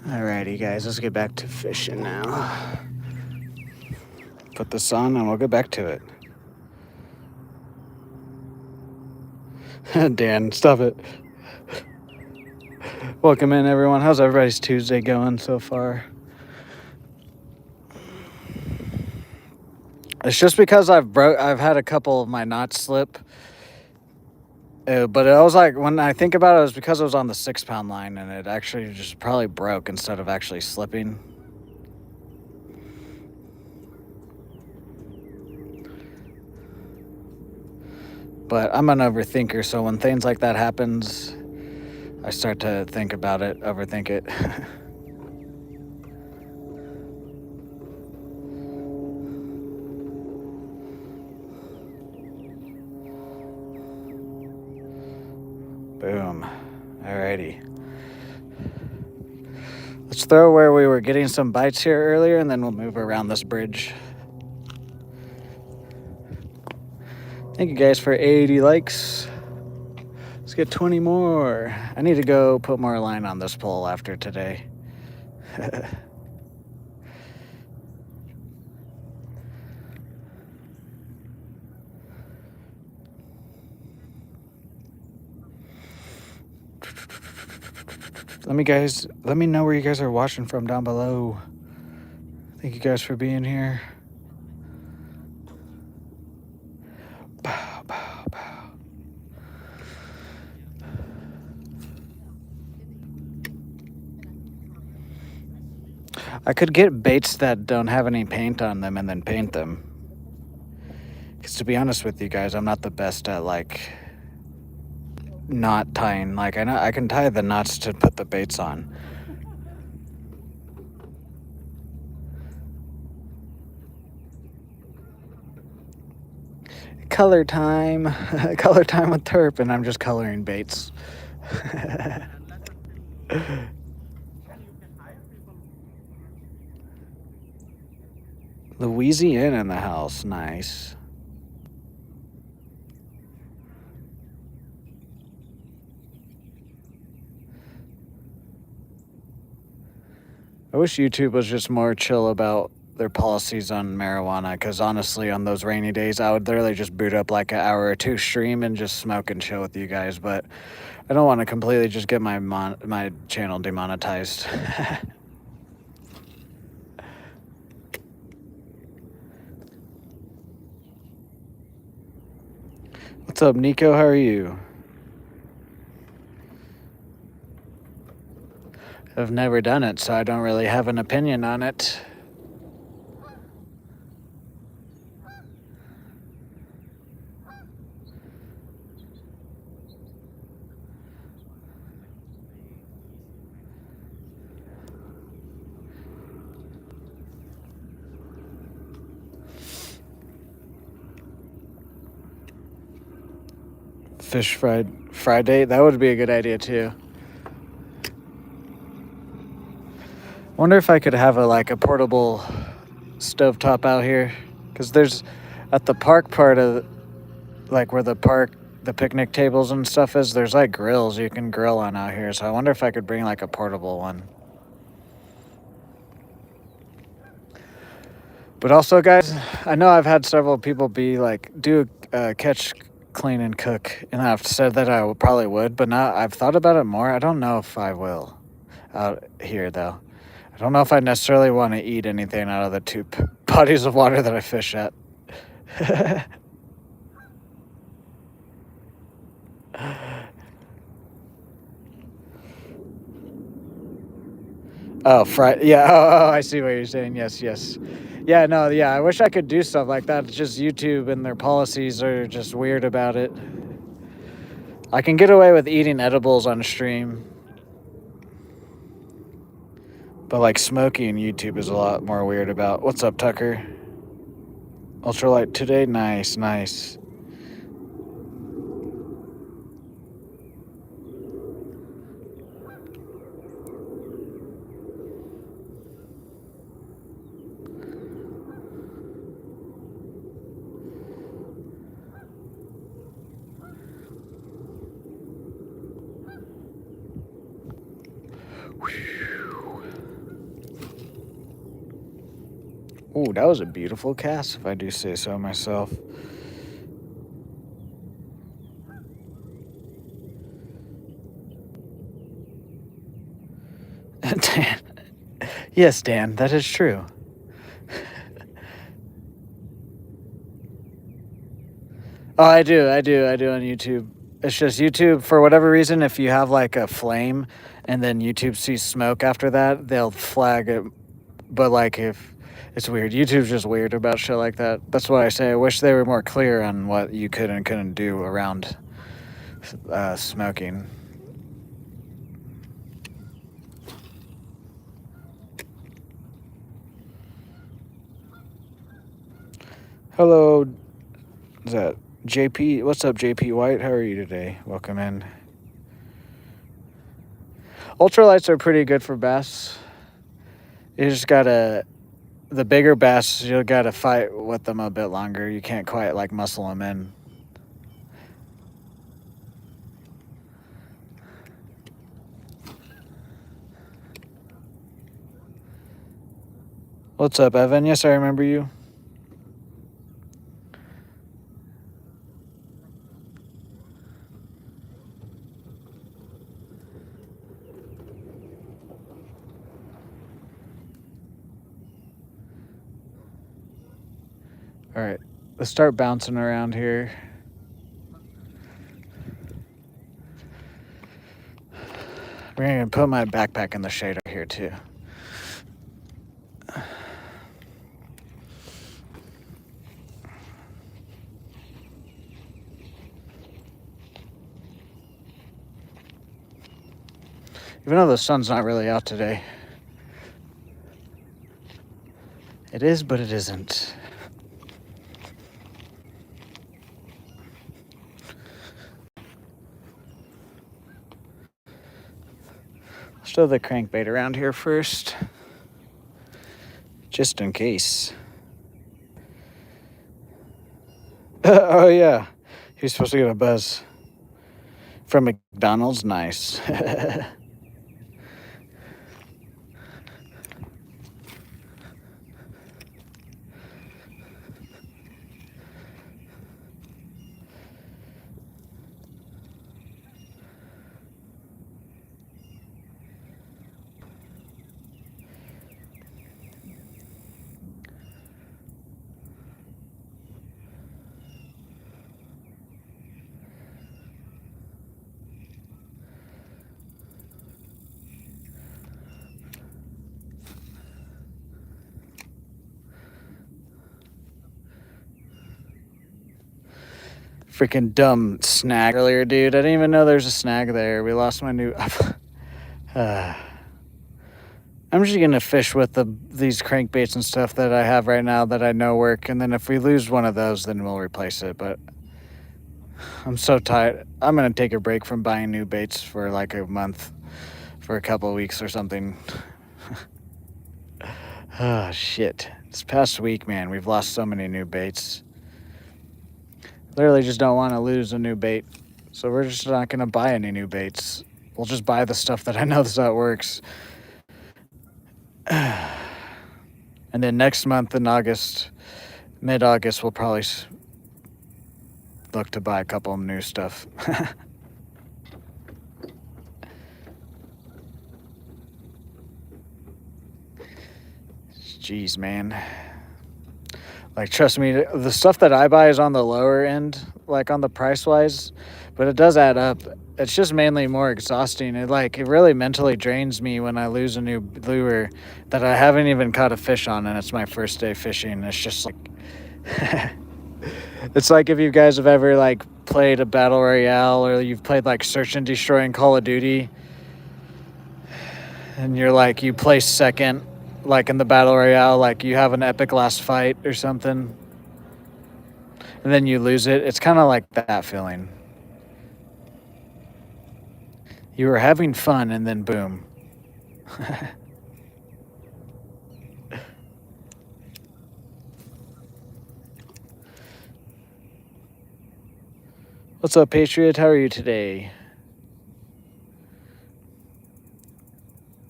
Alrighty, guys, let's get back to fishing now. Put this on and we'll get back to it. Dan, stop it. Welcome in, everyone. How's everybody's Tuesday going so far? It's just because I've had a couple of my knots slip. But it was like, when I think about it, it was because it was on the 6-pound line and it actually just probably broke instead of actually slipping. But I'm an overthinker, so when things like that happens, I start to think about it, overthink it. Boom. Alrighty. Let's throw where we were getting some bites here earlier, and then we'll move around this bridge. Thank you guys for 80 likes. Let's get 20 more. I need to go put more line on this pole after today. Let me know where you guys are watching from down below. Thank you guys for being here. Pow, pow, pow. I could get baits that don't have any paint on them and then paint them. Because to be honest with you guys, I'm not the best at like knot tying. Like I know I can tie the knots to put the baits on. Color time, color time with Terp, and I'm just coloring baits. Louisiana in the house, nice. I wish YouTube was just more chill about their policies on marijuana, because honestly, on those rainy days, I would literally just boot up like an hour or two stream and just smoke and chill with you guys. But I don't want to completely just get my channel demonetized. What's up, Nico? How are you? I've never done it, so I don't really have an opinion on it. Fish Friday, that would be a good idea too. Wonder if I could have a portable stovetop out here, because there's at the park part of like where the picnic tables and stuff is, there's like grills you can grill on out here. So I wonder if I could bring like a portable one. But also, guys, I know I've had several people be like, do catch, clean, and cook, and I've said that I probably would, but now I've thought about it more. I don't know if I will out here, though. I don't know if I necessarily want to eat anything out of the two bodies of water that I fish at. Oh, yeah. Oh, I see what you're saying. Yes, yes. Yeah, no, yeah. I wish I could do stuff like that. It's just YouTube and their policies are just weird about it. I can get away with eating edibles on stream, but like smoking, YouTube is a lot more weird about. What's up, Tucker? Ultralight today? Nice, nice. Ooh, that was a beautiful cast, if I do say so myself. Dan. Yes, Dan, that is true. Oh, I do on YouTube. It's just YouTube, for whatever reason, if you have like a flame and then YouTube sees smoke after that, they'll flag it. But like if it's weird, YouTube's just weird about shit like that. That's why I say I wish they were more clear on what you could and couldn't do around smoking. Hello, is that JP? What's up, JP White? How are you today? Welcome in. Ultralights are pretty good for bass. You just gotta, the bigger bass, you gotta fight with them a bit longer. You can't quite like muscle them in. What's up, Evan? Yes, I remember you. All right, let's start bouncing around here. We're gonna put my backpack in the shade right here too. Even though the sun's not really out today. It is, but it isn't. Let's throw the crankbait around here first. Just in case. Oh yeah. He was supposed to get a buzz. From McDonald's, nice. Freaking dumb snag earlier, dude. I didn't even know there's a snag there. We lost my new... I'm just going to fish with these crankbaits and stuff that I have right now that I know work. And then if we lose one of those, then we'll replace it. But I'm so tired. I'm going to take a break from buying new baits for like a month, for a couple of weeks or something. Oh, shit. This past week, man, we've lost so many new baits. Literally just don't want to lose a new bait. So we're just not going to buy any new baits. We'll just buy the stuff that I know that works. And then next month in August, mid-August, we'll probably look to buy a couple of new stuff. Jeez, man. Like, trust me, the stuff that I buy is on the lower end, like on the price-wise, but it does add up. It's just mainly more exhausting. It really mentally drains me when I lose a new lure that I haven't even caught a fish on, and it's my first day fishing. It's just like... It's like if you guys have ever, like, played a Battle Royale, or you've played, like, Search and Destroy in Call of Duty, and you're like, you place second, like in the Battle Royale, like you have an epic last fight or something, and then you lose it. It's kind of like that feeling. You were having fun, and then boom. What's up, Patriot? How are you today?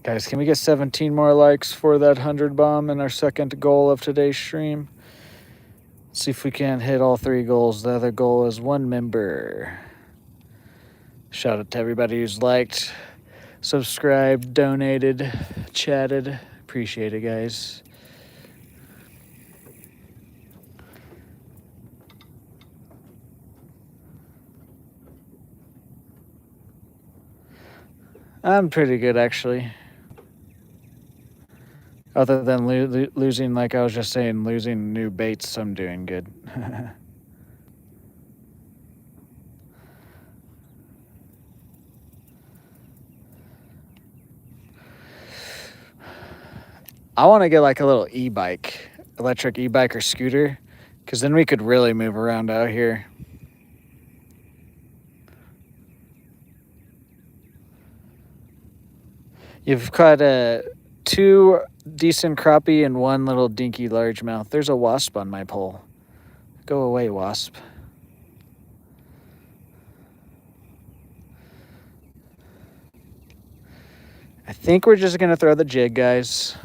Guys, can we get 17 more likes for that 100 bomb and our second goal of today's stream? Let's see if we can hit all 3 goals. The other goal is 1 member. Shout out to everybody who's liked, subscribed, donated, chatted. Appreciate it, guys. I'm pretty good, actually. Other than losing, like I was just saying, losing new baits, I'm doing good. I want to get like a little e-bike, electric e-bike or scooter, because then we could really move around out here. You've caught 2 decent crappie and 1 little dinky largemouth. There's a wasp on my pole. Go away, wasp. I think we're just going to throw the jig, guys.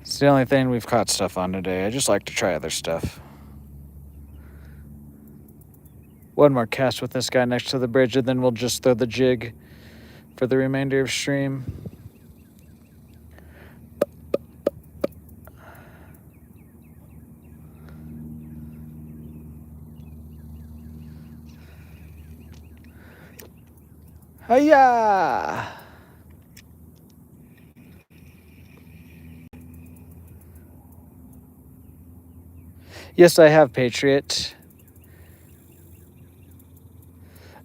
It's the only thing we've caught stuff on today. I just like to try other stuff. 1 more cast with this guy next to the bridge, and then we'll just throw the jig for the remainder of stream. Hiya! Yes, I have, Patriot.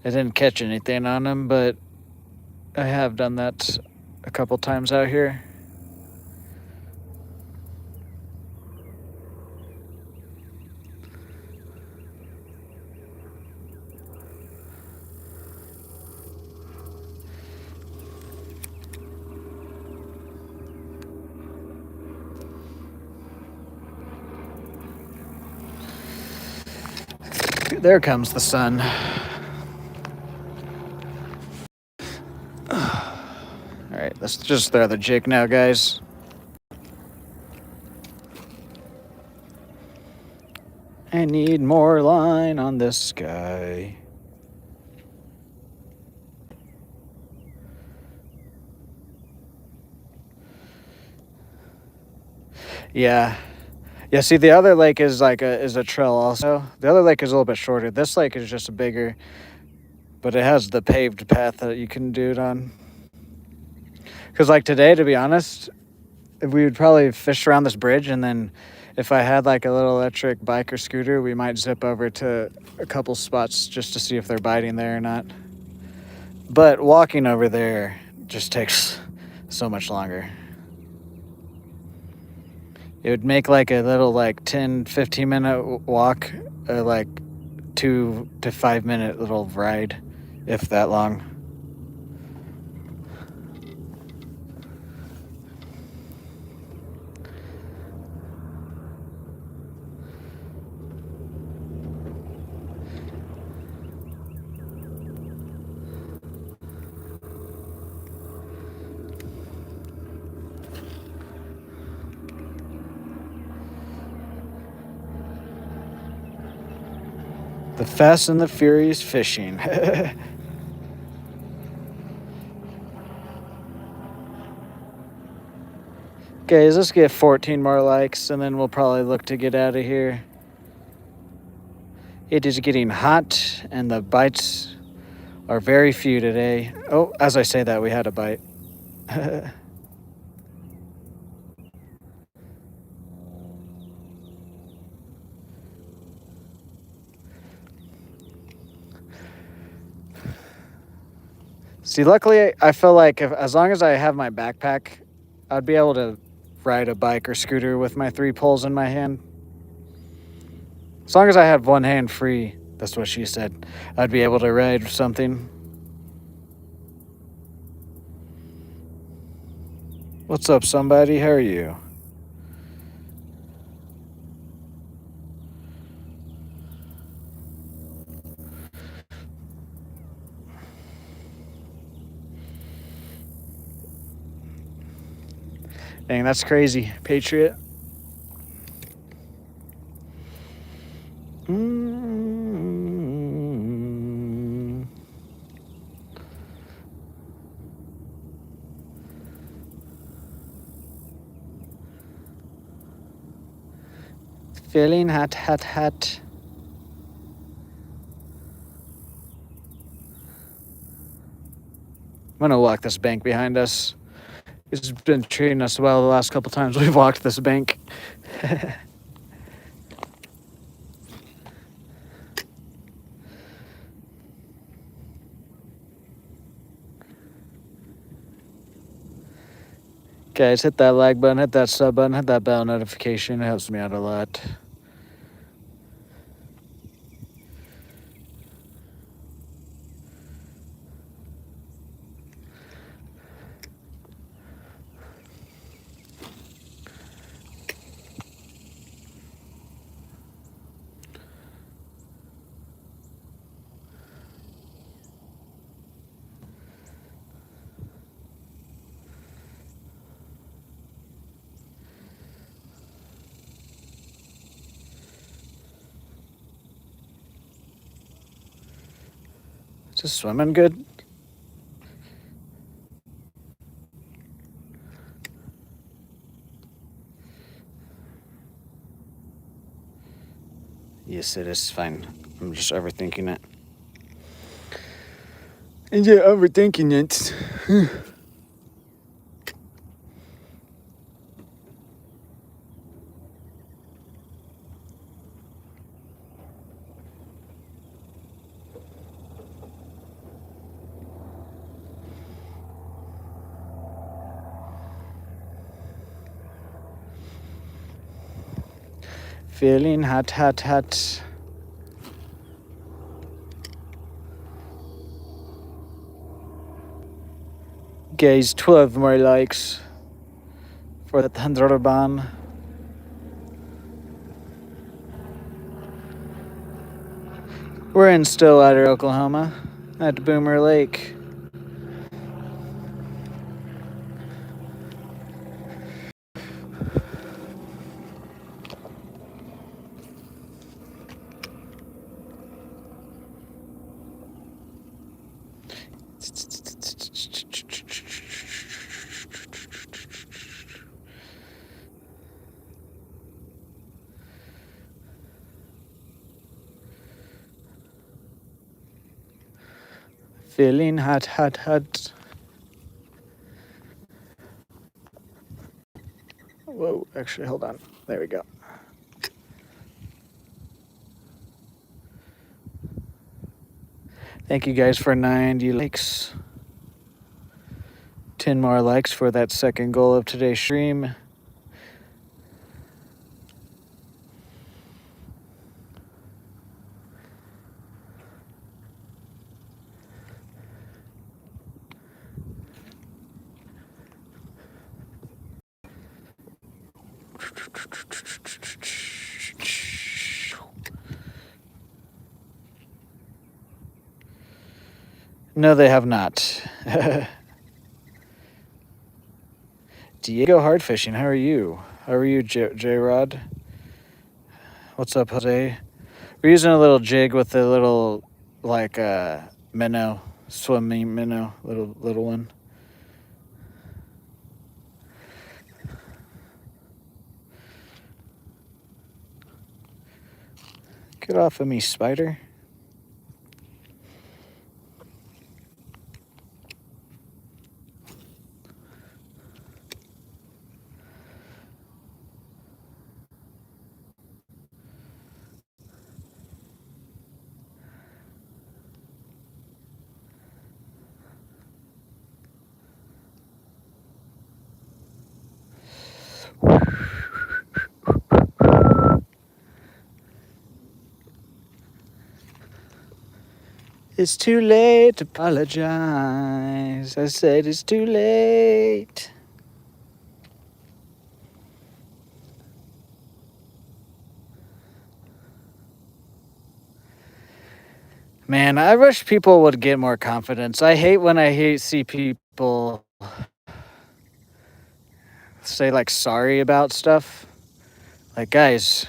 I didn't catch anything on him, but I have done that a couple times out here. There comes the sun. Alright, let's just throw the jig now, guys. I need more line on this guy. Yeah. Yeah, see the other lake is like a trail also. The other lake is a little bit shorter. This lake is just bigger, but it has the paved path that you can do it on. Cuz like today, to be honest, we would probably fish around this bridge, and then if I had like a little electric bike or scooter, we might zip over to a couple spots just to see if they're biting there or not. But walking over there just takes so much longer. It would make like a little like 10-15 minute walk, like 2 to 5 minute little ride, if that long. The Fast and the Furious fishing. Guys, let's get 14 more likes, and then we'll probably look to get out of here. It is getting hot, and the bites are very few today. Oh, as I say that, we had a bite. See, luckily, I feel like as long as I have my backpack, I'd be able to ride a bike or scooter with my 3 poles in my hand. As long as I have one hand free, that's what she said, I'd be able to ride something. What's up, somebody? How are you? Dang, that's crazy, Patriot. Feeling hot, hot, hot. I'm gonna walk this bank behind us. It's been treating us well the last couple times we've walked this bank. Guys, hit that like button, hit that sub button, hit that bell notification. It helps me out a lot. Is this swimming good? Yes, it is fine. I'm just overthinking it. And yeah, overthinking it. Feeling hot, hot, hot. Guys, 12 more likes for that 100 bomb. We're in Stillwater, Oklahoma, at Boomer Lake. Feeling hot, hot, hot. Whoa, actually, hold on. There we go. Thank you guys for 90 likes. 10 more likes for that second goal of today's stream. No, they have not. Diego Hard Fishing, how are you? How are you, J-Rod? What's up, Jose? We're using a little jig with a little, like, minnow, swimming minnow, little one. Get off of me, spider. It's too late to apologize. I said it's too late. Man, I wish people would get more confidence. I hate when see people say like sorry about stuff. Like, guys,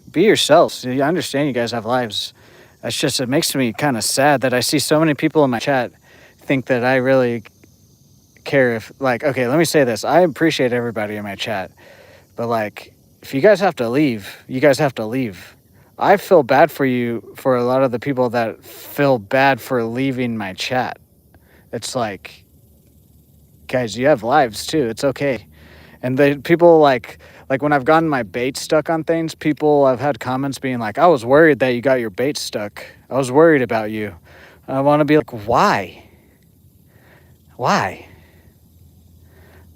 be yourselves. I understand you guys have lives. That's just, it makes me kind of sad that I see so many people in my chat think that I really care if, like, okay, let me say this. I appreciate everybody in my chat, but like, if you guys have to leave, you guys have to leave. I feel bad for you, for a lot of the people that feel bad for leaving my chat. It's like, guys, you have lives too. It's okay. And they people like when I've gotten my bait stuck on things, people I've had comments being like, I was worried that you got your bait stuck. I was worried about you. I want to be like, why? Why?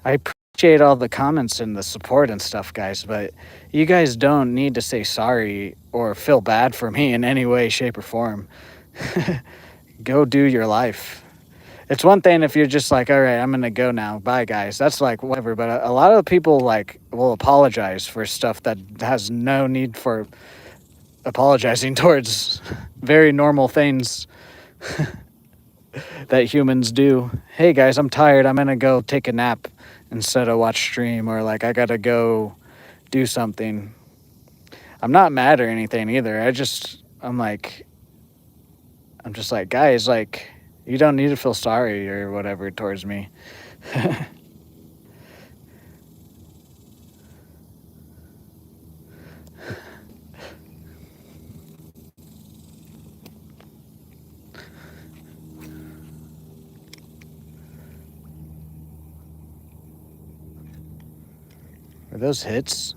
I appreciate all the comments and the support and stuff, guys, but you guys don't need to say sorry or feel bad for me in any way, shape, or form. Go do your life. It's one thing if you're just like, all right, I'm gonna go now, bye guys, that's like whatever, but a lot of people like will apologize for stuff that has no need for apologizing towards. Very normal things that humans do. Hey guys, I'm tired, I'm gonna go take a nap instead of watch stream, or like I gotta go do something. I'm not mad or anything either. I'm just like, guys, like, you don't need to feel sorry or whatever towards me. Are those hits?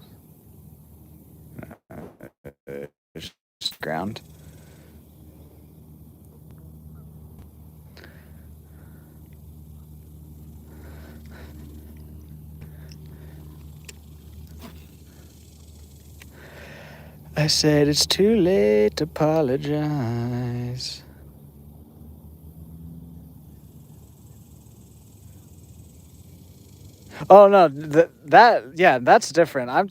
Just ground. I said it's too late to apologize. Oh no, that's different. I'm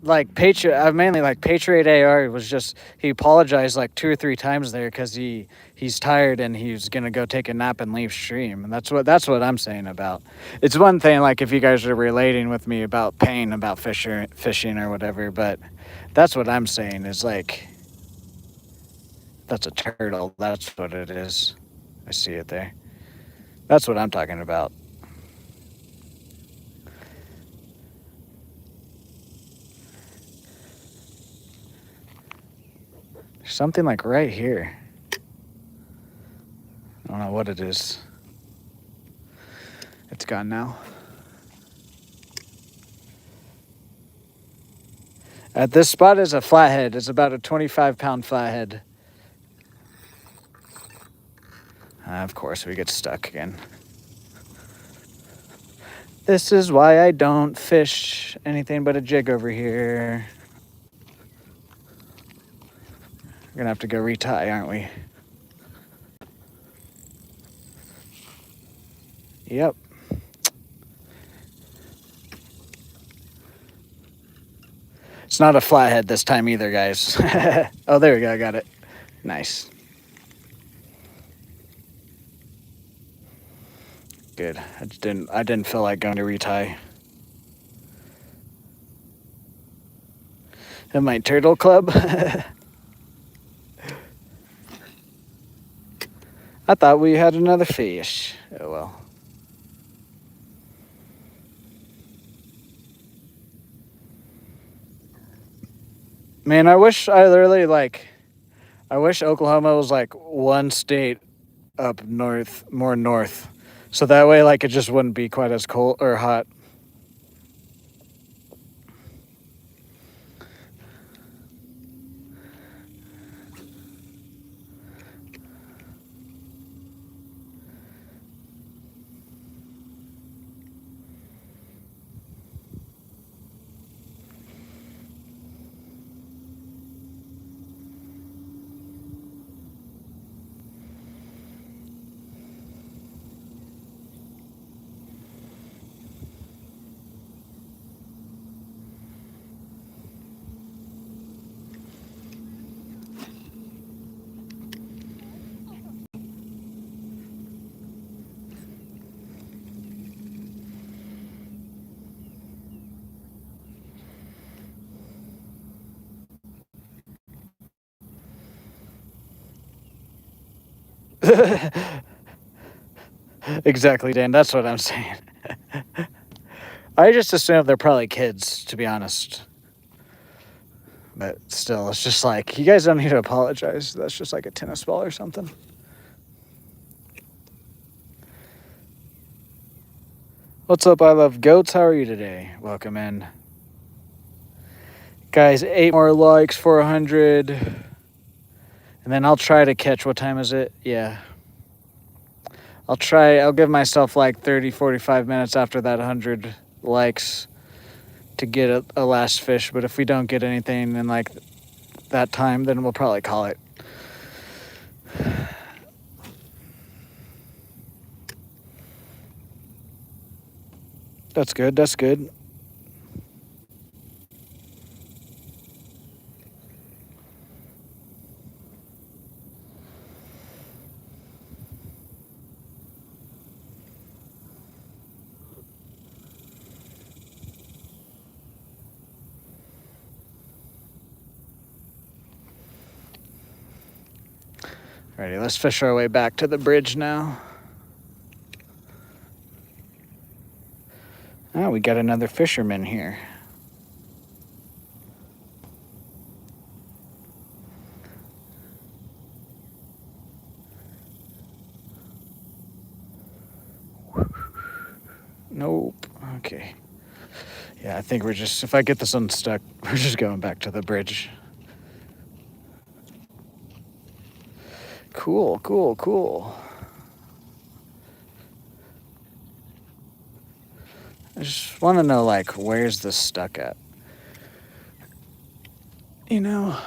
like Patriot. I mainly like Patriot AR was just he apologized like 2 or 3 times there because he's tired and he's gonna go take a nap and leave stream. And that's what I'm saying about. It's one thing like if you guys are relating with me about pain about fishing or whatever, but that's what I'm saying is like that's a turtle. That's what it is. I see it there. That's what I'm talking about. There's something like right here. I don't know what it is. It's gone now. At this spot is a flathead. It's about a 25-pound flathead. Of course, we get stuck again. This is why I don't fish anything but a jig over here. We're gonna have to go retie, aren't we? Yep. It's not a flathead this time either, guys. Oh, there we go. I got it. Nice. Good. I didn't feel like going to retie. At my turtle club. I thought we had another fish. Oh well. Man, I wish Oklahoma was like one state up north, more north. So that way like it just wouldn't be quite as cold or hot. Exactly, Dan. That's what I'm saying. I just assume they're probably kids, to be honest. But still, it's just like, you guys don't need to apologize. That's just like a tennis ball or something. What's up, I love goats? How are you today? Welcome in. Guys, 8 more likes for 100. And then I'll try to catch, what time is it? Yeah. I'll give myself like 30, 45 minutes after that 100 likes to get a last fish. But if we don't get anything in like that time, then we'll probably call it. That's good. That's good. Alrighty, let's fish our way back to the bridge now. Oh, we got another fisherman here. Nope. Okay. Yeah, I think if I get this unstuck, we're just going back to the bridge. Cool, cool, cool. I just want to know, like, where's this stuck at? You know,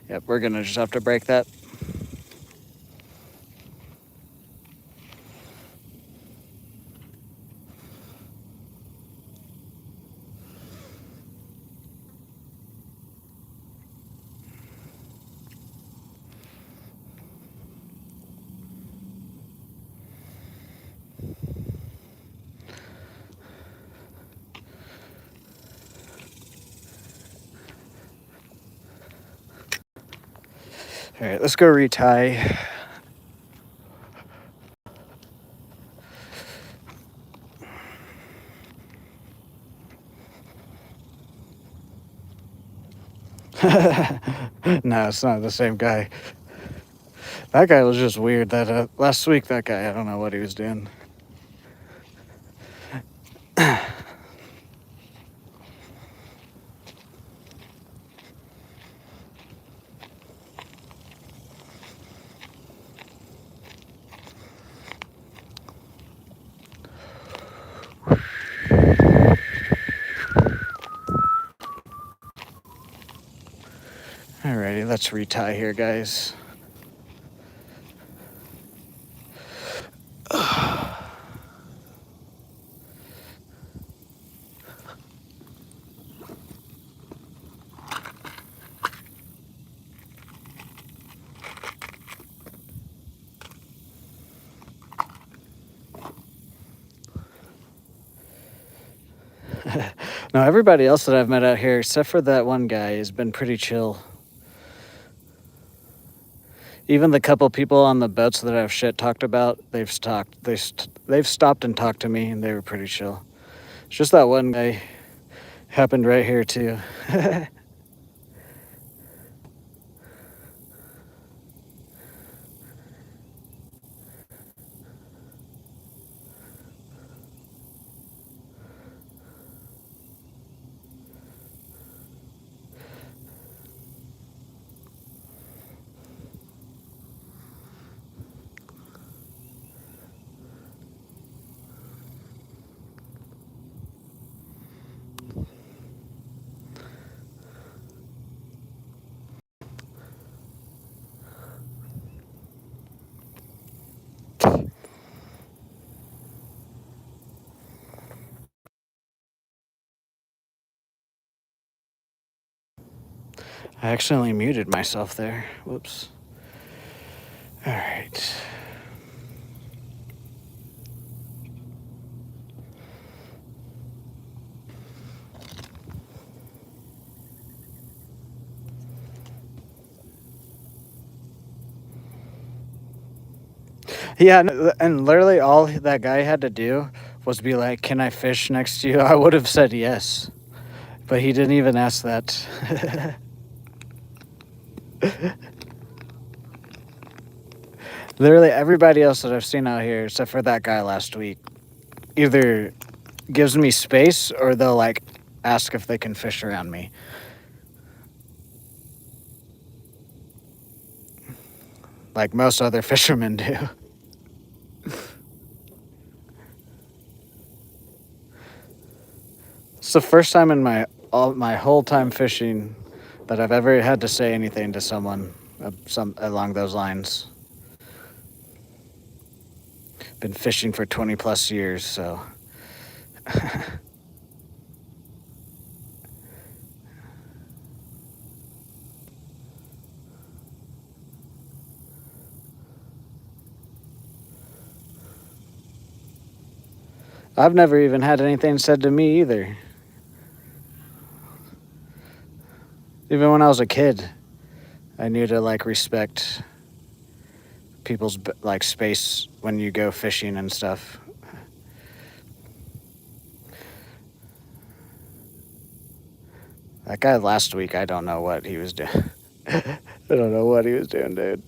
yep, we're gonna just have to break that. All right, let's go retie. No, it's not the same guy. That guy was just weird. That last week, that guy, I don't know what he was doing. Alrighty, let's retie here, guys. No, everybody else that I've met out here, except for that one guy, has been pretty chill. Even the couple people on the boats that I've shit talked about, they've stopped and talked to me, and they were pretty chill. It's just that one guy happened right here too. I accidentally muted myself there. Whoops. All right. Yeah, and literally all that guy had to do was be like, "Can I fish next to you?" I would have said yes, but he didn't even ask that. Literally everybody else that I've seen out here, except for that guy last week, either gives me space or they'll like ask if they can fish around me. Like most other fishermen do. It's the first time in my whole time fishing that I've ever had to say anything to someone along those lines. Been fishing for 20 plus years, so I've never even had anything said to me either. Even when I was a kid, I knew to like respect people's like space when you go fishing and stuff. That guy last week, I don't know what he was doing. I don't know what he was doing, dude.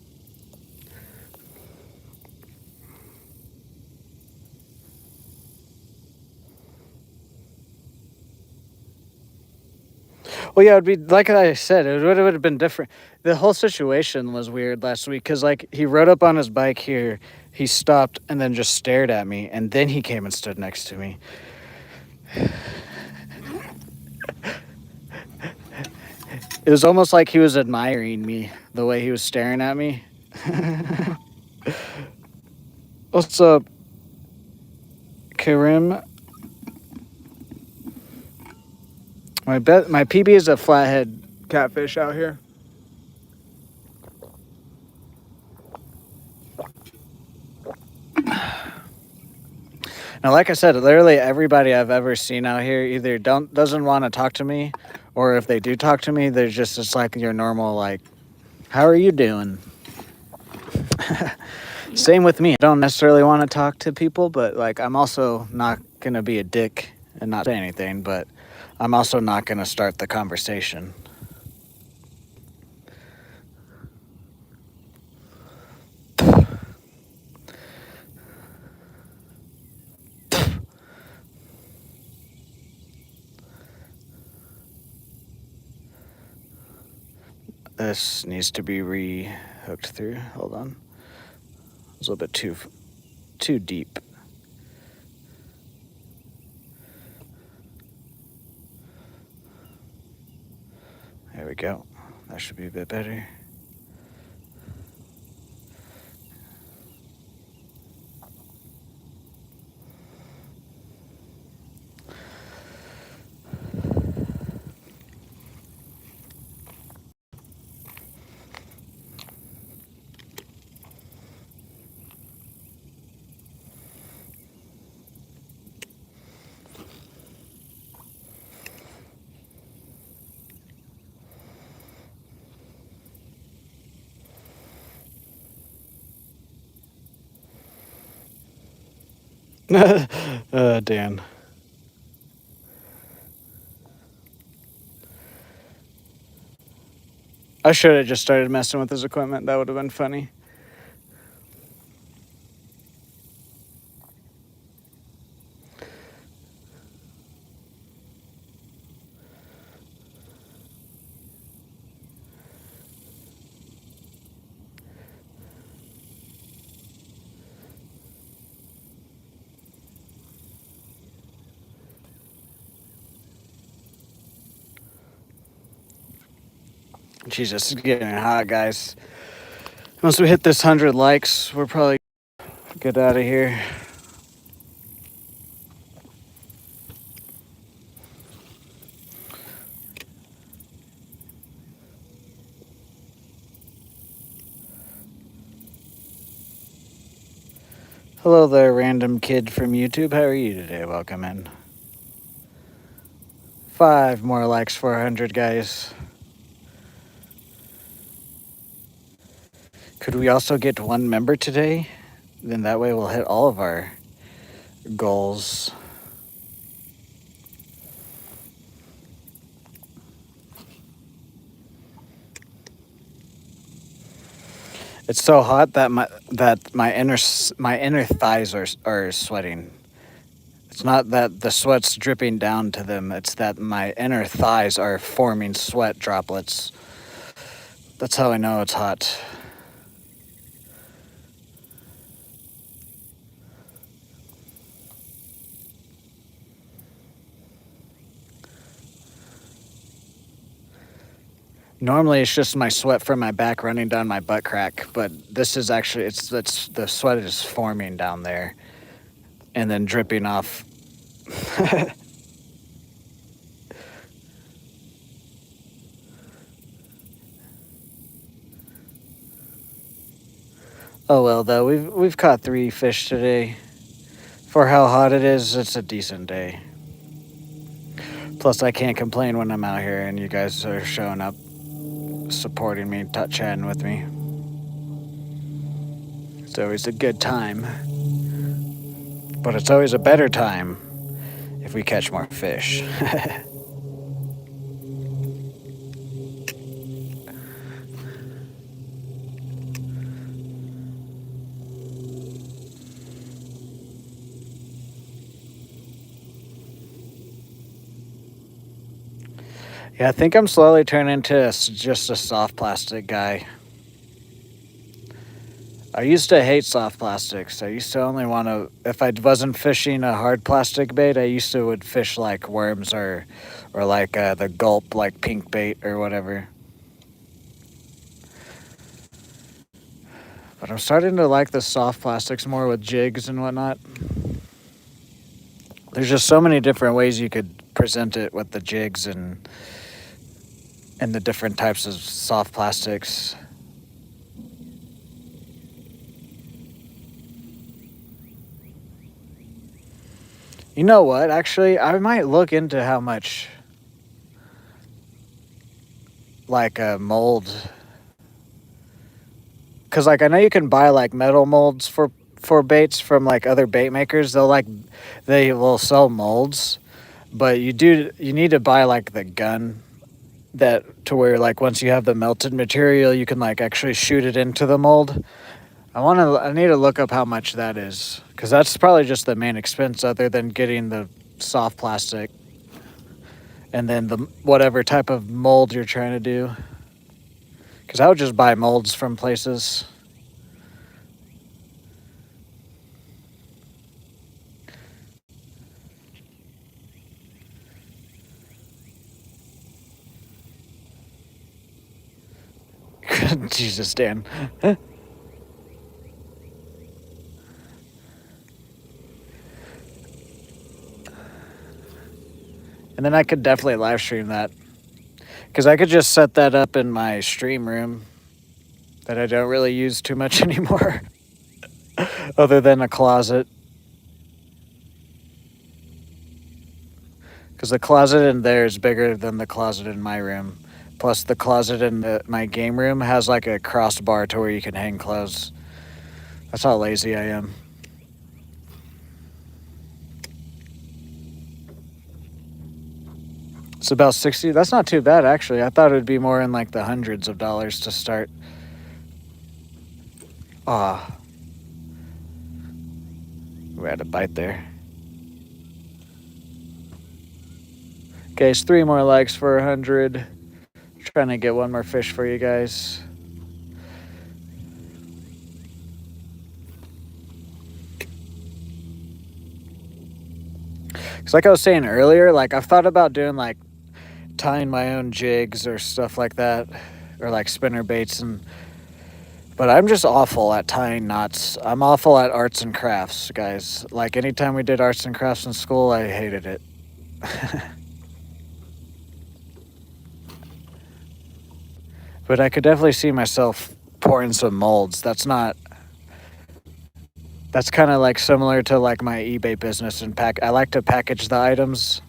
Well, yeah, it'd be like I said, it would have been different. The whole situation was weird last week because, like, he rode up on his bike here, he stopped and then just stared at me, and then he came and stood next to me. It was almost like he was admiring me, the way he was staring at me. What's up, Karim? My PB is a flathead catfish out here. Now, like I said, literally everybody I've ever seen out here either doesn't want to talk to me, or if they do talk to me, they're just like your normal, like, how are you doing? Same with me. I don't necessarily want to talk to people, but like I'm also not gonna be a dick and not say anything, but I'm also not gonna start the conversation. This needs to be re-hooked through. Hold on. It's a little bit too deep. There we go. That should be a bit better. Dan. I should have just started messing with his equipment. That would have been funny. Jesus, it's getting hot, guys. Once we hit this 100 likes, we're probably get out of here. Hello there, random kid from YouTube. How are you today? Welcome in. 5 more likes for 100, guys. Could we also get 1 member today? Then that way we'll hit all of our goals. It's so hot that my inner thighs are sweating. It's not that the sweat's dripping down to them. It's that my inner thighs are forming sweat droplets. That's how I know it's hot. Normally it's just my sweat from my back running down my butt crack, but this is actually it's the sweat is forming down there and then dripping off. Oh well, though we've caught 3 fish today. For how hot it is, it's a decent day. Plus, I can't complain when I'm out here and you guys are showing up, supporting me, chatting with me. It's always a good time. But it's always a better time if we catch more fish. Yeah, I think I'm slowly turning into just a soft plastic guy. I used to hate soft plastics. I used to only want to, if I wasn't fishing a hard plastic bait, I used to would fish like worms or like the gulp, like pink bait or whatever. But I'm starting to like the soft plastics more with jigs and whatnot. There's just so many different ways you could present it with the jigs and the different types of soft plastics. You know what? Actually, I might look into how much like a mold, because like I know you can buy like metal molds for baits from like other bait makers. They will sell molds, but you need to buy like the gun that to where like once you have the melted material you can like actually shoot it into the mold. I need to look up how much that is, because that's probably just the main expense other than getting the soft plastic and then the whatever type of mold you're trying to do. Because I would just buy molds from places. Jesus, Dan. And then I could definitely live stream that. Because I could just set that up in my stream room that I don't really use too much anymore, other than a closet. Because the closet in there is bigger than the closet in my room. Plus, the closet in my game room has like a crossbar to where you can hang clothes. That's how lazy I am. It's about 60. That's not too bad, actually. I thought it would be more in like the hundreds of dollars to start. Ah, we had a bite there. Okay, it's 3 more likes for 100. Trying to get one more fish for you guys. Because like I was saying earlier, like I've thought about doing like tying my own jigs or stuff like that, or like spinner baits, but I'm just awful at tying knots. I'm awful at arts and crafts, guys. Like anytime we did arts and crafts in school, I hated it. But I could definitely see myself pouring some molds. That's kind of like similar to like my eBay business and pack. I like to package the items.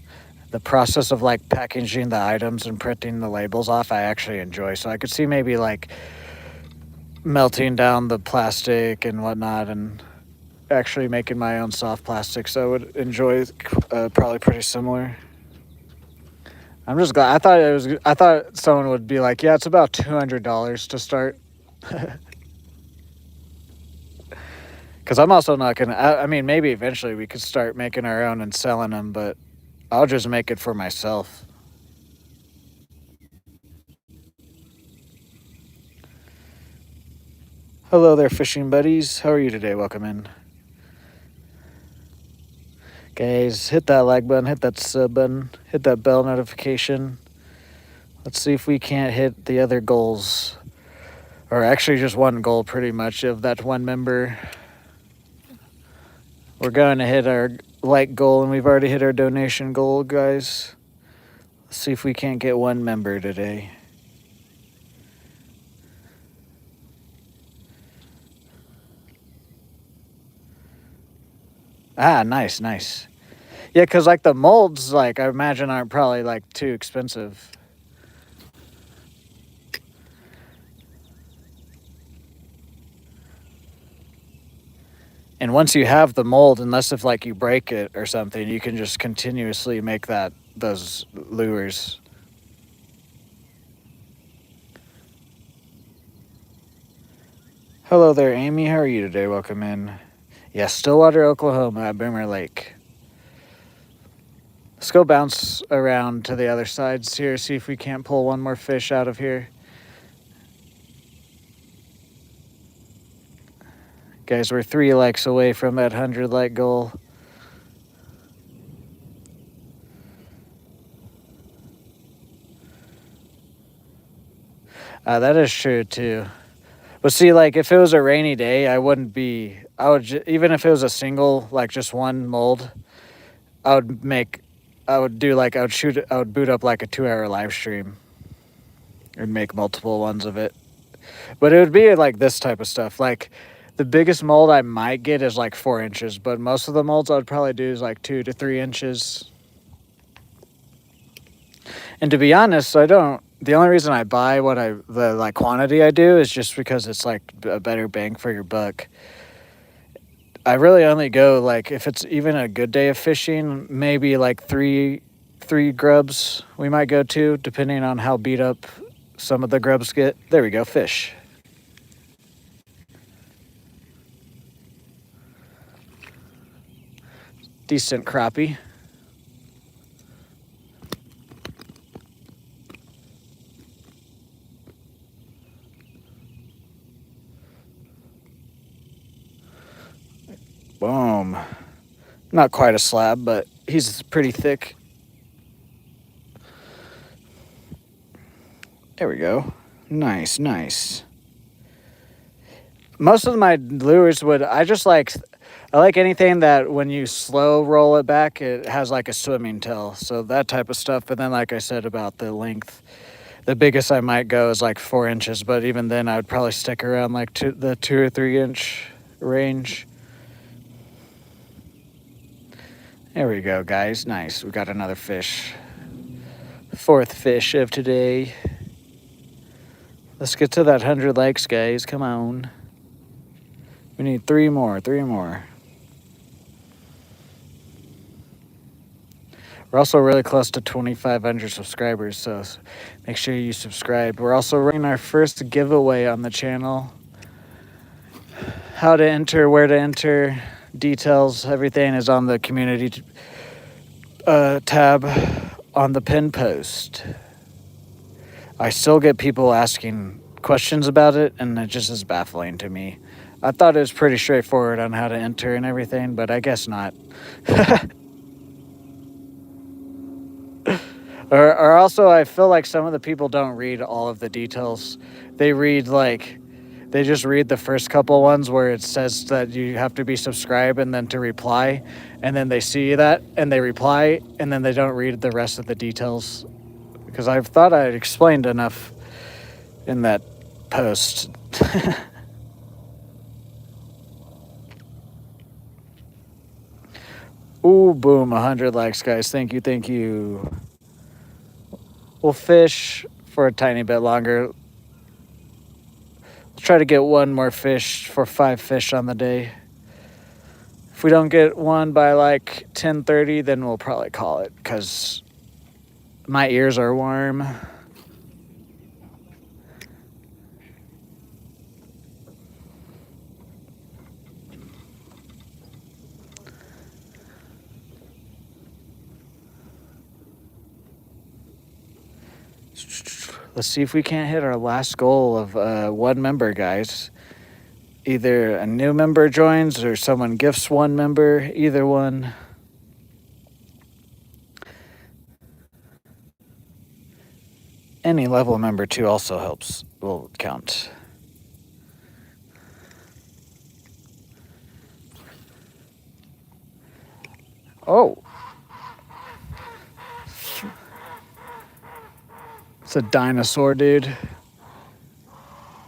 The process of like packaging the items and printing the labels off, I actually enjoy. So I could see maybe like melting down the plastic and whatnot and actually making my own soft plastic. So I would enjoy probably pretty similar. I'm just glad. I thought someone would be like, "Yeah, it's about $200 to start." Because I'm also not gonna. I mean, maybe eventually we could start making our own and selling them, but I'll just make it for myself. Hello there, fishing buddies. How are you today? Welcome in. Guys, hit that like button, hit that sub button, hit that bell notification. Let's see if we can't hit the other goals. Or actually just one goal pretty much of that one member. We're going to hit our like goal and we've already hit our donation goal, guys. Let's see if we can't get one member today. Ah, nice, nice. Yeah, because like the molds, like I imagine aren't probably like too expensive. And once you have the mold, unless if like you break it or something, you can just continuously make those lures. Hello there, Amy. How are you today? Welcome in. Yeah, Stillwater, Oklahoma at Boomer Lake. Let's go bounce around to the other sides here, see if we can't pull one more fish out of here. Guys, we're 3 likes away from that 100 like goal. That is true too. But see, like if it was a rainy day, I wouldn't be. I would even if it was a single, like just one mold, I would make. I would do like I would shoot. I would boot up like a 2-hour live stream, and make multiple ones of it. But it would be like this type of stuff. Like the biggest mold I might get is like 4 inches, but most of the molds I would probably do is like 2 to 3 inches. And to be honest, I don't. The only reason I buy the like quantity I do is just because it's like a better bang for your buck. I really only go like if it's even a good day of fishing, maybe like three grubs we might go to, depending on how beat up some of the grubs get. There we go, fish. Decent crappie. Boom. Not quite a slab, but he's pretty thick. There we go. Nice, nice. Most of my lures I like anything that when you slow roll it back, it has like a swimming tail. So that type of stuff. But then, like I said about the length, the biggest I might go is like 4 inches. But even then, I would probably stick around like the 2 or 3 inch range. There we go, guys. Nice. We got another fish. 4th fish of today. Let's get to that 100 likes, guys. Come on. We need 3 more. 3 more. We're also really close to 2,500 subscribers, so make sure you subscribe. We're also running our first giveaway on the channel. How to enter, where to enter, details, everything is on the community tab on the pin post. I still get people asking questions about it, and it just is baffling to me. I thought it was pretty straightforward on how to enter and everything, but I guess not. Or also, I feel like some of the people don't read all of the details. They just read the first couple ones where it says that you have to be subscribed and then to reply. And then they see that and they reply and then they don't read the rest of the details. Because I thought I explained enough in that post. Ooh, boom, 100 likes, guys. Thank you, thank you. We'll fish for a tiny bit longer. Let's try to get one more fish for 5 fish on the day. If we don't get one by like 10:30, then we'll probably call it because my ears are warm. Let's see if we can't hit our last goal of 1 member, guys. Either a new member joins or someone gifts 1 member, either one. Any level member too also helps, will count. Oh. It's a dinosaur, dude.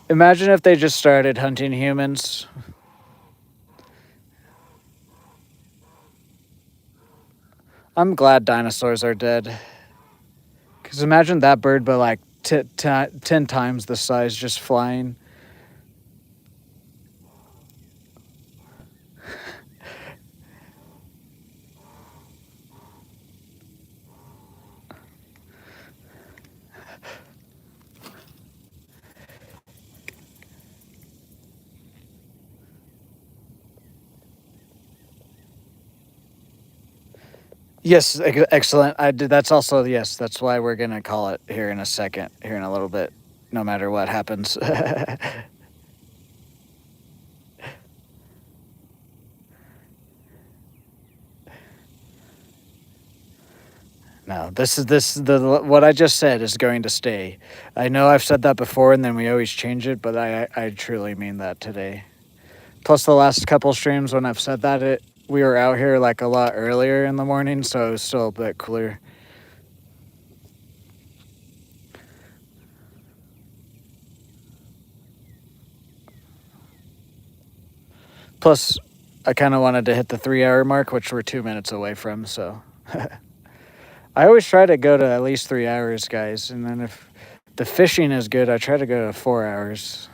Imagine if they just started hunting humans. I'm glad dinosaurs are dead. Because imagine that bird, but like 10 times the size just flying. Yes, excellent. I did. That's also yes. That's why we're gonna call it here in a second, here in a little bit, no matter what happens. No, this the what I just said is going to stay. I know I've said that before, and then we always change it, but I truly mean that today. Plus, the last couple streams when I've said that, it we were out here like a lot earlier in the morning, so it was still a bit cooler. Plus, I kind of wanted to hit the 3 hour mark, which we're 2 minutes away from. So I always try to go to at least 3 hours, guys. And then if the fishing is good, I try to go to 4 hours.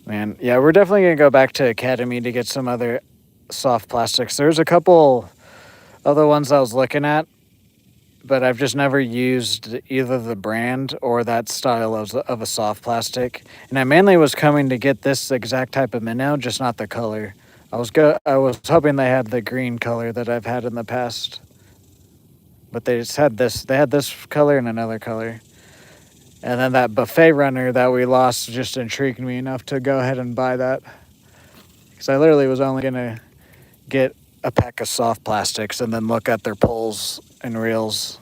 Man, yeah, we're definitely going to go back to Academy to get some other soft plastics. There's a couple other ones I was looking at, but I've just never used either the brand or that style of a soft plastic. And I mainly was coming to get this exact type of minnow, just not the color. I was hoping they had the green color that I've had in the past, but they just had this. They had this color and another color. And then that buffet runner that we lost just intrigued me enough to go ahead and buy that. Because I literally was only gonna get a pack of soft plastics and then look at their poles and reels.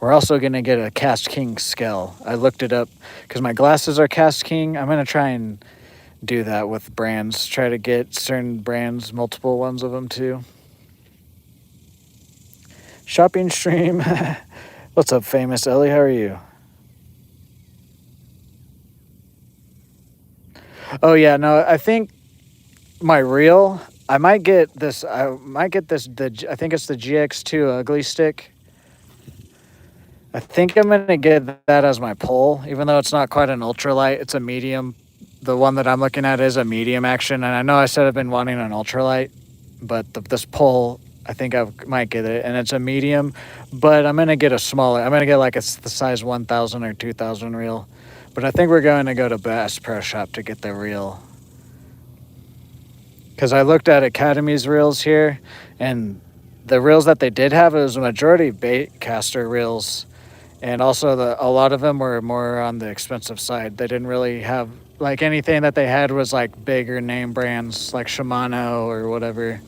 We're also going to get a Cast King scale. I looked it up because my glasses are Cast King. I'm going to try and do that with brands. Try to get certain brands, multiple ones of them too. Shopping stream. What's up, famous Ellie? How are you? Oh yeah, no, I think my reel. I might get this. I might get this. I think it's the GX2 Ugly Stick. I think I'm gonna get that as my pole, even though it's not quite an ultralight. It's a medium. The one that I'm looking at is a medium action, and I know I said I've been wanting an ultralight, but this pole, I think I might get it, and it's a medium. But I'm gonna get a smaller. I'm gonna get like it's the size 1,000 or 2,000 reel. But I think we're going to go to Bass Pro Shop to get the reel. Because I looked at Academy's reels here, and the reels that they did have, it was a majority bait caster reels, and also a lot of them were more on the expensive side. They didn't really have like anything that they had was like bigger name brands like Shimano or whatever.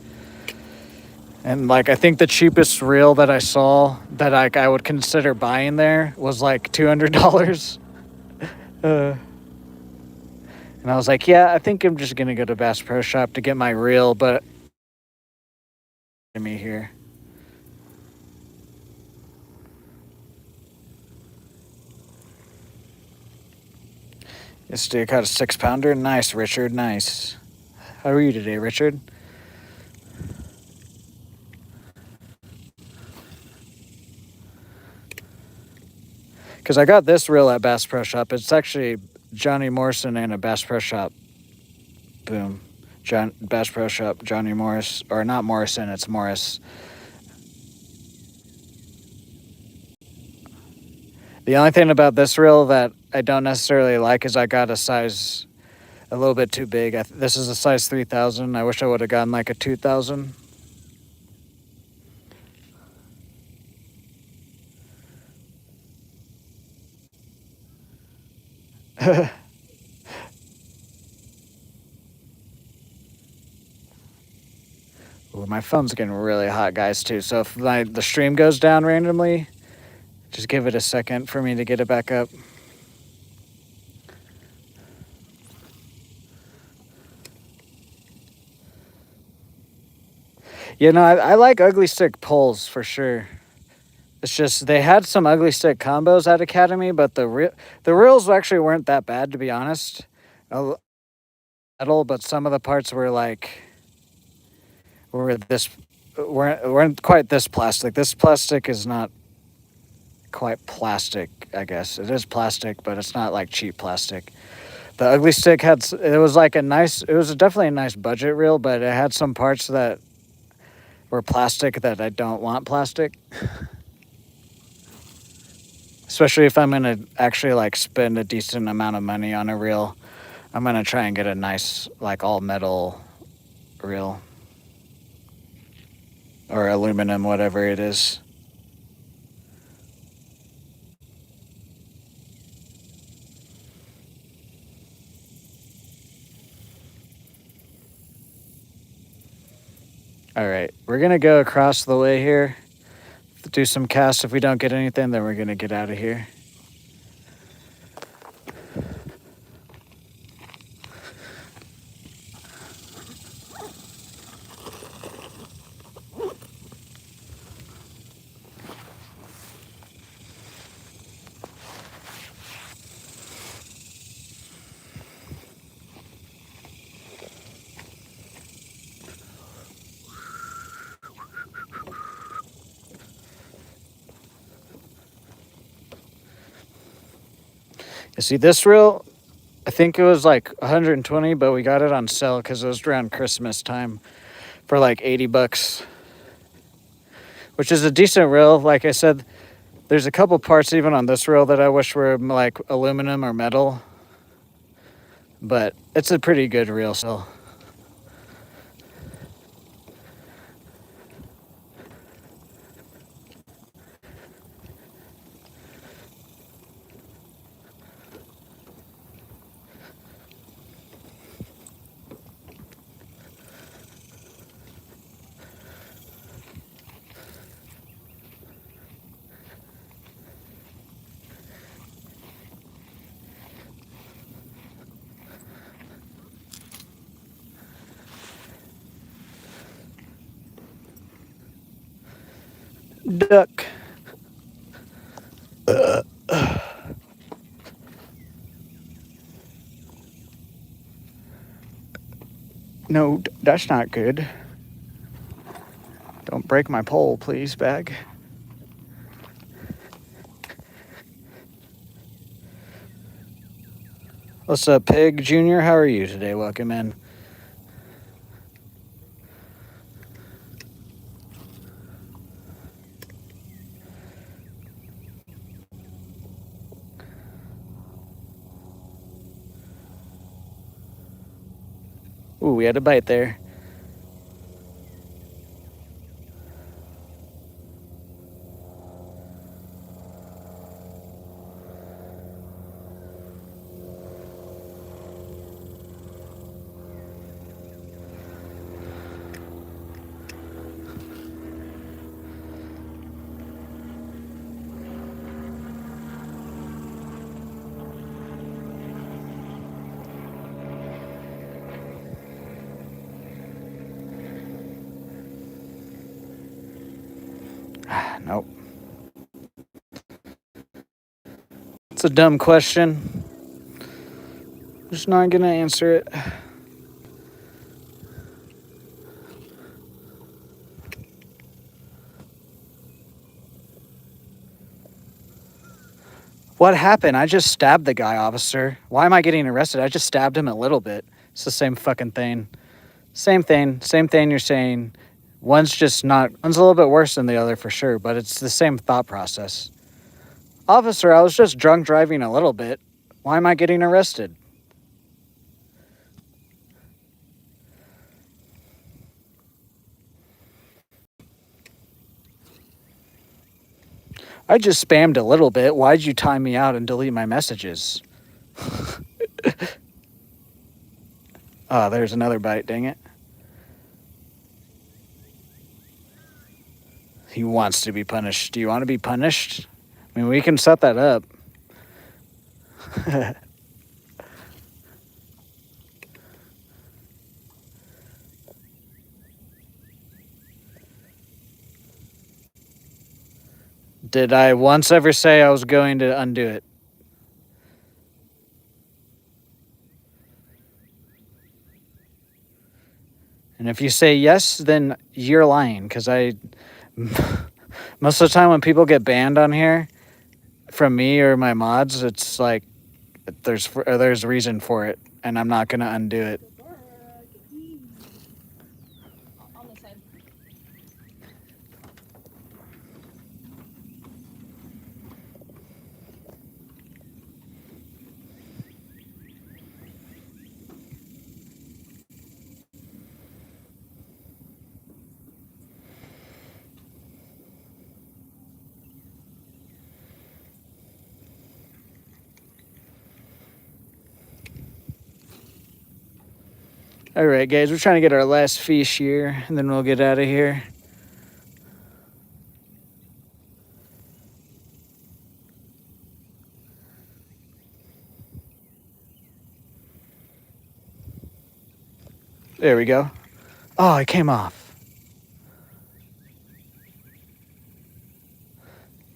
And like I think the cheapest reel that I saw that I would consider buying there was like $200. And I was like, yeah, I think I'm just gonna go to Bass Pro Shop to get my reel, but me here. This dude caught a 6 pounder. Nice, Richard. Nice. How are you today, Richard? Because I got this reel at Bass Pro Shop. It's actually Johnny Morrison and a Bass Pro Shop. Boom. Bass Pro Shop, Johnny Morris. Or not Morrison, it's Morris. The only thing about this reel that I don't necessarily like is I got a size a little bit too big. This is a size 3,000. I wish I would have gotten like a 2,000. Ooh, my phone's getting really hot, guys, too. So if the stream goes down randomly, just give it a second for me to get it back up. You know, I like Ugly Stick poles for sure. It's just they had some Ugly Stick combos at Academy, but the reels actually weren't that bad, to be honest. Metal, but some of the parts were like weren't quite this plastic. This plastic is not quite plastic. I guess it is plastic, but it's not like cheap plastic. The Ugly Stick it was like it was definitely a nice budget reel, but it had some parts that or plastic that I don't want plastic. Especially if I'm gonna actually like spend a decent amount of money on a reel, I'm gonna try and get a nice like all metal reel or aluminum, whatever it is. All right, we're gonna go across the way here, do some casts. If we don't get anything, then we're gonna get out of here. You see this reel? I think it was like 120, but we got it on sale because it was around Christmas time for like 80 bucks, which is a decent reel. Like I said, there's a couple parts even on this reel that I wish were like aluminum or metal, but it's a pretty good reel still. Duck. No, that's not good. Don't break my pole, please, bag. What's up, Pig Jr.? How are you today? Welcome in. Ooh, we had a bite there. Nope. It's a dumb question. Just not gonna answer it. What happened? I just stabbed the guy, officer. Why am I getting arrested? I just stabbed him a little bit. It's the same fucking thing. Same thing you're saying. One's a little bit worse than the other for sure, but it's the same thought process. Officer, I was just drunk driving a little bit. Why am I getting arrested? I just spammed a little bit. Why'd you time me out and delete my messages? Oh, there's another bite, dang it. He wants to be punished. Do you want to be punished? I mean, we can set that up. Did I once ever say I was going to undo it? And if you say yes, then you're lying, because most of the time when people get banned on here from me or my mods, it's like there's reason for it, and I'm not gonna undo it. All right, guys, we're trying to get our last fish here, and then we'll get out of here. There we go. Oh, it came off.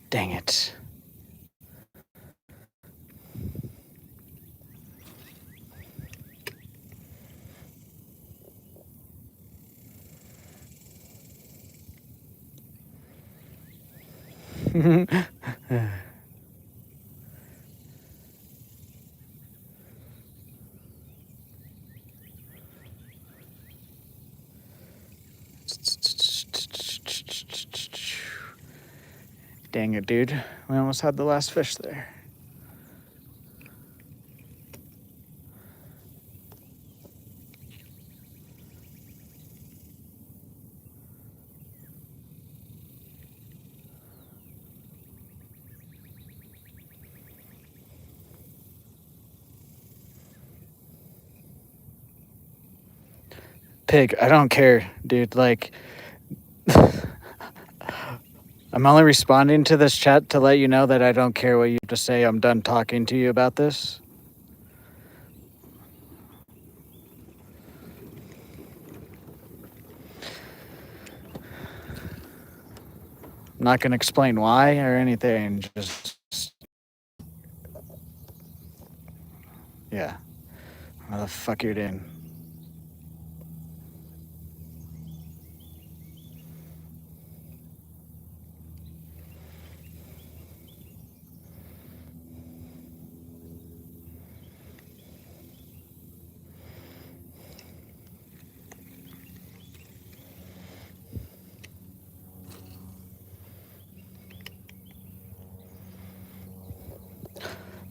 Dang it. Dang it, dude. We almost had the last fish there. Pig, I don't care, dude. Like, I'm only responding to this chat to let you know that I don't care what you have to say. I'm done talking to you about this. I'm not going to explain why or anything. Just, yeah. What the fuck you're doing?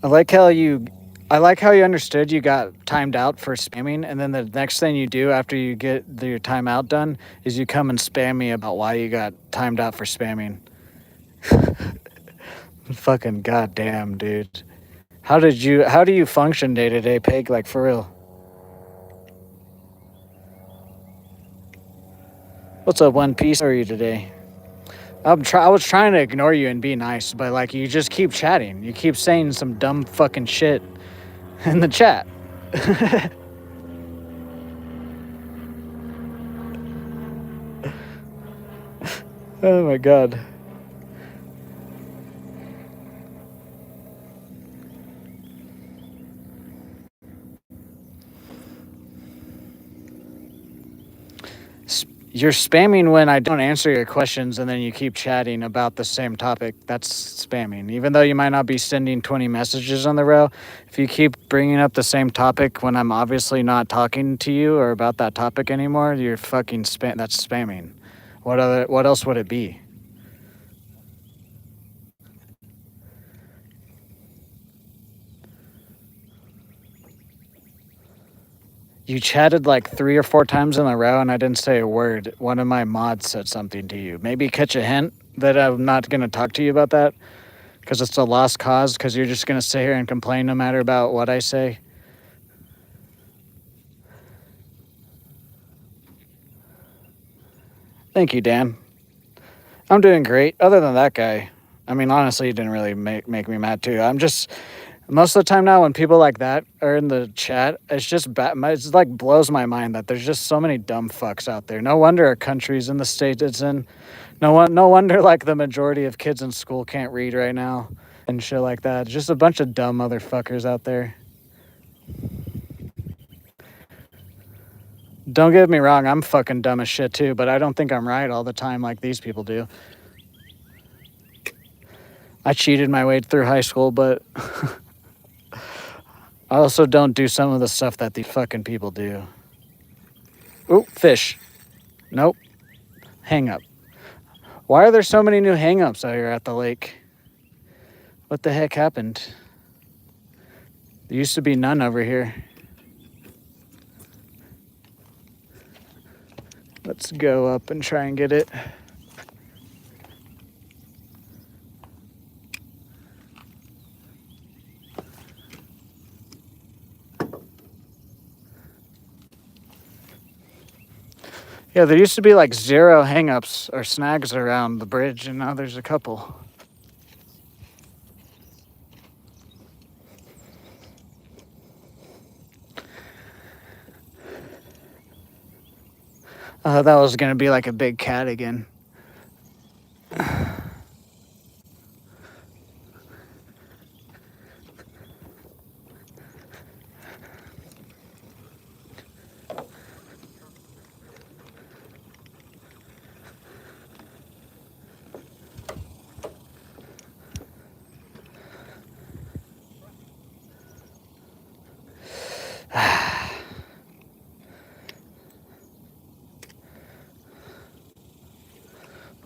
I like how you understood you got timed out for spamming, and then the next thing you do after you get your timeout done is you come and spam me about why you got timed out for spamming. Fucking goddamn, dude. How do you function day to day, Pig? Like, for real? What's up, One Piece? How are you today? I was trying to ignore you and be nice, but like you just keep chatting. You keep saying some dumb fucking shit in the chat. Oh my god. You're spamming when I don't answer your questions and then you keep chatting about the same topic. That's spamming. Even though you might not be sending 20 messages on the row, if you keep bringing up the same topic when I'm obviously not talking to you or about that topic anymore, you're fucking that's spamming. What else would it be? You chatted like 3 or 4 times in a row and I didn't say a word. One of my mods said something to you. Maybe catch a hint that I'm not going to talk to you about that because it's a lost cause because you're just going to sit here and complain no matter about what I say. Thank you, Dan. I'm doing great. Other than that guy, I mean, honestly, he didn't really make me mad too. I'm just most of the time now when people like that are in the chat, it's just it's like blows my mind that there's just so many dumb fucks out there. No wonder our country's in the state it's in. No wonder like the majority of kids in school can't read right now and shit like that. Just a bunch of dumb motherfuckers out there. Don't get me wrong, I'm fucking dumb as shit too, but I don't think I'm right all the time like these people do. I cheated my way through high school, but I also don't do some of the stuff that these fucking people do. Ooh, fish. Nope. Hang up. Why are there so many new hang-ups out here at the lake? What the heck happened? There used to be none over here. Let's go up and try and get it. Yeah, there used to be like 0 hangups or snags around the bridge, and now there's a couple. That was gonna be like a big cat again.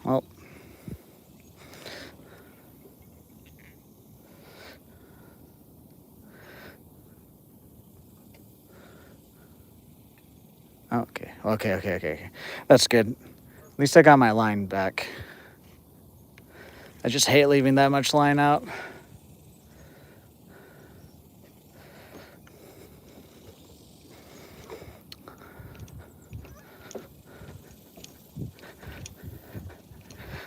Well, okay. That's good. At least I got my line back. I just hate leaving that much line out.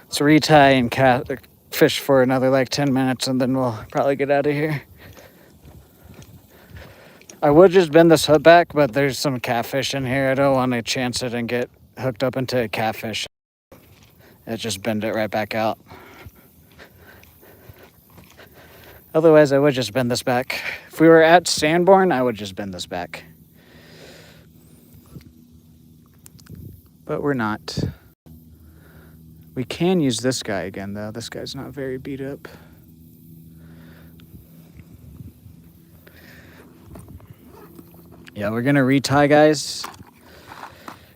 Let's retie and fish for another like 10 minutes, and then we'll probably get out of here. I would just bend this hook back, but there's some catfish in here. I don't want to chance it and get hooked up into a catfish. It just bend it right back out. Otherwise, I would just bend this back. If we were at Sanborn, I would just bend this back. But we're not. We can use this guy again, though. This guy's not very beat up. Yeah, we're gonna retie, guys,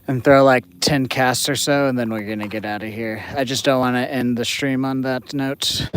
and throw like 10 casts or so, and then we're gonna get out of here. I just don't want to end the stream on that note.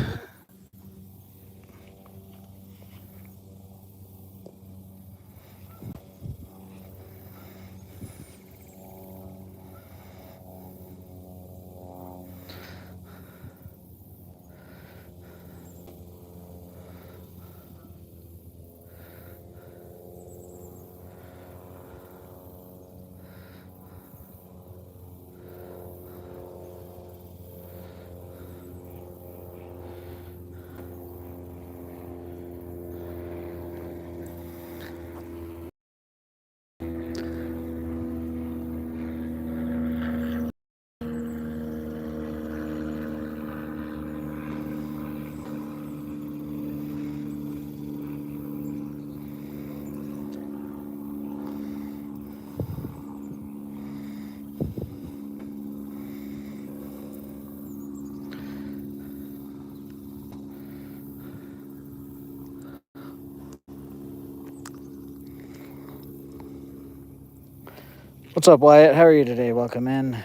What's up, Wyatt? How are you today? Welcome in. All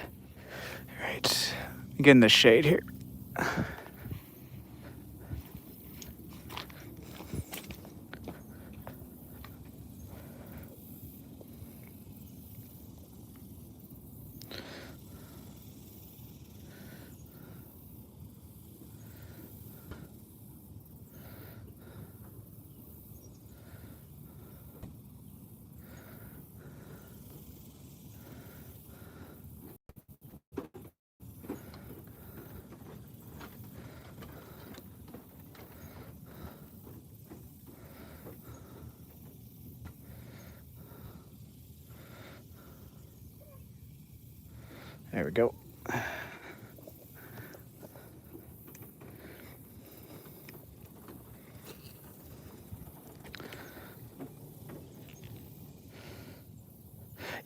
right, get in the shade here. There we go.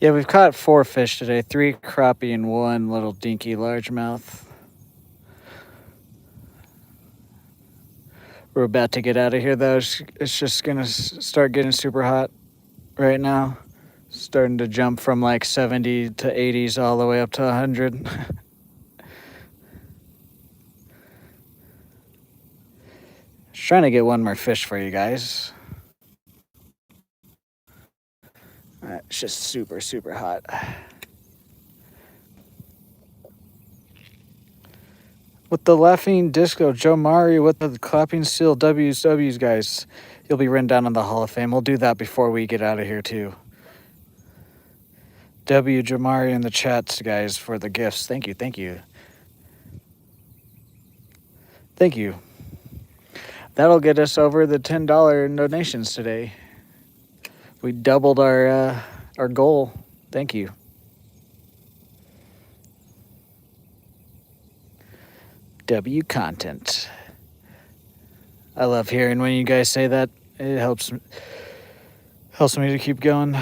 Yeah, we've caught 4 fish today, 3 crappie and 1 little dinky largemouth. We're about to get out of here, though. It's just gonna start getting super hot right now. Starting to jump from like 70 to 80s all the way up to 100. Just trying to get one more fish for you guys. It's just super, super hot. With the laughing disco, Joe Mari with the clapping steel W's, guys. You'll be written down in the Hall of Fame. We'll do that before we get out of here, too. W. Jamari in the chats, guys, for the gifts. Thank you. Thank you. Thank you. That'll get us over the $10 donations today. We doubled our goal. Thank you. W content. I love hearing when you guys say that. It helps me to keep going.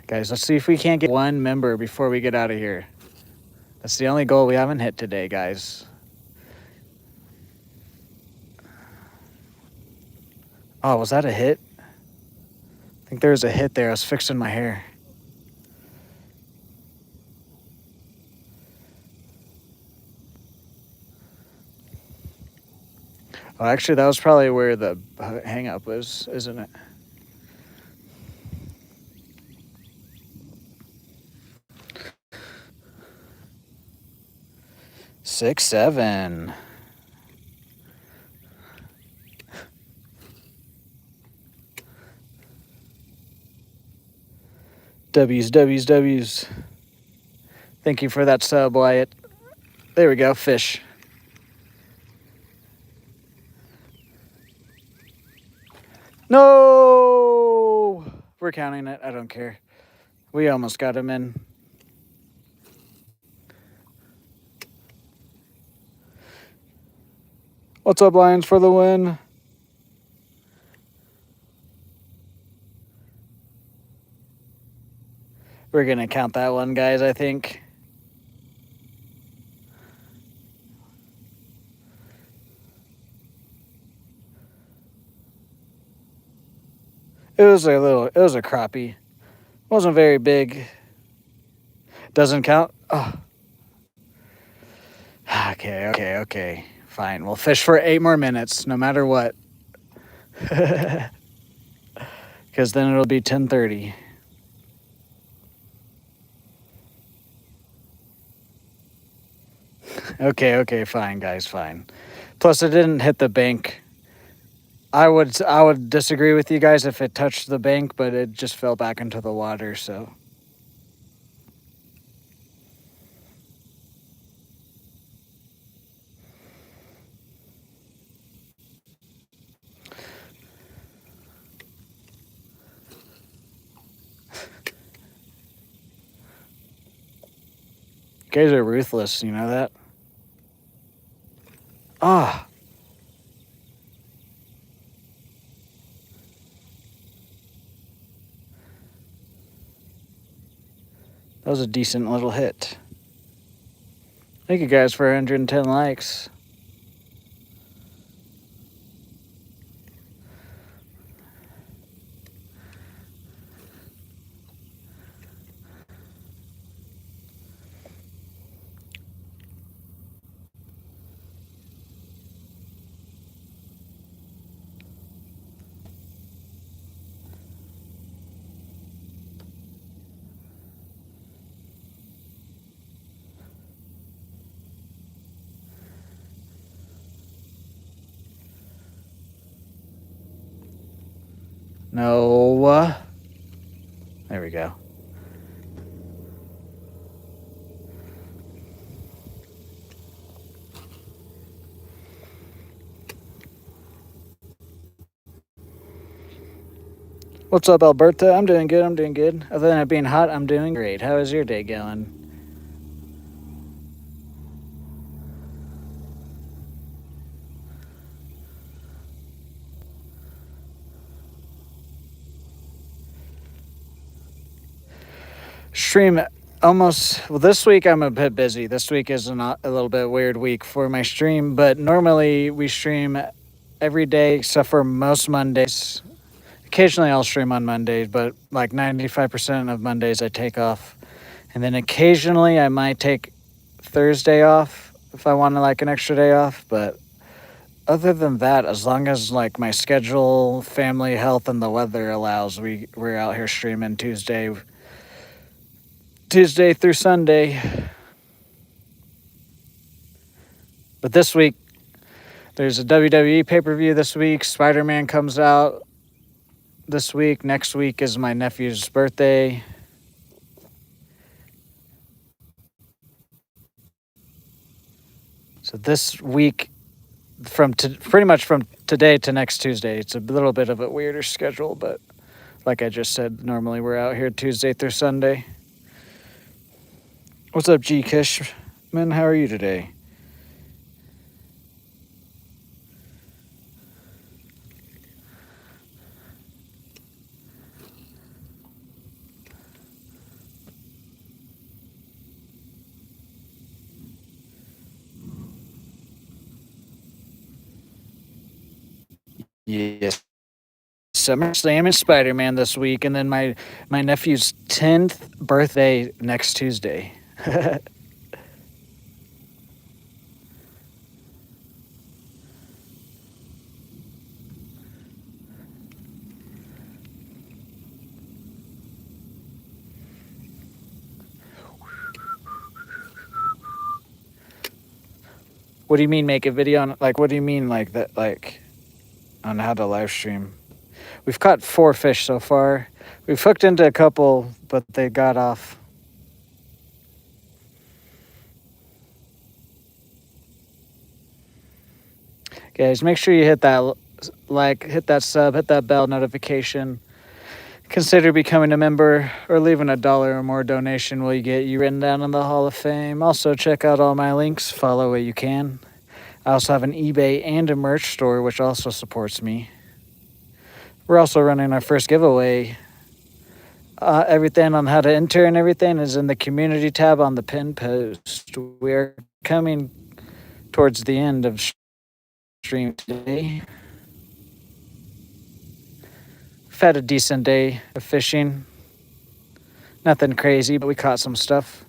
Guys, let's see if we can't get one member before we get out of here. That's the only goal we haven't hit today, guys. Oh, was that a hit? I think there was a hit there. I was fixing my hair. Oh, actually, that was probably where the hang up was, isn't it? Six, seven. W's. Thank you for that sub, Wyatt. There we go, fish. No! We're counting it. I don't care. We almost got him in. What's up, Lions, for the win? We're going to count that one, guys, I think. It was a crappie. Wasn't very big. Doesn't count? Oh. Okay. Fine. We'll fish for 8 more minutes, no matter what. Because then it'll be 10:30. Okay, fine, guys, fine. Plus, it didn't hit the bank. I would disagree with you guys if it touched the bank, but it just fell back into the water, so. You guys are ruthless, you know that? Ah. That was a decent little hit. Thank you guys for 110 likes. No. There we go. What's up, Alberta? I'm doing good. Other than it being hot, I'm doing great. How is your day going? Stream almost. Well, this week I'm a bit busy. This week is a little bit weird week for my stream, but normally we stream every day except for most Mondays. Occasionally I'll stream on Mondays, but like 95% of Mondays I take off. And then occasionally I might take Thursday off if I want like an extra day off, but other than that, as long as like my schedule, family, health, and the weather allows, we're out here streaming Tuesday through Sunday. But this week There's a WWE pay-per-view this week. Spider-Man comes out this week. Next week is my nephew's birthday. So this week, pretty much from today to next Tuesday, it's a little bit of a weirder schedule, but like I just said, normally we're out here Tuesday through Sunday. What's up, G Kishman? How are you today? Yes. SummerSlam and Spider-Man this week, and then my nephew's 10th birthday next Tuesday. What do you mean make a video on, like, what do you mean like that, like on how to live stream? We've caught 4 fish so far. We've hooked into a couple, but they got off. Guys, make sure you hit that like, hit that sub, hit that bell notification. Consider becoming a member or leaving $1 or more donation will get you written down in the Hall of Fame. Also, check out all my links. Follow where you can. I also have an eBay and a merch store, which also supports me. We're also running our first giveaway. Everything on how to enter and everything is in the community tab on the pinned post. We are coming towards the end of stream today. We've had a decent day of fishing. Nothing crazy, but we caught some stuff.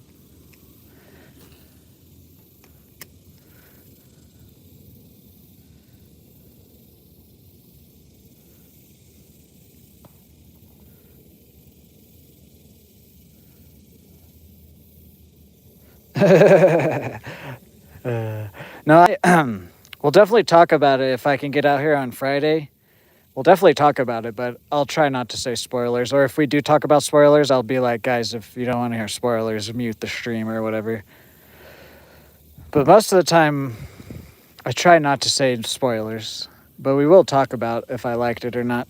No, we'll definitely talk about it if I can get out here on Friday. We'll definitely talk about it, but I'll try not to say spoilers. Or if we do talk about spoilers, I'll be like, guys, if you don't want to hear spoilers, mute the stream or whatever. But most of the time, I try not to say spoilers. But we will talk about if I liked it or not.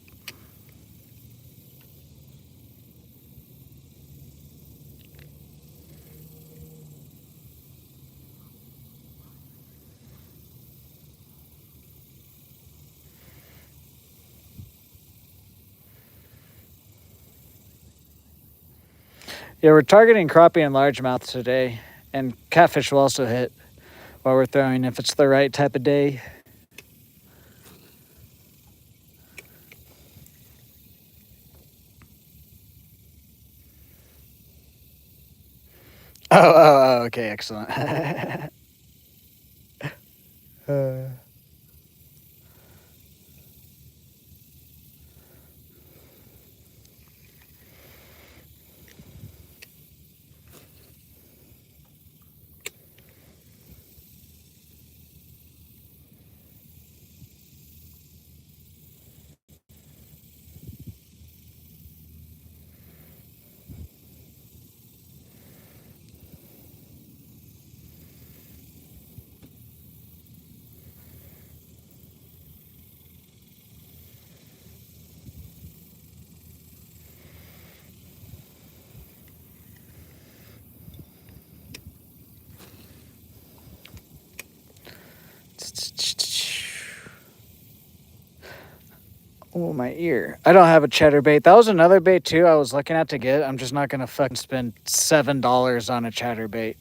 Yeah, we're targeting crappie and largemouth today, and catfish will also hit while we're throwing if it's the right type of day. Oh, okay, excellent. Oh, my ear. I don't have a cheddar bait. That was another bait, too, I was looking at to get. I'm just not going to fucking spend $7 on a cheddar bait.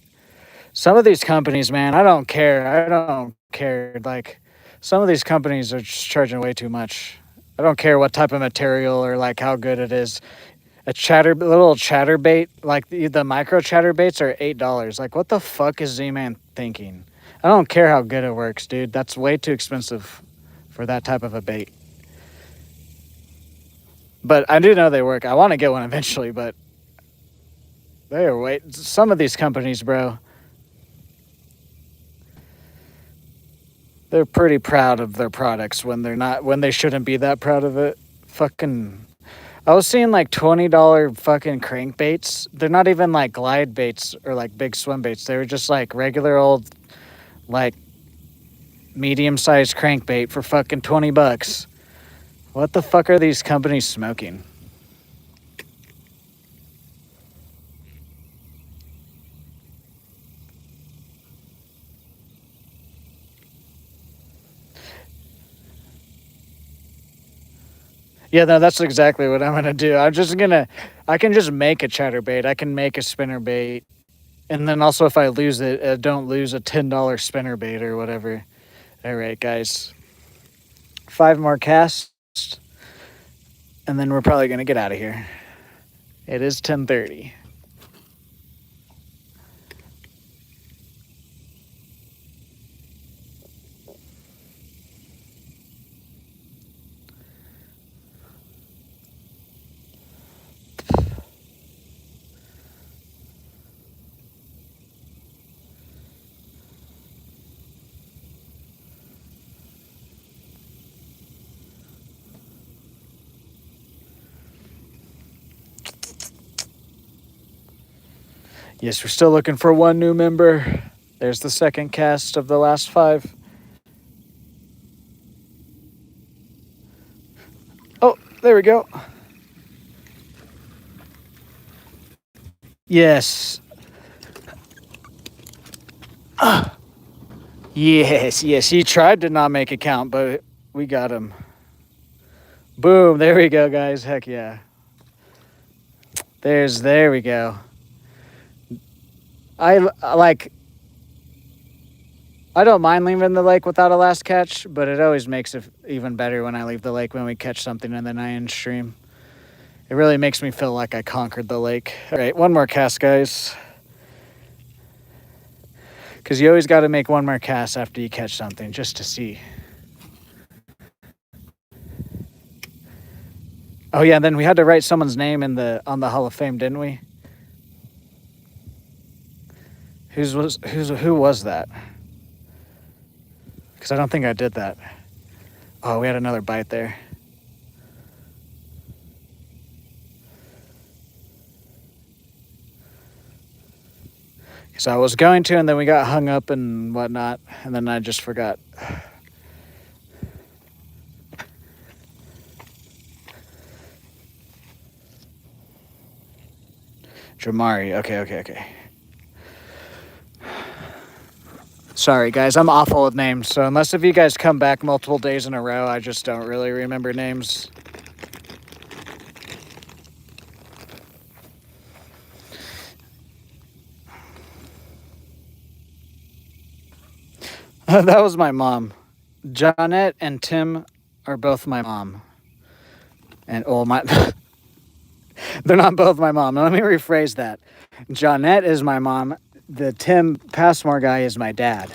Some of these companies, man, I don't care. I don't care. Like, some of these companies are just charging way too much. I don't care what type of material or, like, how good it is. A little chatterbait, like the micro chatterbaits are $8. Like, what the fuck is Z-Man thinking? I don't care how good it works, dude. That's way too expensive for that type of a bait. But I do know they work. I want to get one eventually, but they are some of these companies, bro. They're pretty proud of their products when they're not, when they shouldn't be that proud of it. Fucking, I was seeing like $20 fucking crankbaits. They're not even like glide baits or like big swim baits. They were just like regular old, like medium-sized crankbait for fucking $20. What the fuck are these companies smoking? Yeah, no, that's exactly what I'm gonna do. I can just make a chatterbait. I can make a spinnerbait. And then also if I lose it, don't lose a $10 spinnerbait or whatever. All right, guys. 5 more casts. And then we're probably gonna get out of here. It is 10:30. Yes, we're still looking for one new member. There's the second cast of the last 5. Oh, there we go. Yes. Yes, yes. He tried to not make a count, but we got him. Boom. There we go, guys. Heck yeah. There we go. I don't mind leaving the lake without a last catch, but it always makes it even better when I leave the lake when we catch something and then I end stream. It really makes me feel like I conquered the lake. All right, one more cast, guys. Because you always got to make one more cast after you catch something just to see. Oh yeah, and then we had to write someone's name on the Hall of Fame, didn't we? Who was that? Because I don't think I did that. Oh, we had another bite there. Because I was going to, and then we got hung up and whatnot, and then I just forgot. Jamari. Okay. Sorry, guys. I'm awful with names, so unless if you guys come back multiple days in a row, I just don't really remember names. That was my mom. Johnette and Tim are both my mom. And they're not both my mom. Let me rephrase that. Johnette is my mom. The Tim Passmore guy is my dad.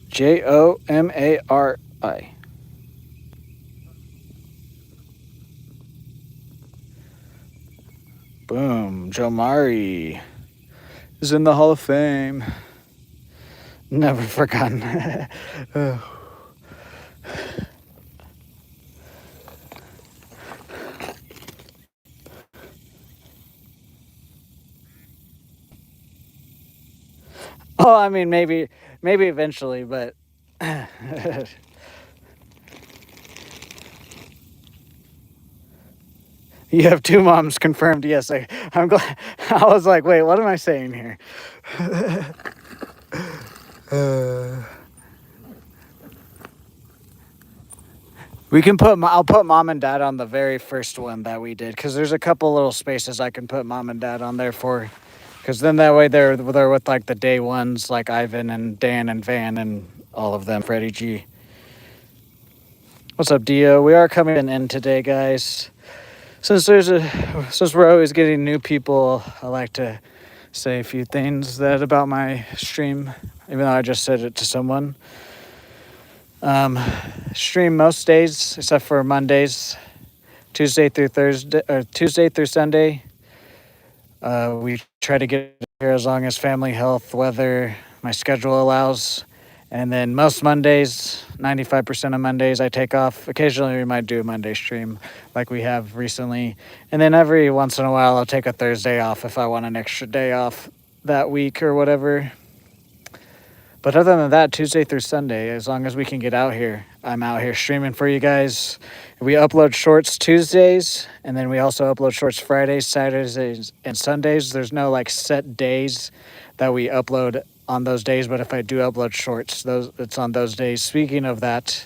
Jomari. Boom. Jomari is in the Hall of Fame. Never forgotten. Oh, I mean, maybe eventually, but you have 2 moms confirmed. Yes, I'm glad. I was like, wait, what am I saying here? I'll put mom and dad on the very first one that we did, because there's a couple little spaces I can put mom and dad on there for, because then that way they're with like the day ones, like Ivan and Dan and Van and all of them. Freddie G. What's up, Dio? We are coming in today, guys. Since we're always getting new people, I like to say a few things about my stream, even though I just said it to someone. Stream most days except for Mondays, Tuesday through Thursday, or Tuesday through Sunday. We try to get here as long as family, health, weather, my schedule allows. And then most Mondays, 95% of Mondays, I take off. Occasionally, we might do a Monday stream like we have recently. And then every once in a while, I'll take a Thursday off if I want an extra day off that week or whatever. But other than that, Tuesday through Sunday, as long as we can get out here, I'm out here streaming for you guys. We upload shorts Tuesdays, and then we also upload shorts Fridays, Saturdays, and Sundays. There's no like set days that we upload on those days, but if I do upload shorts, it's on those days. Speaking of that,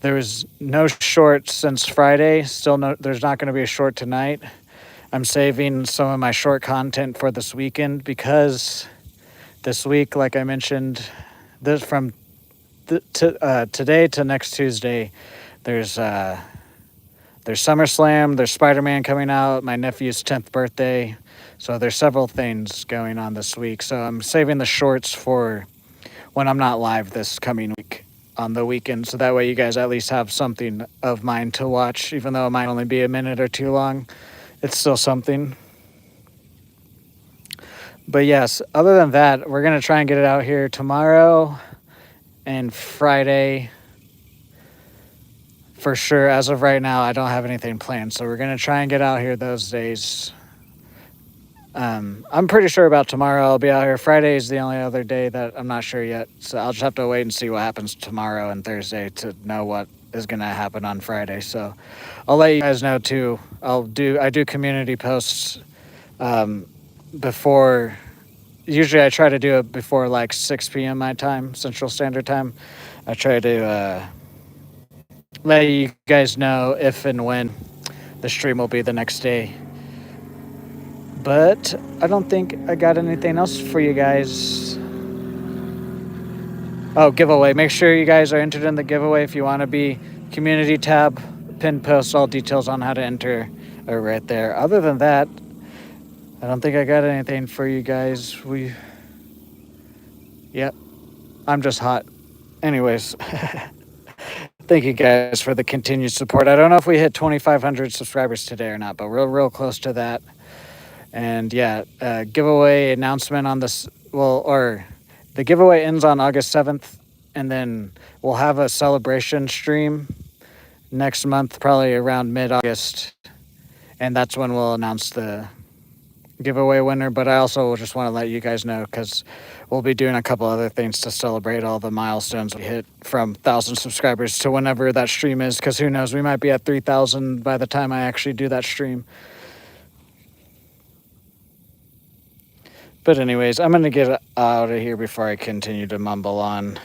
there was no short since Friday. There's not going to be a short tonight. I'm saving some of my short content for this weekend because this week, like I mentioned, from today to next Tuesday, there's SummerSlam, there's Spider-Man coming out, my nephew's 10th birthday. So there's several things going on this week. So I'm saving the shorts for when I'm not live this coming week on the weekend. So that way you guys at least have something of mine to watch, even though it might only be a minute or two long. It's still something. But yes, other than that, we're going to try and get it out here tomorrow and Friday. For sure, as of right now, I don't have anything planned. So we're going to try and get out here those days. I'm pretty sure about tomorrow I'll be out here. Friday is the only other day that I'm not sure yet. So I'll just have to wait and see what happens tomorrow and Thursday to know what is going to happen on Friday. So I'll let you guys know too. I do community posts before. Usually I try to do it before like 6 p.m. my time, Central Standard Time. I try to let you guys know if and when the stream will be the next day. But I don't think I got anything else for you guys. Oh, giveaway. Make sure you guys are entered in the giveaway if you want to be. Community tab, pin post, all details on how to enter are right there. Other than that, I don't think I got anything for you guys. Yep, I'm just hot. Anyways, thank you guys for the continued support. I don't know if we hit 2,500 subscribers today or not, but we're real close to that. And yeah, giveaway announcement on this, the giveaway ends on August 7th, and then we'll have a celebration stream next month, probably around mid-August, and that's when we'll announce the giveaway winner. But I also just want to let you guys know because we'll be doing a couple other things to celebrate all the milestones we hit from 1,000 subscribers to whenever that stream is, because who knows, we might be at 3,000 by the time I actually do that stream. But anyways, I'm going to get out of here before I continue to mumble on.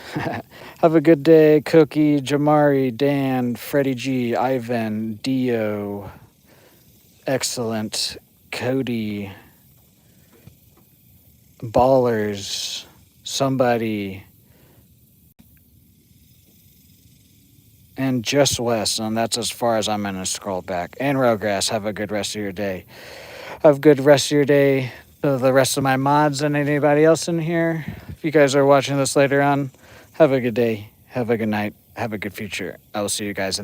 Have a good day, Cookie, Jamari, Dan, Freddie G, Ivan, Dio, Excellent, Cody, Ballers, Somebody, and Just West. And that's as far as I'm going to scroll back. And Rowgrass, have a good rest of your day. Have a good rest of your day. To the rest of my mods and anybody else in here. If you guys are watching this later on, have a good day, have a good night, have a good future. I will see you guys in